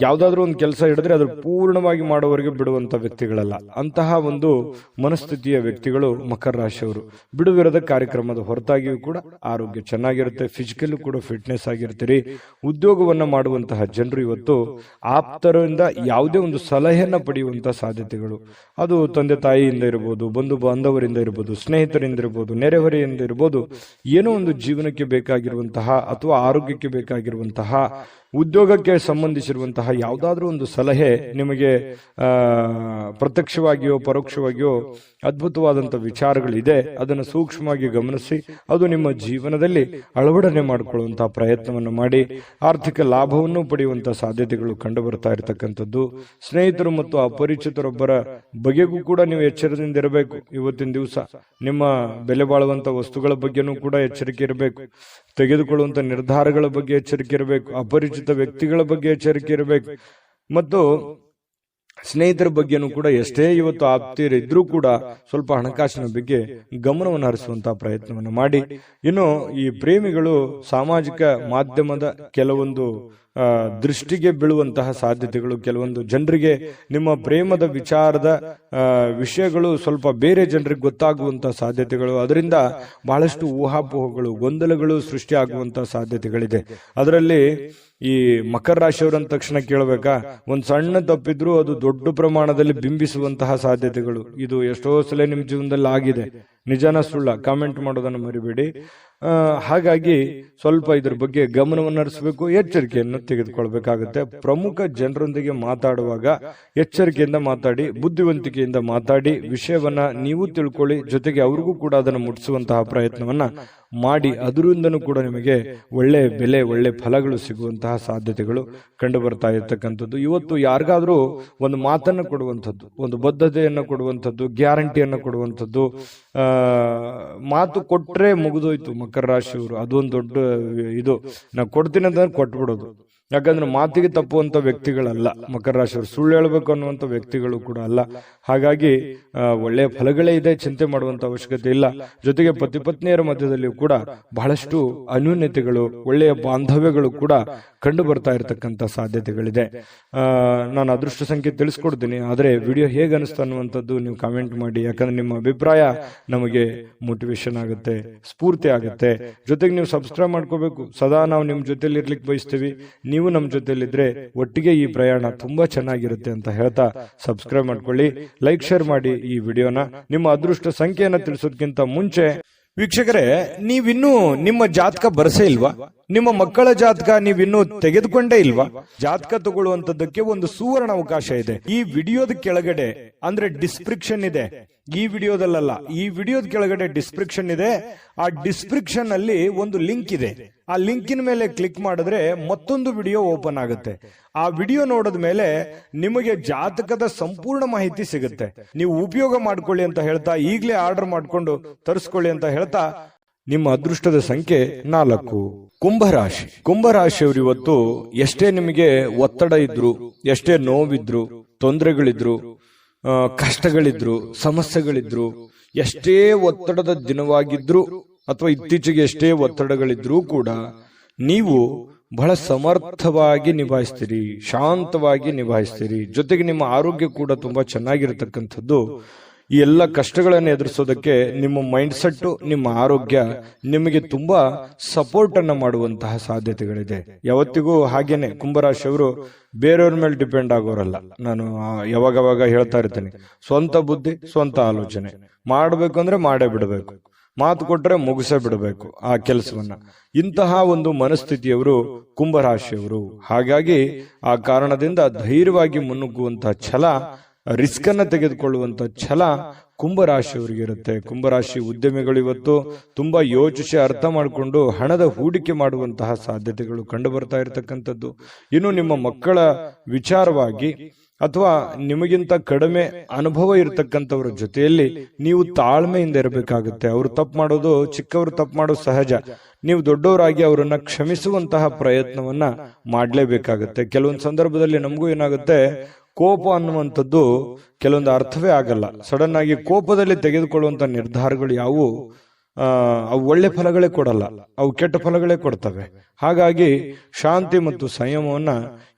ಯಾವ್ದಾದ್ರು ಒಂದು ಕೆಲಸ ಹಿಡಿದ್ರೆ ಅದ್ರ ಪೂರ್ಣವಾಗಿ ಮಾಡೋವರೆಗೆ ಬಿಡುವಂತ ವ್ಯಕ್ತಿಗಳಲ್ಲ. ಅಂತಹ ಒಂದು ಮನಸ್ಥಿತಿಯ ವ್ಯಕ್ತಿಗಳು ಮಕರ ರಾಶಿಯವರು. ಬಿಡುವಿರದ ಕಾರ್ಯಕ್ರಮದ ಹೊರತಾಗಿಯೂ ಕೂಡ ಆರೋಗ್ಯ ಚೆನ್ನಾಗಿರುತ್ತೆ, ಫಿಸಿಕಲ್ ಕೂಡ ಫಿಟ್ನೆಸ್ ಆಗಿರ್ತೀರಿ. ಉದ್ಯೋಗವನ್ನ ಮಾಡುವಂತಹ ಜನರು ಇವತ್ತು ಆಪ್ತರಿಂದ ಯಾವುದೇ ಒಂದು ಸಲಹೆಯನ್ನ ಪಡೆಯುವಂತಹ ಸಾಧ್ಯತೆಗಳು, ಅದು ತಂದೆ ತಾಯಿಯಿಂದ ಇರಬಹುದು, ಬಂಧು ಬಾಂಧವರಿಂದ ಇರಬಹುದು, ಸ್ನೇಹಿತರಿಂದ ಇರಬಹುದು, ನೆರೆಹೊರೆಯಿಂದ ಇರಬಹುದು. ಏನೋ ಒಂದು ಜೀವನಕ್ಕೆ ಬೇಕಾಗಿರುವಂತಹ ಅಥವಾ ಆರೋಗ್ಯಕ್ಕೆ ಬೇಕಾಗಿರುವಂತಹ, ಉದ್ಯೋಗಕ್ಕೆ ಸಂಬಂಧಿಸಿರುವಂತಹ ಯಾವುದಾದ್ರೂ ಒಂದು ಸಲಹೆ ನಿಮಗೆ ಪ್ರತ್ಯಕ್ಷವಾಗಿಯೋ ಪರೋಕ್ಷವಾಗಿಯೋ ಅದ್ಭುತವಾದಂಥ ವಿಚಾರಗಳಿದೆ. ಅದನ್ನು ಸೂಕ್ಷ್ಮವಾಗಿ ಗಮನಿಸಿ ಅದು ನಿಮ್ಮ ಜೀವನದಲ್ಲಿ ಅಳವಡನೆ ಮಾಡಿಕೊಳ್ಳುವಂತಹ ಪ್ರಯತ್ನವನ್ನು ಮಾಡಿ ಆರ್ಥಿಕ ಲಾಭವನ್ನು ಪಡೆಯುವಂತಹ ಸಾಧ್ಯತೆಗಳು ಕಂಡು ಬರ್ತಾ ಇರತಕ್ಕಂಥದ್ದು. ಸ್ನೇಹಿತರು ಮತ್ತು ಅಪರಿಚಿತರೊಬ್ಬರ ಬಗೆಗೂ ಕೂಡ ನೀವು ಎಚ್ಚರದಿಂದ ಇರಬೇಕು. ಇವತ್ತಿನ ದಿವಸ ನಿಮ್ಮ ಬೆಲೆ ಬಾಳುವಂತ ವಸ್ತುಗಳ ಬಗ್ಗೆನೂ ಕೂಡ ಎಚ್ಚರಿಕೆ ಇರಬೇಕು. ತೆಗೆದುಕೊಳ್ಳುವಂತ ನಿರ್ಧಾರಗಳ ಬಗ್ಗೆ ಎಚ್ಚರಿಕೆ ಇರಬೇಕು. ಅಪರಿಚಿತ ವ್ಯಕ್ತಿಗಳ ಬಗ್ಗೆ ಎಚ್ಚರಿಕೆ ಇರಬೇಕು. ಮತ್ತು ಸ್ನೇಹಿತರ ಬಗ್ಗೆನೂ ಕೂಡ ಎಷ್ಟೇ ಇವತ್ತು ಆಪ್ತಿರಿದ್ರೂ ಕೂಡ ಸ್ವಲ್ಪ ಹಣಕಾಸಿನ ಬಗ್ಗೆ ಗಮನವನ್ನು ಹರಿಸುವಂತಹ ಪ್ರಯತ್ನವನ್ನು ಮಾಡಿ. ಇನ್ನು ಈ ಪ್ರೇಮಿಗಳು ಸಾಮಾಜಿಕ ಮಾಧ್ಯಮದ ಕೆಲವೊಂದು ದೃಷ್ಟಿಗೆ ಬೀಳುವಂತಹ ಸಾಧ್ಯತೆಗಳು, ಕೆಲವೊಂದು ಜನರಿಗೆ ನಿಮ್ಮ ಪ್ರೇಮದ ವಿಚಾರದ ವಿಷಯಗಳು ಸ್ವಲ್ಪ ಬೇರೆ ಜನರಿಗೆ ಗೊತ್ತಾಗುವಂತಹ ಸಾಧ್ಯತೆಗಳು, ಅದರಿಂದ ಬಹಳಷ್ಟು ಊಹಾಪೋಹಗಳು, ಗೊಂದಲಗಳು ಸೃಷ್ಟಿಯಾಗುವಂತಹ ಸಾಧ್ಯತೆಗಳಿದೆ. ಅದರಲ್ಲಿ ಈ ಮಕರ ರಾಶಿಯವರು ಅಂದ ತಕ್ಷಣ ಕೇಳಬೇಕಾ, ಒಂದ್ ಸಣ್ಣ ತಪ್ಪಿದ್ರು ಅದು ದೊಡ್ಡ ಪ್ರಮಾಣದಲ್ಲಿ ಬಿಂಬಿಸುವಂತಹ ಸಾಧ್ಯತೆಗಳು. ಇದು ಎಷ್ಟೋ ಸಲ ನಿಮ್ ಜೀವನದಲ್ಲಿ ಆಗಿದೆ. ನಿಜಾನ ಸುಳ್ಳ ಕಾಮೆಂಟ್ ಮಾಡೋದನ್ನು ಮರಿಬೇಡಿ. ಹಾಗಾಗಿ ಸ್ವಲ್ಪ ಇದ್ರ ಬಗ್ಗೆ ಗಮನವನ್ನು ಹರಿಸಬೇಕು, ಎಚ್ಚರಿಕೆಯನ್ನು ತೆಗೆದುಕೊಳ್ಬೇಕಾಗುತ್ತೆ. ಪ್ರಮುಖ ಜನರೊಂದಿಗೆ ಮಾತಾಡುವಾಗ ಎಚ್ಚರಿಕೆಯಿಂದ ಮಾತಾಡಿ, ಬುದ್ಧಿವಂತಿಕೆಯಿಂದ ಮಾತಾಡಿ, ವಿಷಯವನ್ನ ನೀವು ತಿಳ್ಕೊಳ್ಳಿ, ಜೊತೆಗೆ ಅವ್ರಿಗೂ ಕೂಡ ಅದನ್ನು ಮುಟ್ಟಿಸುವಂತಹ ಪ್ರಯತ್ನವನ್ನ ಮಾಡಿ. ಅದರಿಂದನೂ ಕೂಡ ನಿಮಗೆ ಒಳ್ಳೆ ಬೆಲೆ, ಒಳ್ಳೆ ಫಲಗಳು ಸಿಗುವಂತಹ ಸಾಧ್ಯತೆಗಳು ಕಂಡು ಬರ್ತಾ ಇರ್ತಕ್ಕಂಥದ್ದು. ಇವತ್ತು ಯಾರಿಗಾದ್ರೂ ಒಂದು ಮಾತನ್ನು ಕೊಡುವಂಥದ್ದು, ಒಂದು ಬದ್ಧತೆಯನ್ನು ಕೊಡುವಂಥದ್ದು, ಗ್ಯಾರಂಟಿಯನ್ನು ಕೊಡುವಂಥದ್ದು, ಮಾತು ಕೊಟ್ರೆ ಮುಗಿದೋಯ್ತು ಮಕರ ರಾಶಿಯವರು. ಅದೊಂದು ದೊಡ್ಡ ಇದು. ನಾವು ಕೊಡ್ತೀನಿ ಅಂತಂದ್ರೆ ಕೊಟ್ಬಿಡೋದು. ಯಾಕಂದ್ರೆ ಮಾತಿಗೆ ತಪ್ಪುವಂತ ವ್ಯಕ್ತಿಗಳಲ್ಲ ಮಕರ ರಾಶಿಯವರು, ಸುಳ್ಳು ಹೇಳ್ಬೇಕು ಅನ್ನುವಂಥ ವ್ಯಕ್ತಿಗಳು ಕೂಡ ಅಲ್ಲ. ಹಾಗಾಗಿ ಒಳ್ಳೆಯ ಫಲಗಳೇ ಇದೆ, ಚಿಂತೆ ಮಾಡುವಂತ ಅವಶ್ಯಕತೆ ಇಲ್ಲ. ಜೊತೆಗೆ ಪತಿ ಪತ್ನಿಯರ ಮಧ್ಯದಲ್ಲಿಯೂ ಕೂಡ ಬಹಳಷ್ಟು ಅನ್ಯೂನ್ಯತೆಗಳು, ಒಳ್ಳೆಯ ಬಾಂಧವ್ಯಗಳು ಕೂಡ ಕಂಡು ಬರ್ತಾ ಇರತಕ್ಕಂತ ಸಾಧ್ಯತೆಗಳಿದೆ. ನಾನು ಅದೃಷ್ಟ ಸಂಖ್ಯೆ ತಿಳಿಸ್ಕೊಡ್ತೀನಿ, ಆದ್ರೆ ವಿಡಿಯೋ ಹೇಗೆ ಅನಿಸ್ತು ಅನ್ನುವಂಥದ್ದು ನೀವು ಕಾಮೆಂಟ್ ಮಾಡಿ. ಯಾಕಂದ್ರೆ ನಿಮ್ಮ ಅಭಿಪ್ರಾಯ ನಮಗೆ ಮೋಟಿವೇಶನ್ ಆಗುತ್ತೆ, ಸ್ಫೂರ್ತಿ ಆಗುತ್ತೆ. ಜೊತೆಗೆ ನೀವು ಸಬ್ಸ್ಕ್ರೈಬ್ ಮಾಡ್ಕೋಬೇಕು. ಸದಾ ನಾವು ನಿಮ್ ಜೊತೆಲಿ ಇರ್ಲಿಕ್ಕೆ ಬಯಸ್ತೀವಿ, ನೀವು ನಮ್ಮ ಜೊತೆಲಿದ್ರೆ ಒಟ್ಟಿಗೆ ಈ ಪ್ರಯಾಣ ತುಂಬಾ ಚೆನ್ನಾಗಿರುತ್ತೆ ಅಂತ ಹೇಳ್ತಾ ಸಬ್ಸ್ಕ್ರೈಬ್ ಮಾಡ್ಕೊಳ್ಳಿ, ಲೈಕ್ ಶೇರ್ ಮಾಡಿ ಈ ವಿಡಿಯೋನ. ನಿಮ್ಮ ಅದೃಷ್ಟ ಸಂಖ್ಯೆಯನ್ನ ತಿಳಿಸೋದಕ್ಕಿಂತ ಮುಂಚೆ ವೀಕ್ಷಕರೇ, ನೀವಿನ್ನೂ ನಿಮ್ಮ ಜಾತಕ ಬರಸೇ ಇಲ್ವಾ? ನಿಮ್ಮ ಮಕ್ಕಳ ಜಾತಕ ನೀವಿನ್ನೂ ತೆಗೆದುಕೊಂಡೇ ಇಲ್ವಾ? ಜಾತಕ ತಗೊಳ್ಳುವಂತದ್ದಕ್ಕೆ ಒಂದು ಸುವರ್ಣ ಅವಕಾಶ ಇದೆ. ಈ ವಿಡಿಯೋದ ಕೆಳಗಡೆ ಅಂದ್ರೆ ಡಿಸ್ಕ್ರಿಪ್ಷನ್ ಇದೆ, ಈ ವಿಡಿಯೋದಲ್ಲ, ಈ ವಿಡಿಯೋದ ಕೆಳಗಡೆ ಡಿಸ್ಕ್ರಿಪ್ಷನ್ ಇದೆ. ಆ ಡಿಸ್ಕ್ರಿಪ್ಷನ್ ಅಲ್ಲಿ ಒಂದು ಲಿಂಕ್ ಇದೆ. ಆ ಲಿಂಕಿನ ಮೇಲೆ ಕ್ಲಿಕ್ ಮಾಡಿದ್ರೆ ಮತ್ತೊಂದು ವಿಡಿಯೋ ಓಪನ್ ಆಗುತ್ತೆ. ಆ ವಿಡಿಯೋ ನೋಡಿದ ಮೇಲೆ ನಿಮಗೆ ಜಾತಕದ ಸಂಪೂರ್ಣ ಮಾಹಿತಿ ಸಿಗುತ್ತೆ. ನೀವು ಉಪಯೋಗ ಮಾಡ್ಕೊಳ್ಳಿ ಅಂತ ಹೇಳ್ತಾ, ಈಗಲೇ ಆರ್ಡರ್ ಮಾಡ್ಕೊಂಡು ತರಿಸ್ಕೊಳ್ಳಿ ಅಂತ ಹೇಳ್ತಾ, ನಿಮ್ಮ ಅದೃಷ್ಟದ ಸಂಖ್ಯೆ 4. ಕುಂಭರಾಶಿ. ಕುಂಭರಾಶಿಯವರು ಇವತ್ತು ಎಷ್ಟೇ ನಿಮಗೆ ಒತ್ತಡ ಇದ್ರು, ಎಷ್ಟೇ ನೋವಿದ್ರು, ತೊಂದರೆಗಳಿದ್ರು, ಕಷ್ಟಗಳಿದ್ರು, ಸಮಸ್ಯೆಗಳಿದ್ರು, ಎಷ್ಟೇ ಒತ್ತಡದ ದಿನವಾಗಿದ್ರು ಅಥವಾ ಇತ್ತೀಚೆಗೆ ಎಷ್ಟೇ ಒತ್ತಡಗಳಿದ್ರೂ ಕೂಡ ನೀವು ಬಹಳ ಸಮರ್ಥವಾಗಿ ನಿಭಾಯಿಸ್ತೀರಿ, ಶಾಂತವಾಗಿ ನಿಭಾಯಿಸ್ತೀರಿ. ಜೊತೆಗೆ ನಿಮ್ಮ ಆರೋಗ್ಯ ಕೂಡ ತುಂಬಾ ಚೆನ್ನಾಗಿರತಕ್ಕಂಥದ್ದು. ಈ ಎಲ್ಲ ಕಷ್ಟಗಳನ್ನು ಎದುರಿಸೋದಕ್ಕೆ ನಿಮ್ಮ ಮೈಂಡ್ ಸೆಟ್, ನಿಮ್ಮ ಆರೋಗ್ಯ ನಿಮಗೆ ತುಂಬಾ ಸಪೋರ್ಟ್ ಅನ್ನ ಮಾಡುವಂತಹ ಸಾಧ್ಯತೆಗಳಿದೆ. ಯಾವತ್ತಿಗೂ ಹಾಗೇನೆ ಕುಂಭರಾಶಿಯವರು ಬೇರೆಯವ್ರ ಮೇಲೆ ಡಿಪೆಂಡ್ ಆಗೋರಲ್ಲ. ನಾನು ಯಾವಾಗವಾಗ ಹೇಳ್ತಾ ಇರ್ತೇನೆ, ಸ್ವಂತ ಬುದ್ಧಿ, ಸ್ವಂತ ಆಲೋಚನೆ ಮಾಡಬೇಕು ಅಂದ್ರೆ ಮಾಡೇ ಬಿಡಬೇಕು, ಮಾತು ಕೊಟ್ರೆ ಮುಗಿಸೇ ಬಿಡಬೇಕು ಆ ಕೆಲಸವನ್ನ. ಇಂತಹ ಒಂದು ಮನಸ್ಥಿತಿಯವರು ಕುಂಭರಾಶಿಯವರು. ಹಾಗಾಗಿ ಆ ಕಾರಣದಿಂದ ಧೈರ್ಯವಾಗಿ ಮುನ್ನುಗ್ಗುವಂತಹ ಛಲ, ರಿಸ್ಕ್ ಅನ್ನ ತೆಗೆದುಕೊಳ್ಳುವಂತ ಛಲ ಕುಂಭರಾಶಿಯವರಿಗೆ ಇರುತ್ತೆ. ಕುಂಭರಾಶಿ ಉದ್ಯಮಿಗಳು ಇವತ್ತು ತುಂಬಾ ಯೋಚಿಸಿ ಅರ್ಥ ಮಾಡಿಕೊಂಡು ಹಣದ ಹೂಡಿಕೆ ಮಾಡುವಂತಹ ಸಾಧ್ಯತೆಗಳು ಕಂಡು ಬರ್ತಾ ಇರತಕ್ಕಂಥದ್ದು. ಇನ್ನು ನಿಮ್ಮ ಮಕ್ಕಳ ವಿಚಾರವಾಗಿ ಅಥವಾ ನಿಮಗಿಂತ ಕಡಿಮೆ ಅನುಭವ ಇರತಕ್ಕಂಥವ್ರ ಜೊತೆಯಲ್ಲಿ ನೀವು ತಾಳ್ಮೆಯಿಂದ ಇರಬೇಕಾಗುತ್ತೆ. ಅವರು ತಪ್ಪು ಮಾಡೋದು, ಚಿಕ್ಕವರು ತಪ್ಪು ಮಾಡೋದು ಸಹಜ. ನೀವು ದೊಡ್ಡವರಾಗಿ ಅವರನ್ನ ಕ್ಷಮಿಸುವಂತಹ ಪ್ರಯತ್ನವನ್ನ ಮಾಡಲೇಬೇಕಾಗುತ್ತೆ. ಕೆಲವೊಂದು ಸಂದರ್ಭದಲ್ಲಿ ನಮಗೂ ಏನಾಗುತ್ತೆ, ಕೋಪ ಅನ್ನುವಂಥದ್ದು ಕೆಲವೊಂದು ಅರ್ಥವೇ ಆಗಲ್ಲ. ಸಡನ್ ಆಗಿ ಕೋಪದಲ್ಲಿ ತೆಗೆದುಕೊಳ್ಳುವಂತ ನಿರ್ಧಾರಗಳು ಯಾವುವು ಅವು ಒಳ್ಳೆ ಫಲಗಳೇ ಕೊಡಲ್ಲ, ಅವು ಕೆಟ್ಟ ಫಲಗಳೇ ಕೊಡ್ತವೆ. ಹಾಗಾಗಿ ಶಾಂತಿ ಮತ್ತು ಸಂಯಮವನ್ನ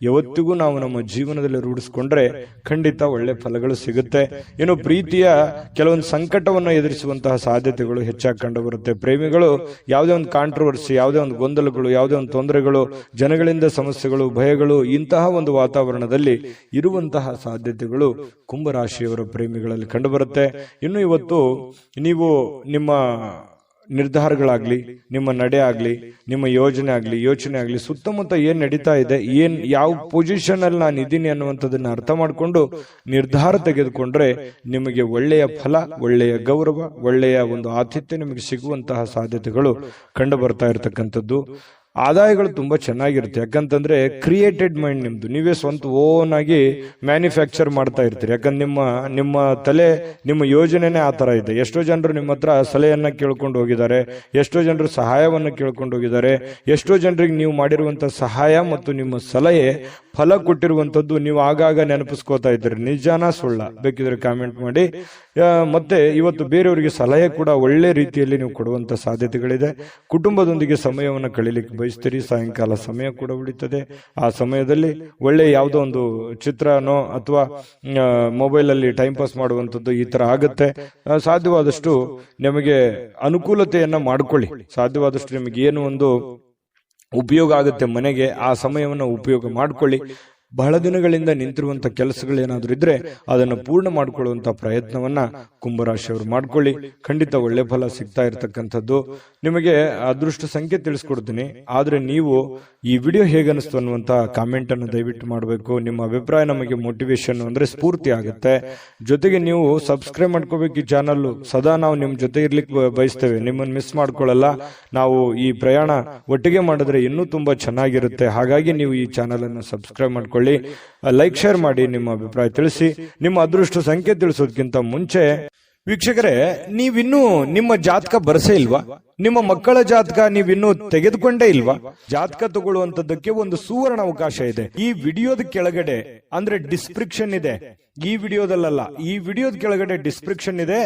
ಯಾವತ್ತಿಗೂ ನಾವು ನಮ್ಮ ಜೀವನದಲ್ಲಿ ರೂಢಿಸ್ಕೊಂಡ್ರೆ ಖಂಡಿತ ಒಳ್ಳೆ ಫಲಗಳು ಸಿಗುತ್ತೆ. ಇನ್ನು ಪ್ರೀತಿಯ ಕೆಲವೊಂದು ಸಂಕಟವನ್ನು ಎದುರಿಸುವಂತಹ ಸಾಧ್ಯತೆಗಳು ಹೆಚ್ಚಾಗಿ ಕಂಡು ಬರುತ್ತೆ. ಪ್ರೇಮಿಗಳು ಯಾವುದೇ ಒಂದು ಕಾಂಟ್ರವರ್ಸಿ, ಯಾವುದೇ ಒಂದು ಗೊಂದಲಗಳು, ಯಾವುದೇ ಒಂದು ತೊಂದರೆಗಳು, ಜನಗಳಿಂದ ಸಮಸ್ಯೆಗಳು, ಭಯಗಳು, ಇಂತಹ ಒಂದು ವಾತಾವರಣದಲ್ಲಿ ಇರುವಂತಹ ಸಾಧ್ಯತೆಗಳು ಕುಂಭರಾಶಿಯವರ ಪ್ರೇಮಿಗಳಲ್ಲಿ ಕಂಡು ಬರುತ್ತೆ. ಇನ್ನು ಇವತ್ತು ನೀವು ನಿಮ್ಮ ನಿರ್ಧಾರಗಳಾಗ್ಲಿ, ನಿಮ್ಮ ನಡೆ ಆಗ್ಲಿ, ನಿಮ್ಮ ಯೋಚನೆ ಆಗ್ಲಿ, ಸುತ್ತಮುತ್ತ ಏನ್ ನಡೀತಾ ಇದೆ, ಯಾವ ಪೊಸಿಷನ್ ಅಲ್ಲಿ ನಾನು ಇದ್ದೀನಿ ಅನ್ನುವಂಥದ್ದನ್ನ ಅರ್ಥ ಮಾಡಿಕೊಂಡು ನಿರ್ಧಾರ ತೆಗೆದುಕೊಂಡ್ರೆ ನಿಮಗೆ ಒಳ್ಳೆಯ ಫಲ, ಒಳ್ಳೆಯ ಗೌರವ, ಒಳ್ಳೆಯ ಒಂದು ಆತಿಥ್ಯ ನಿಮಗೆ ಸಿಗುವಂತಹ ಸಾಧ್ಯತೆಗಳು ಕಂಡು ಬರ್ತಾ ಇರತಕ್ಕಂಥದ್ದು. ಆದಾಯಗಳು ತುಂಬಾ ಚೆನ್ನಾಗಿರುತ್ತೆ. ಯಾಕಂತಂದ್ರೆ ಕ್ರಿಯೇಟೆಡ್ ಮೈಂಡ್ ನಿಮ್ದು, ನೀವೇ ಸ್ವಂತ ಓನ್ ಆಗಿ ಮ್ಯಾನುಫ್ಯಾಕ್ಚರ್ ಮಾಡ್ತಾ ಇರ್ತೀರಿ. ಯಾಕಂದ್ರೆ ನಿಮ್ಮ ತಲೆ, ನಿಮ್ಮ ಯೋಜನೆನೇ ಆ ತರ ಇದೆ. ಎಷ್ಟೋ ಜನರು ನಿಮ್ಮ ಹತ್ರ ಸಲಹೆಯನ್ನ ಕೇಳ್ಕೊಂಡು ಹೋಗಿದ್ದಾರೆ, ಎಷ್ಟೋ ಜನರು ಸಹಾಯವನ್ನ ಕೇಳ್ಕೊಂಡು ಹೋಗಿದ್ದಾರೆ. ಎಷ್ಟೋ ಜನರಿಗೆ ನೀವು ಮಾಡಿರುವಂತ ಸಹಾಯ ಮತ್ತು ನಿಮ್ಮ ಸಲಹೆ ಫಲ ಕೊಟ್ಟಿರುವಂತದ್ದು ನೀವು ಆಗಾಗ ನೆನಪಿಸ್ಕೋತಾ ಇದ್ದೀರಿ. ನಿಜಾನ ಸುಳ್ಳ ಬೇಕಿದ್ರೆ ಕಾಮೆಂಟ್ ಮಾಡಿ. ಮತ್ತೆ ಇವತ್ತು ಬೇರೆಯವರಿಗೆ ಸಲಹೆ ಕೂಡ ಒಳ್ಳೆ ರೀತಿಯಲ್ಲಿ ನೀವು ಕೊಡುವಂತ ಸಾಧ್ಯತೆಗಳಿದೆ. ಕುಟುಂಬದೊಂದಿಗೆ ಸಮಯವನ್ನು ಕಳೀಲಿಕ್ಕೆ ಬಯಸ್ತೀರಿ. ಸಾಯಂಕಾಲ ಸಮಯ ಕೂಡ ಉಳಿತದೆ. ಆ ಸಮಯದಲ್ಲಿ ಒಳ್ಳೆ ಯಾವುದೋ ಒಂದು ಚಿತ್ರನೋ ಅಥವಾ ಮೊಬೈಲ್ ಅಲ್ಲಿ ಟೈಮ್ ಪಾಸ್ ಮಾಡುವಂಥದ್ದು ಈ ತರ ಆಗುತ್ತೆ. ಸಾಧ್ಯವಾದಷ್ಟು ನಿಮಗೆ ಅನುಕೂಲತೆಯನ್ನ ಮಾಡಿಕೊಳ್ಳಿ. ಸಾಧ್ಯವಾದಷ್ಟು ನಿಮಗೆ ಏನು ಒಂದು ಉಪಯೋಗ ಆಗುತ್ತೆ ಮನೆಗೆ, ಆ ಸಮಯವನ್ನು ಉಪಯೋಗ ಮಾಡಿಕೊಳ್ಳಿ. ಬಹಳ ದಿನಗಳಿಂದ ನಿಂತಿರುವಂತ ಕೆಲಸಗಳೇನಾದ್ರೂ ಇದ್ರೆ ಅದನ್ನು ಪೂರ್ಣ ಮಾಡಿಕೊಳ್ಳುವಂತ ಪ್ರಯತ್ನವನ್ನ ಕುಂಭರಾಶಿಯವರು ಮಾಡ್ಕೊಳ್ಳಿ. ಖಂಡಿತ ಒಳ್ಳೆ ಫಲ ಸಿಗ್ತಾ ಇರತಕ್ಕಂಥದ್ದು. ನಿಮಗೆ ಅದೃಷ್ಟ ಸಂಖ್ಯೆ ತಿಳಿಸ್ಕೊಡ್ತೀನಿ, ಆದ್ರೆ ನೀವು ಈ ವಿಡಿಯೋ ಹೇಗನಿಸ್ತು ಅನ್ನುವಂತ ಕಾಮೆಂಟ್ ಅನ್ನು ದಯವಿಟ್ಟು ಮಾಡಬೇಕು. ನಿಮ್ಮ ಅಭಿಪ್ರಾಯ ನಮಗೆ ಮೋಟಿವೇಶನ್ ಅಂದ್ರೆ ಸ್ಫೂರ್ತಿ ಆಗುತ್ತೆ. ಜೊತೆಗೆ ನೀವು ಸಬ್ಸ್ಕ್ರೈಬ್ ಮಾಡ್ಕೋಬೇಕು ಈ ಚಾನಲ್. ಸದಾ ನಾವು ನಿಮ್ ಜೊತೆ ಇರ್ಲಿಕ್ಕೆ ಬಯಸ್ತೇವೆ, ನಿಮ್ಮನ್ನು ಮಿಸ್ ಮಾಡ್ಕೊಳ್ಳಲ್ಲ. ನಾವು ಈ ಪ್ರಯಾಣ ಒಟ್ಟಿಗೆ ಮಾಡಿದ್ರೆ ಇನ್ನೂ ತುಂಬಾ ಚೆನ್ನಾಗಿರುತ್ತೆ. ಹಾಗಾಗಿ ನೀವು ಈ ಚಾನಲ್ ಅನ್ನು ಸಬ್ಸ್ಕ್ರೈಬ್ ಮಾಡ್ಕೊಳ್ಳಿ, ಲೈಕ್ ಶೇರ್ ಮಾಡಿ, ನಿಮ್ಮ ಅಭಿಪ್ರಾಯ ತಿಳಿಸಿ. ನಿಮ್ಮ ಅದೃಷ್ಟ ಸಂಖ್ಯೆ ತಿಳಿಸೋದಕ್ಕಿಂತ ಮುಂಚೆ ವೀಕ್ಷಕರೇ, ನೀವಿನ್ನೂ ನಿಮ್ಮ ಜಾತಕ ಬರಸೇ ಇಲ್ವಾ? ನಿಮ್ಮ ಮಕ್ಕಳ ಜಾತಕ ನೀವಿನ್ನೂ ತೆಗೆದುಕೊಂಡೇ ಇಲ್ವಾ? ಜಾತಕ ತಗೊಳ್ಳುವಂತದ್ದಕ್ಕೆ ಒಂದು ಸುವರ್ಣ ಅವಕಾಶ ಇದೆ. ಈ ವಿಡಿಯೋದ ಕೆಳಗಡೆ ಅಂದ್ರೆ ಡಿಸ್ಕ್ರಿಪ್ಷನ್ ಇದೆ, ಈ ವಿಡಿಯೋದಲ್ಲ, ಈ ವಿಡಿಯೋದ ಕೆಳಗಡೆ ಡಿಸ್ಕ್ರಿಪ್ಷನ್ ಇದೆ.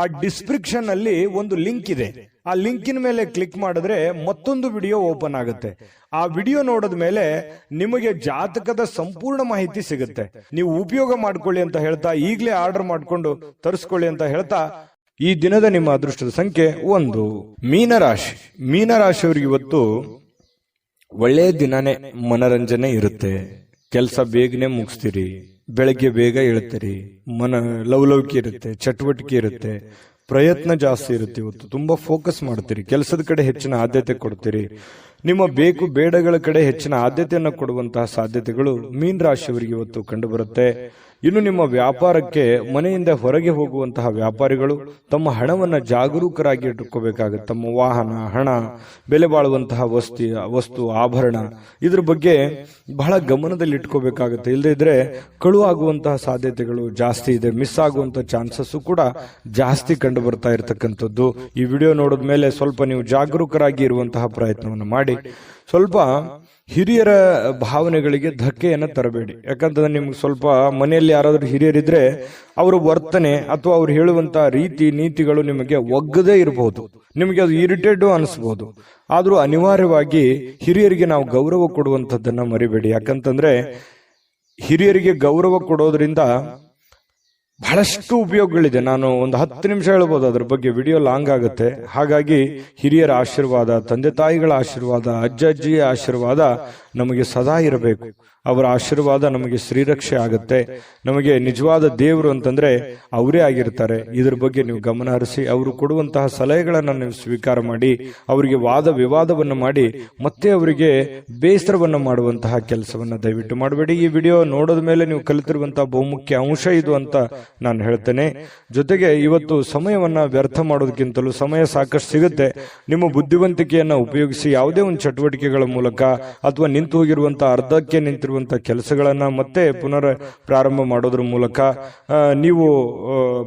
ಆ ಡಿಸ್ಕ್ರಿಪ್ಷನ್ ಅಲ್ಲಿ ಒಂದು ಲಿಂಕ್ ಇದೆ. ಆ ಲಿಂಕಿನ ಮೇಲೆ ಕ್ಲಿಕ್ ಮಾಡಿದ್ರೆ ಮತ್ತೊಂದು ವಿಡಿಯೋ ಓಪನ್ ಆಗುತ್ತೆ. ಆ ವಿಡಿಯೋ ನೋಡಿದ ಮೇಲೆ ನಿಮಗೆ ಜಾತಕದ ಸಂಪೂರ್ಣ ಮಾಹಿತಿ ಸಿಗುತ್ತೆ. ನೀವು ಉಪಯೋಗ ಮಾಡ್ಕೊಳ್ಳಿ ಅಂತ ಹೇಳ್ತಾ, ಈಗಲೇ ಆರ್ಡರ್ ಮಾಡ್ಕೊಂಡು ತರಿಸ್ಕೊಳ್ಳಿ ಅಂತ ಹೇಳ್ತಾ, ಈ ದಿನದ ನಿಮ್ಮ ಅದೃಷ್ಟದ ಸಂಖ್ಯೆ 1. ಮೀನರಾಶಿ. ಮೀನರಾಶಿಯವರಿಗೆ ಇವತ್ತು ಒಳ್ಳೆಯ ದಿನನೇ. ಮನರಂಜನೆ ಇರುತ್ತೆ, ಕೆಲಸ ಬೇಗನೆ ಮುಗಿಸ್ತೀರಿ, ಬೆಳಗ್ಗೆ ಬೇಗ ಹೇಳ್ತೀರಿ, ಲವಲವಿಕೆ ಇರುತ್ತೆ, ಚಟುವಟಿಕೆ ಇರುತ್ತೆ, ಪ್ರಯತ್ನ ಜಾಸ್ತಿ ಇರುತ್ತೆ. ಇವತ್ತು ತುಂಬಾ ಫೋಕಸ್ ಮಾಡ್ತೀರಿ, ಕೆಲಸದ ಕಡೆ ಹೆಚ್ಚಿನ ಆದ್ಯತೆ ಕೊಡ್ತೀರಿ. ನಿಮ್ಮ ಬೇಕು ಬೇಡಗಳ ಕಡೆ ಹೆಚ್ಚಿನ ಆದ್ಯತೆಯನ್ನು ಕೊಡುವಂತಹ ಸಾಧ್ಯತೆಗಳು ಮೀನ ರಾಶಿಯವರಿಗೆ ಇವತ್ತು ಕಂಡು ಬರುತ್ತೆ. ಇನ್ನು ನಿಮ್ಮ ವ್ಯಾಪಾರಕ್ಕೆ ಮನೆಯಿಂದ ಹೊರಗೆ ಹೋಗುವಂತಹ ವ್ಯಾಪಾರಿಗಳು ತಮ್ಮ ಹಣವನ್ನ ಜಾಗರೂಕರಾಗಿ ಇಟ್ಟುಕೋಬೇಕಾಗುತ್ತೆ. ತಮ್ಮ ವಾಹನ, ಹಣ, ಬೆಲೆ ಬಾಳುವಂತಹ ವಸ್ತು ಆಭರಣ, ಇದ್ರ ಬಗ್ಗೆ ಬಹಳ ಗಮನದಲ್ಲಿ ಇಟ್ಕೋಬೇಕಾಗುತ್ತೆ. ಇಲ್ಲದೇ ಇದ್ರೆ ಕಳು ಆಗುವಂತಹ ಸಾಧ್ಯತೆಗಳು ಜಾಸ್ತಿ ಇದೆ. ಮಿಸ್ ಆಗುವಂತಹ ಚಾನ್ಸಸ್ ಕೂಡ ಜಾಸ್ತಿ ಕಂಡು ಬರ್ತಾ ಇರತಕ್ಕಂಥದ್ದು. ಈ ವಿಡಿಯೋ ನೋಡಿದ ಮೇಲೆ ಸ್ವಲ್ಪ ನೀವು ಜಾಗರೂಕರಾಗಿ ಇರುವಂತಹ ಪ್ರಯತ್ನವನ್ನು ಮಾಡಿ. ಸ್ವಲ್ಪ ಹಿರಿಯರ ಭಾವನೆಗಳಿಗೆ ಧಕ್ಕೆಯನ್ನು ತರಬೇಡಿ. ಯಾಕಂತಂದ್ರೆ ನಿಮ್ಗೆ ಸ್ವಲ್ಪ ಮನೆಯಲ್ಲಿ ಯಾರಾದ್ರೂ ಹಿರಿಯರಿದ್ರೆ ಅವರ ವರ್ತನೆ ಅಥವಾ ಅವ್ರು ಹೇಳುವಂತಹ ರೀತಿ ನೀತಿಗಳು ನಿಮಗೆ ಒಗ್ಗದೇ ಇರಬಹುದು, ನಿಮಗೆ ಅದು ಇರಿಟೇಟ್ ಅನಿಸಬಹುದು. ಆದ್ರೂ ಅನಿವಾರ್ಯವಾಗಿ ಹಿರಿಯರಿಗೆ ನಾವು ಗೌರವ ಕೊಡುವಂತದ್ದನ್ನ ಮರಿಬೇಡಿ. ಯಾಕಂತಂದ್ರೆ ಹಿರಿಯರಿಗೆ ಗೌರವ ಕೊಡೋದ್ರಿಂದ ಬಹಳಷ್ಟು ಉಪಯೋಗಗಳಿದೆ. ನಾನು ಒಂದು 10 ನಿಮಿಷ ಹೇಳ್ಬೋದು, ಅದ್ರ ಬಗ್ಗೆ ವಿಡಿಯೋ ಲಾಂಗ್ ಆಗುತ್ತೆ. ಹಾಗಾಗಿ ಹಿರಿಯರ ಆಶೀರ್ವಾದ, ತಂದೆ ತಾಯಿಗಳ ಆಶೀರ್ವಾದ, ಅಜ್ಜಿಯ ಆಶೀರ್ವಾದ ನಮಗೆ ಸದಾ ಇರಬೇಕು. ಅವರ ಆಶೀರ್ವಾದ ನಮಗೆ ಶ್ರೀರಕ್ಷೆ ಆಗುತ್ತೆ. ನಮಗೆ ನಿಜವಾದ ದೇವರು ಅಂತಂದ್ರೆ ಅವರೇ ಆಗಿರ್ತಾರೆ. ಇದ್ರ ಬಗ್ಗೆ ನೀವು ಗಮನ ಹರಿಸಿ, ಅವರು ಕೊಡುವಂತಹ ಸಲಹೆಗಳನ್ನ ನೀವು ಸ್ವೀಕಾರ ಮಾಡಿ, ಅವರಿಗೆ ವಾದ ವಿವಾದವನ್ನು ಮಾಡಿ ಮತ್ತೆ ಅವರಿಗೆ ಬೇಸರವನ್ನು ಮಾಡುವಂತಹ ಕೆಲಸವನ್ನ ದಯವಿಟ್ಟು ಮಾಡಬೇಡಿ. ಈ ವಿಡಿಯೋ ನೋಡೋದ ಮೇಲೆ ನೀವು ಕಲಿತಿರುವಂತಹ ಬಹುಮುಖ್ಯ ಅಂಶ ಇದು ಅಂತ ನಾನು ಹೇಳ್ತೇನೆ. ಜೊತೆಗೆ ಇವತ್ತು ಸಮಯವನ್ನ ವ್ಯರ್ಥ ಮಾಡೋದಕ್ಕಿಂತಲೂ ಸಮಯ ಸಾಕಷ್ಟು ಸಿಗುತ್ತೆ. ನಿಮ್ಮ ಬುದ್ಧಿವಂತಿಕೆಯನ್ನ ಉಪಯೋಗಿಸಿ ಯಾವುದೇ ಒಂದು ಚಟುವಟಿಕೆಗಳ ಮೂಲಕ ಅಥವಾ ನಿಂತು ಹೋಗಿರುವಂತಹ ಅರ್ಧಕ್ಕೆ ನಿಂತಿರುವಂತಹ ಕೆಲಸಗಳನ್ನ ಮತ್ತೆ ಪುನರ್ ಪ್ರಾರಂಭ ಮಾಡೋದ್ರ ಮೂಲಕ ನೀವು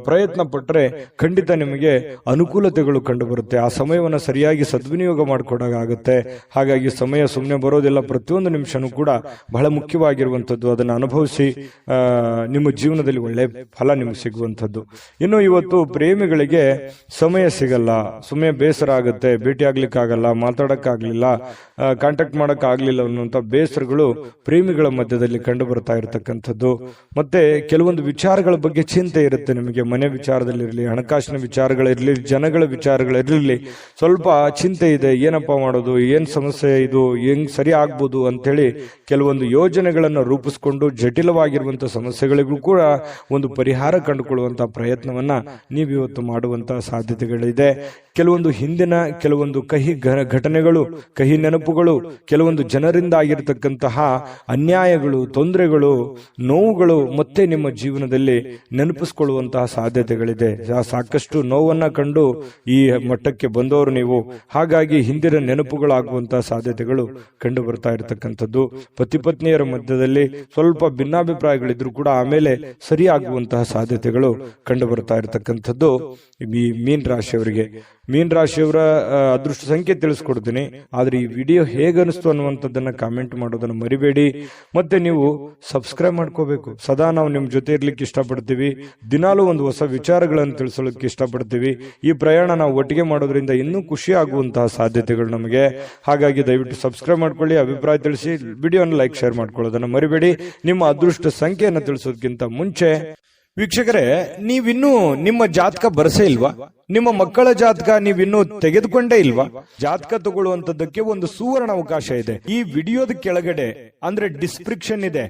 ಪ್ರಯತ್ನ ಪಟ್ಟರೆ ಖಂಡಿತ ನಿಮಗೆ ಅನುಕೂಲತೆಗಳು ಕಂಡು ಬರುತ್ತೆ. ಆ ಸಮಯವನ್ನು ಸರಿಯಾಗಿ ಸದ್ವಿನಿಯೋಗ ಮಾಡಿಕೊಡಾಗುತ್ತೆ. ಹಾಗಾಗಿ ಸಮಯ ಸುಮ್ಮನೆ ಬರೋದಿಲ್ಲ, ಪ್ರತಿಯೊಂದು ನಿಮಿಷನೂ ಕೂಡ ಬಹಳ ಮುಖ್ಯವಾಗಿರುವಂಥದ್ದು. ಅದನ್ನು ಅನುಭವಿಸಿ ನಿಮ್ಮ ಜೀವನದಲ್ಲಿ ಒಳ್ಳೆ ಫಲ ನಿಮ್ಗೆ ಸಿಗುವಂಥದ್ದು. ಇನ್ನು ಇವತ್ತು ಪ್ರೇಮಿಗಳಿಗೆ ಸಮಯ ಸಿಗಲ್ಲ, ಸಮಯ ಬೇಸರ ಆಗುತ್ತೆ, ಭೇಟಿ ಆಗ್ಲಿಕ್ಕಾಗಲ್ಲ, ಮಾತಾಡಕ್ಕಾಗ್ಲಿಲ್ಲ, ಕಾಂಟ್ಯಾಕ್ಟ್ ಮಾಡಕ್ ಆಗ್ಲಿಲ್ಲ ಅನ್ನುವಂಥ ಬೇಸರಗಳು ಪ್ರೇಮಿಗಳ ಮಧ್ಯದಲ್ಲಿ ಕಂಡು ಬರ್ತಾ ಇರತಕ್ಕಂಥದ್ದು. ಮತ್ತೆ ಕೆಲವೊಂದು ವಿಚಾರಗಳ ಬಗ್ಗೆ ಚಿಂತೆ ಇರುತ್ತೆ ನಿಮಗೆ. ಮನೆ ವಿಚಾರದಲ್ಲಿರಲಿ, ಹಣಕಾಸಿನ ವಿಚಾರಗಳಿರಲಿ, ಜನಗಳ ವಿಚಾರಗಳಿರಲಿ, ಸ್ವಲ್ಪ ಚಿಂತೆ ಇದೆ. ಏನಪ್ಪಾ ಮಾಡೋದು, ಏನ್ ಸಮಸ್ಯೆ ಇದು, ಹೆಂಗ್ ಸರಿ ಆಗ್ಬೋದು ಅಂತೇಳಿ ಕೆಲವೊಂದು ಯೋಜನೆಗಳನ್ನು ರೂಪಿಸಿಕೊಂಡು ಜಟಿಲವಾಗಿರುವಂತಹ ಸಮಸ್ಯೆಗಳಿಗೂ ಕೂಡ ಒಂದು ಪರಿಹಾರ ಕಂಡುಕೊಳ್ಳುವಂತಹ ಪ್ರಯತ್ನವನ್ನ ನೀವಿವತ್ತು ಮಾಡುವಂತಹ ಸಾಧ್ಯತೆಗಳಿದೆ. ಕೆಲವೊಂದು ಹಿಂದಿನ ಕೆಲವೊಂದು ಕಹಿ ಘಟನೆಗಳು, ಕಹಿ ನೆನಪುಗಳು, ಕೆಲವೊಂದು ಜನರಿಂದ ಆಗಿರತಕ್ಕಂತಹ ಅನ್ಯಾಯಗಳು, ತೊಂದರೆಗಳು, ನೋವುಗಳು ಮತ್ತೆ ನಿಮ್ಮ ಜೀವನದಲ್ಲಿ ನೆನಪಿಸಿಕೊಳ್ಳುವಂತಹ ಸಾಧ್ಯತೆಗಳಿದೆ. ಸಾಕಷ್ಟು ನೋವನ್ನ ಕಂಡು ಈ ಮಟ್ಟಕ್ಕೆ ಬಂದವರು ನೀವು. ಹಾಗಾಗಿ ಹಿಂದಿನ ನೆನಪುಗಳಾಗುವಂತಹ ಸಾಧ್ಯತೆಗಳು ಕಂಡು ಬರ್ತಾ ಇರತಕ್ಕಂಥದ್ದು. ಪತಿ ಪತ್ನಿಯರ ಮಧ್ಯದಲ್ಲಿ ಸ್ವಲ್ಪ ಭಿನ್ನಾಭಿಪ್ರಾಯಗಳಿದ್ರು ಕೂಡ ಆಮೇಲೆ ಸರಿಯಾಗುವಂತಹ ಸಾಧ್ಯತೆಗಳು ಕಂಡು ಬರ್ತಾ ಇರತಕ್ಕಂಥದ್ದು ಈ ಮೀನ ರಾಶಿಯವರಿಗೆ. ಮೀನ ರಾಶಿಯವರ ಅದೃಷ್ಟ ಸಂಖ್ಯೆ ತಿಳಿಸ್ಕೊಡ್ತೀನಿ. ಆದ್ರೆ ಈ ವಿಡಿಯೋ ಹೇಗನಿಸ್ತು ಅನ್ನುವಂಥದ್ದನ್ನ ಕಾಮೆಂಟ್ ಮಾಡೋದನ್ನ ಮರಿಬೇಡಿ. ಮತ್ತೆ ನೀವು ಸಬ್ಸ್ಕ್ರೈಬ್ ಮಾಡ್ಕೋಬೇಕು. ಸದಾ ನಾವು ನಿಮ್ ಜೊತೆ ಇರ್ಲಿಕ್ಕೆ ಇಷ್ಟಪಡ್ತೀವಿ. ದಿನಾಲೂ ಒಂದು ಹೊಸ ವಿಚಾರಗಳನ್ನು ತಿಳಿಸಲಿಕ್ಕೆ ಇಷ್ಟಪಡ್ತೀವಿ. ಈ ಪ್ರಯಾಣ ನಾವು ಒಟ್ಟಿಗೆ ಮಾಡೋದ್ರಿಂದ ಇನ್ನೂ ಖುಷಿ ಆಗುವಂತಹ ಸಾಧ್ಯತೆಗಳು ನಮಗೆ. ಹಾಗಾಗಿ ದಯವಿಟ್ಟು ಸಬ್ಸ್ಕ್ರೈಬ್ ಮಾಡ್ಕೊಳ್ಳಿ, ಅಭಿಪ್ರಾಯ ತಿಳಿಸಿ, ವಿಡಿಯೋನ ಲೈಕ್ ಶೇರ್ ಮಾಡ್ಕೊಳ್ಳೋದನ್ನ ಮರಿಬೇಡಿ. ನಿಮ್ಮ ಅದೃಷ್ಟ ಸಂಖ್ಯೆಯನ್ನು ತಿಳಿಸೋದಕ್ಕಿಂತ ಮುಂಚೆ ವೀಕ್ಷಕರೇ, ನೀವಿನ್ನೂ ನಿಮ್ಮ ಜಾತಕ ಬರಸೇ ಇಲ್ವಾ? ನಿಮ್ಮ ಮಕ್ಕಳ ಜಾತಕ ನೀವಿನ್ನೂ ತೆಗೆದುಕೊಂಡೇ ಇಲ್ವಾ? ಜಾತಕ ತಗೊಳ್ಳುವಂತದ್ದಕ್ಕೆ ಒಂದು ಸುವರ್ಣ ಅವಕಾಶ ಇದೆ. ಈ ವಿಡಿಯೋದ ಕೆಳಗಡೆ ಅಂದ್ರೆ ಡಿಸ್ಕ್ರಿಪ್ಷನ್ ಇದೆ.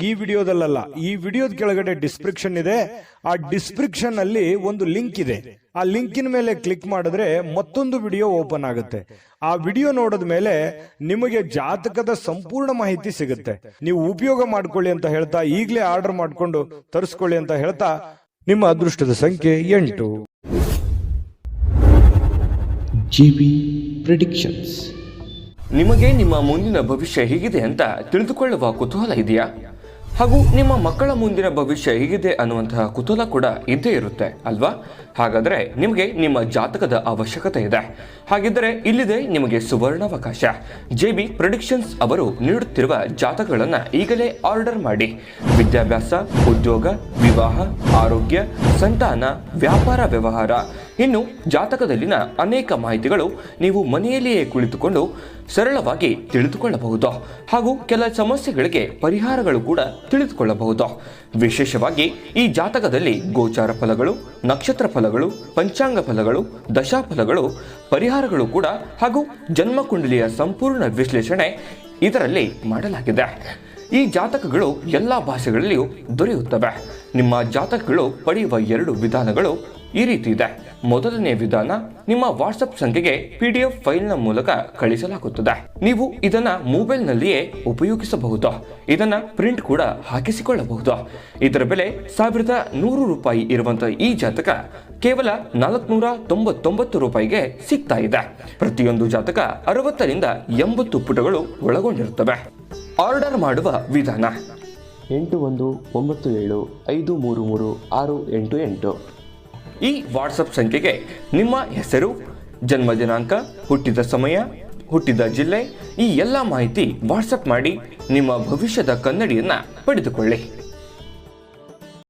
ಈ ವಿಡಿಯೋದಲ್ಲ, ಈ ವಿಡಿಯೋದ ಕೆಳಗಡೆ ಡಿಸ್ಕ್ರಿಪ್ಷನ್ ಇದೆ. ಆ ಡಿಸ್ಕ್ರಿಪ್ಷನ್ ಅಲ್ಲಿ ಒಂದು ಲಿಂಕ್ ಇದೆ. ಆ ಲಿಂಕಿನ ಮೇಲೆ ಕ್ಲಿಕ್ ಮಾಡಿದ್ರೆ ಮತ್ತೊಂದು ವಿಡಿಯೋ ಓಪನ್ ಆಗುತ್ತೆ. ಆ ವಿಡಿಯೋ ನೋಡಿದ ಮೇಲೆ ನಿಮಗೆ ಜಾತಕದ ಸಂಪೂರ್ಣ ಮಾಹಿತಿ ಸಿಗುತ್ತೆ. ನೀವು ಉಪಯೋಗ ಮಾಡ್ಕೊಳ್ಳಿ ಅಂತ ಹೇಳ್ತಾ, ಈಗಲೇ ಆರ್ಡರ್ ಮಾಡ್ಕೊಂಡು ತರಿಸ್ಕೊಳ್ಳಿ ಅಂತ ಹೇಳ್ತಾ, ನಿಮ್ಮ ಅದೃಷ್ಟದ ಸಂಖ್ಯೆ 8. JB predictions. ನಿಮಗೆ ನಿಮ್ಮ ಮುಂದಿನ ಭವಿಷ್ಯ ಹೇಗಿದೆ ಅಂತ ತಿಳಿದುಕೊಳ್ಳುವ ಕುತೂಹಲ ಇದೆಯಾ? ಹಾಗೂ ನಿಮ್ಮ ಮಕ್ಕಳ ಮುಂದಿನ ಭವಿಷ್ಯ ಹೇಗಿದೆ ಅನ್ನುವಂತಹ ಕುತೂಹಲ ಕೂಡ ಇದ್ದೇ ಇರುತ್ತೆ ಅಲ್ವಾ? ಹಾಗಾದರೆ ನಿಮಗೆ ನಿಮ್ಮ ಜಾತಕದ ಅವಶ್ಯಕತೆ ಇದೆ. ಹಾಗಿದ್ದರೆ ಇಲ್ಲಿದೆ ನಿಮಗೆ ಸುವರ್ಣಾವಕಾಶ. JB ಪ್ರೆಡಿಕ್ಷನ್ಸ್ ಅವರು ನೀಡುತ್ತಿರುವ ಜಾತಕಗಳನ್ನು ಈಗಲೇ ಆರ್ಡರ್ ಮಾಡಿ. ವಿದ್ಯಾಭ್ಯಾಸ, ಉದ್ಯೋಗ, ವಿವಾಹ, ಆರೋಗ್ಯ, ಸಂತಾನ, ವ್ಯಾಪಾರ ವ್ಯವಹಾರ, ಇನ್ನು ಜಾತಕದಲ್ಲಿನ ಅನೇಕ ಮಾಹಿತಿಗಳು ನೀವು ಮನೆಯಲ್ಲಿಯೇ ಕುಳಿತುಕೊಂಡು ಸರಳವಾಗಿ ತಿಳಿದುಕೊಳ್ಳಬಹುದು. ಹಾಗೂ ಕೆಲ ಸಮಸ್ಯೆಗಳಿಗೆ ಪರಿಹಾರಗಳು ಕೂಡ ತಿಳಿದುಕೊಳ್ಳಬಹುದು. ವಿಶೇಷವಾಗಿ ಈ ಜಾತಕದಲ್ಲಿ ಗೋಚಾರ ಫಲಗಳು, ನಕ್ಷತ್ರ ಫಲಗಳು, ಪಂಚಾಂಗ ಫಲಗಳು, ದಶಾಫಲಗಳು, ಪರಿಹಾರಗಳು ಕೂಡ ಹಾಗೂ ಜನ್ಮಕುಂಡಲಿಯ ಸಂಪೂರ್ಣ ವಿಶ್ಲೇಷಣೆ ಇದರಲ್ಲಿ ಮಾಡಲಾಗಿದೆ. ಈ ಜಾತಕಗಳು ಎಲ್ಲ ಭಾಷೆಗಳಲ್ಲಿಯೂ ದೊರೆಯುತ್ತವೆ. ನಿಮ್ಮ ಜಾತಕಗಳು ಪಡೆಯುವ 2 ವಿಧಾನಗಳು ಈ ರೀತಿ ಇದೆ. ಮೊದಲನೇ ವಿಧಾನ, ನಿಮ್ಮ ವಾಟ್ಸಪ್ ಸಂಖ್ಯೆಗೆ PDF ಫೈಲ್ನ ಮೂಲಕ ಕಳಿಸಲಾಗುತ್ತದೆ. ನೀವು ಇದನ್ನ ಮೊಬೈಲ್ನಲ್ಲಿಯೇ ಉಪಯೋಗಿಸಬಹುದು. ಇದನ್ನ ಪ್ರಿಂಟ್ ಕೂಡ ಹಾಕಿಸಿಕೊಳ್ಳಬಹುದು. ಇದರ ಬೆಲೆ 1100 ರೂಪಾಯಿ ಇರುವಂತಹ ಈ ಜಾತಕ ಕೇವಲ 499 ರೂಪಾಯಿಗೆ ಸಿಗ್ತಾ ಇದೆ. ಪ್ರತಿಯೊಂದು ಜಾತಕ 60 ರಿಂದ 80 ಪುಟಗಳು ಒಳಗೊಂಡಿರುತ್ತವೆ. ಆರ್ಡರ್ ಮಾಡುವ ವಿಧಾನ: 8197533688. ಈ ವಾಟ್ಸಪ್ ಸಂಖ್ಯೆಗೆ ನಿಮ್ಮ ಹೆಸರು, ಜನ್ಮ ದಿನಾಂಕ, ಹುಟ್ಟಿದ ಸಮಯ, ಹುಟ್ಟಿದ ಜಿಲ್ಲೆ, ಈ ಎಲ್ಲ ಮಾಹಿತಿ ವಾಟ್ಸಪ್ ಮಾಡಿ ನಿಮ್ಮ ಭವಿಷ್ಯದ ಕನ್ನಡಿಯನ್ನು ಪಡೆದುಕೊಳ್ಳಿ.